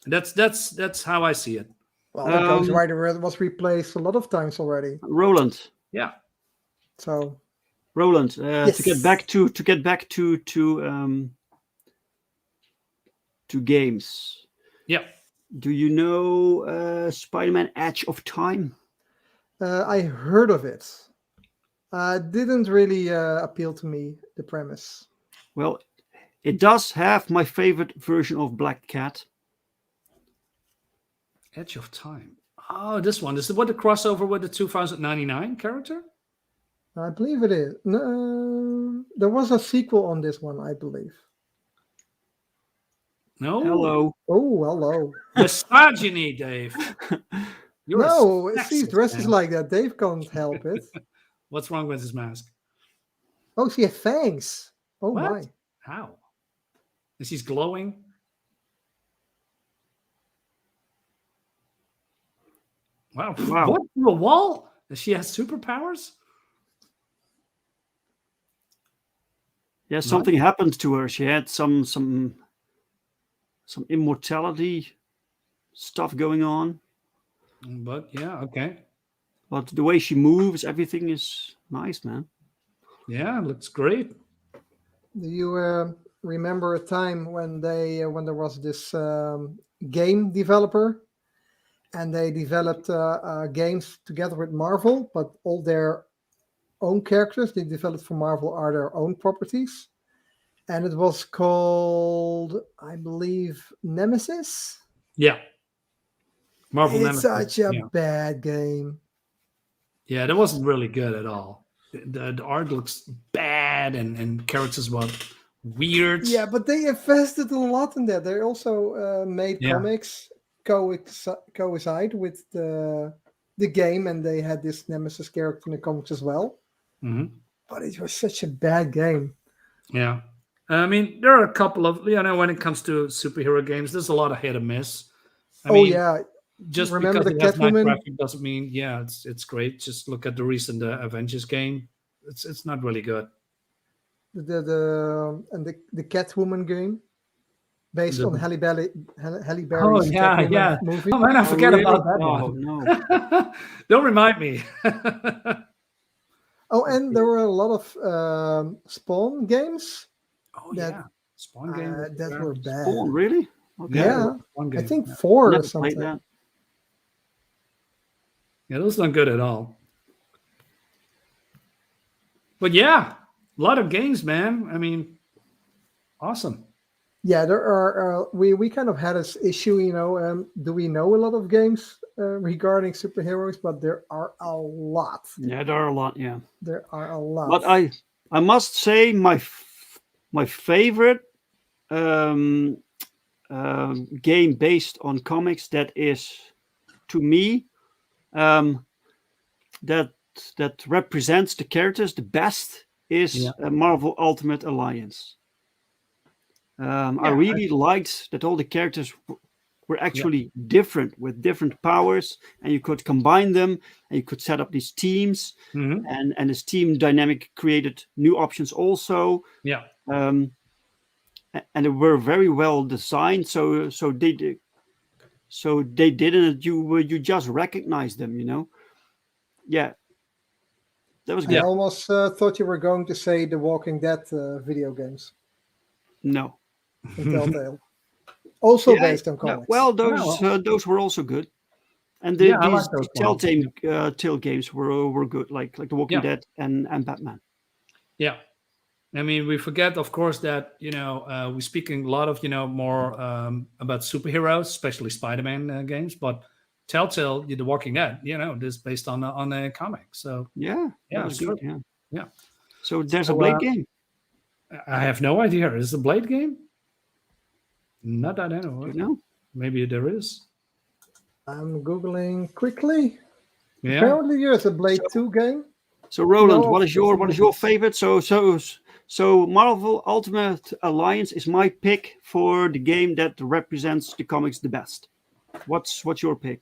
Speaker 7: That's how I see it.
Speaker 2: Well, the Ghost
Speaker 1: Um,
Speaker 2: Rider was replaced a lot of times already.
Speaker 1: Roland.
Speaker 7: Yeah.
Speaker 2: So
Speaker 1: Roland, to get
Speaker 2: Yes.
Speaker 1: back to games.
Speaker 7: Yeah.
Speaker 1: Do you know Spider-Man: Edge of Time?
Speaker 2: I heard of it. Didn't really appeal to me, the premise.
Speaker 1: Well, it does have my favorite version of Black Cat.
Speaker 7: Edge of Time. Oh, this one. Is it what the crossover with the 2099 character?
Speaker 2: I believe it is. No, there was a sequel on this one, I believe.
Speaker 7: No.
Speaker 1: Hello.
Speaker 2: Oh, hello.
Speaker 7: Misogyny, Dave. You're a
Speaker 2: No, she
Speaker 7: sexist,
Speaker 2: dresses
Speaker 7: man.
Speaker 2: like that. Dave can't help it.
Speaker 7: What's wrong with his mask?
Speaker 2: Oh, she has fangs. Oh
Speaker 7: What?
Speaker 2: my!
Speaker 7: How? And she's glowing. Wow!
Speaker 1: Wow.
Speaker 7: What? Through a wall? And she has superpowers?
Speaker 1: Yeah, something happened to her. She had some immortality stuff going on.
Speaker 7: But yeah, okay.
Speaker 1: But the way she moves, everything is nice, man.
Speaker 7: Yeah, looks great.
Speaker 2: Do you remember a time when when there was this game developer, and they developed games together with Marvel, but all their own characters they developed for Marvel are their own properties, and it was called, I believe, Nemesis.
Speaker 7: Yeah. Marvel
Speaker 2: It's
Speaker 7: Nemesis.
Speaker 2: such a
Speaker 7: Yeah.
Speaker 2: bad game.
Speaker 7: Yeah, that wasn't really good at all. The art looks bad and characters were weird.
Speaker 2: Yeah, but they invested a lot in that. They also made
Speaker 7: Yeah.
Speaker 2: comics coincide with the game, and they had this Nemesis character in the comics as well.
Speaker 7: Mhm.
Speaker 2: But it was such a bad game.
Speaker 7: Yeah. I mean, there are a couple of, when it comes to superhero games, there's a lot of hit and miss. I mean,
Speaker 2: yeah.
Speaker 7: just
Speaker 2: Remember
Speaker 7: because
Speaker 2: the
Speaker 7: it has nice
Speaker 2: Catwoman?
Speaker 7: graphic doesn't mean, it's great. Just look at the recent Avengers game. It's not really good.
Speaker 2: The Catwoman game based on Halle Berry's
Speaker 7: Oh, yeah,
Speaker 2: Catwoman
Speaker 7: yeah.
Speaker 2: movie.
Speaker 7: Oh, man, I forget
Speaker 1: really?
Speaker 7: about that
Speaker 1: Oh,
Speaker 7: one.
Speaker 1: no.
Speaker 7: Don't remind me.
Speaker 2: Oh, and there were a lot of Spawn games
Speaker 7: Oh,
Speaker 2: that
Speaker 7: yeah. Spawn game.
Speaker 2: that were bad.
Speaker 1: Oh, really? Okay.
Speaker 2: Yeah,
Speaker 7: Spawn
Speaker 2: I
Speaker 7: game.
Speaker 2: think
Speaker 7: Yeah.
Speaker 2: 4 or
Speaker 1: Never played
Speaker 2: something.
Speaker 1: that.
Speaker 7: Yeah, those not good at all. But yeah, a lot of games, man. I mean, awesome.
Speaker 2: Yeah, there are. We kind of had this issue, do we know a lot of games regarding superheroes? But there are a lot.
Speaker 1: Yeah, there are a lot. Yeah,
Speaker 2: There are a lot.
Speaker 1: but I must say my favorite game based on comics that is, to me, that represents the characters the best is Marvel Ultimate Alliance. I really liked that all the characters were actually different, with different powers, and you could combine them, and you could set up these teams, and this team dynamic created new options also.
Speaker 7: Yeah.
Speaker 1: And they were very well designed, so they didn't, you just recognize them, Yeah, that was good.
Speaker 2: I almost thought you were going to say the Walking Dead video games.
Speaker 1: No.
Speaker 2: From Telltale. Also based on comics.
Speaker 1: Well, those were also good, and these Telltale games were good, like The Walking Dead and Batman.
Speaker 7: Yeah, I mean, we forget, of course, that we're speaking a lot of more about superheroes, especially Spider-Man games, but Telltale, The Walking Dead, this is based on a comic. So
Speaker 1: yeah, that was good. Yeah. So there's a Blade game.
Speaker 7: I have no idea. Is it a Blade game? Not that I know.
Speaker 1: No.
Speaker 7: Maybe there is.
Speaker 2: I'm googling quickly.
Speaker 7: Yeah.
Speaker 2: Apparently, there's a Blade 2 game.
Speaker 1: So Roland, what is your favorite? So Marvel Ultimate Alliance is my pick for the game that represents the comics the best. What's your pick?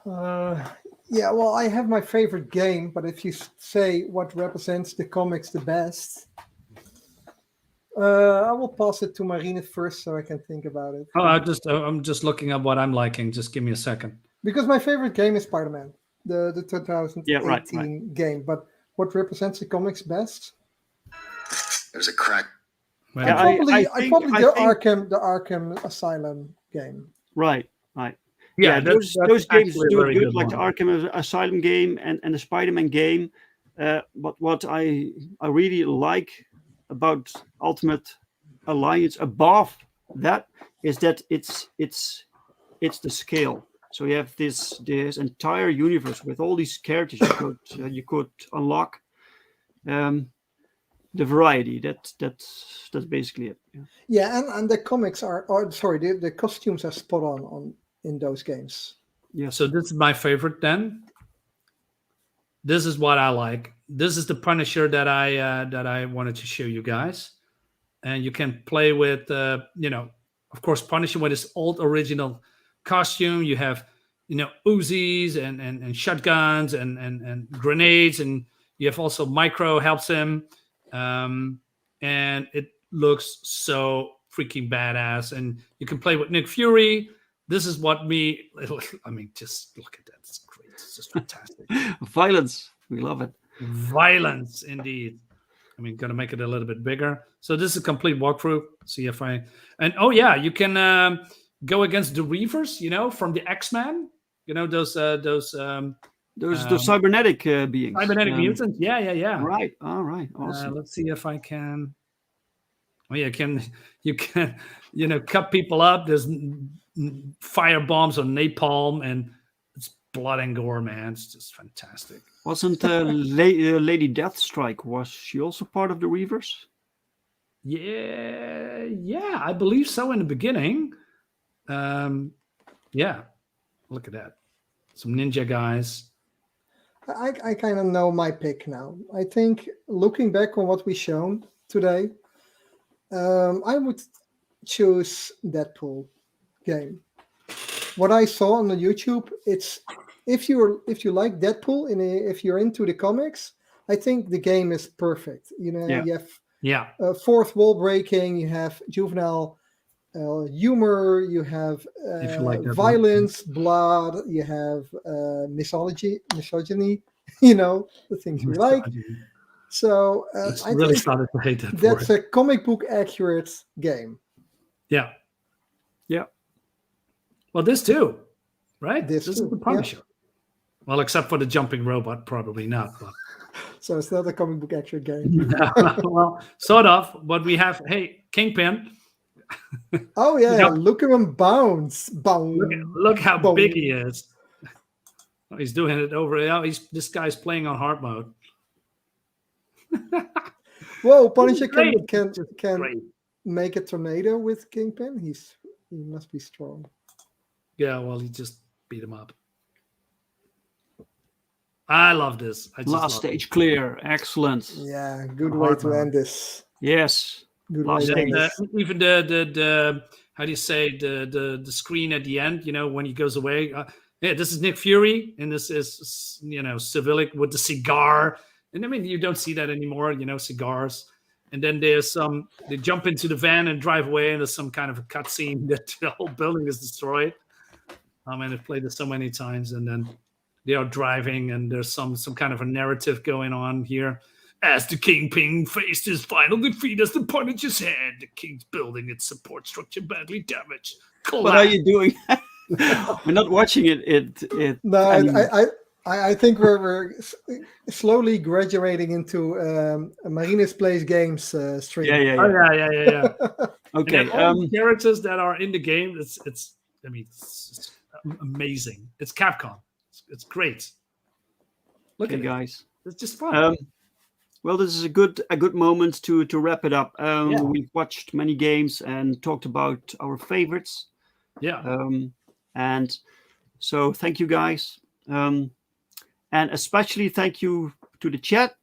Speaker 2: Yeah, well, I have my favorite game, but if you say what represents the comics the best, I will pass it to Marinus first so I can think about it.
Speaker 7: Oh, I'm just looking up what I'm liking. Just give me a second.
Speaker 2: Because my favorite game is Spider-Man, the 2018
Speaker 1: right.
Speaker 2: game. But what represents the comics best?
Speaker 12: There's a crack.
Speaker 2: I probably the Arkham Asylum game.
Speaker 1: Right.
Speaker 7: Yeah,
Speaker 1: those games do good, like the Arkham Asylum game and the Spider-Man game. But what I really like about Ultimate Alliance above that is that it's the scale. So you have this entire universe with all these characters you could unlock. The variety, that's basically it.
Speaker 2: Yeah, and the comics the costumes are spot on in those games.
Speaker 7: Yeah. So this is my favorite then. This is what I like. This is the Punisher that I wanted to show you guys. and you can play with, of course, Punisher with his old original costume. You have, Uzis and shotguns and grenades, and you have also Micro helps him, and it looks so freaking badass. And you can play with Nick Fury. This is what just look at that. It's great. It's just fantastic.
Speaker 1: Violence. We love it.
Speaker 7: Violence, indeed. Gonna make it a little bit bigger. So this is a complete walkthrough. See if you can go against the Reavers, from the X-Men. Those
Speaker 1: cybernetic beings.
Speaker 7: Cybernetic mutants. Yeah.
Speaker 1: Right. All right. Awesome.
Speaker 7: Let's see if I can. Oh yeah, you can cut people up. There's fire bombs or napalm, and it's blood and gore, man. It's just fantastic.
Speaker 1: Wasn't Lady Deathstrike, was she also part of the Reavers?
Speaker 7: Yeah, I believe so in the beginning. Yeah, look at that. Some ninja guys.
Speaker 2: I kind of know my pick now. I think looking back on what we shown today, I would choose Deadpool game. What I saw on the YouTube, it's if you like Deadpool and if you're into the comics, I think the game is perfect. You have fourth wall breaking, you have juvenile humor, you have violence, blood, you have misogyny, the things we like. So I
Speaker 7: really
Speaker 2: think
Speaker 7: started to hate that.
Speaker 2: That's a comic book accurate game.
Speaker 7: Yeah. Well, this too, right? This is the Punisher. Yeah. Well, except for the jumping robot, probably not. But...
Speaker 2: So it's not a comic book accurate game.
Speaker 7: Well, sort of. But we have, Kingpin.
Speaker 2: Oh yeah, look at him bounce.
Speaker 7: Look how big he is. Oh, he's doing it over. This guy's playing on hard mode.
Speaker 2: Whoa, Punisher can make a tornado with Kingpin. He must be strong.
Speaker 7: Yeah, well, he just beat him up. I love this.
Speaker 1: Last stage clear. Excellent.
Speaker 2: Yeah, good way to end this.
Speaker 1: Yes.
Speaker 2: Good way to end this.
Speaker 7: Even the how do you say the screen at the end? When he goes away. This is Nick Fury, and this is Civilic with the cigar. And you don't see that anymore. Cigars. And then there's they jump into the van and drive away, and there's some kind of a cutscene that the whole building is destroyed. I've played this so many times, and then they are driving, and there's some kind of a narrative going on here. As the Kingpin faced his final defeat as the Punisher's head, the King's building its support structure badly damaged.
Speaker 1: What are you doing? We're not watching it.
Speaker 2: No, I think we're slowly graduating into a Marinus Plays Games stream.
Speaker 1: Yeah.
Speaker 7: Oh, yeah.
Speaker 1: Okay.
Speaker 7: Characters that are in the game, it's amazing. It's Capcom. It's great. Look at it,
Speaker 1: guys.
Speaker 7: It's just fun.
Speaker 1: Well, this is a good moment to wrap it up. We've watched many games and talked about our favorites.
Speaker 7: Yeah.
Speaker 1: And so thank you guys. And especially thank you to the chat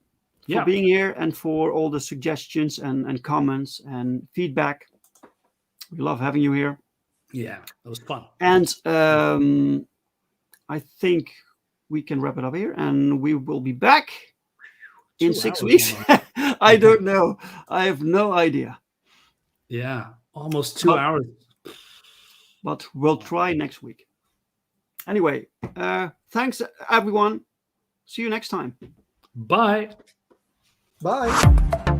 Speaker 1: for being here and for all the suggestions and comments and feedback. We love having you here.
Speaker 7: Yeah, that was fun.
Speaker 1: And I think we can wrap it up here, and we will be back in 6 weeks. I don't know. I have no idea.
Speaker 7: Yeah, almost 2 hours.
Speaker 1: But we'll try next week. Anyway, thanks, everyone. See you next time.
Speaker 7: Bye.
Speaker 2: Bye.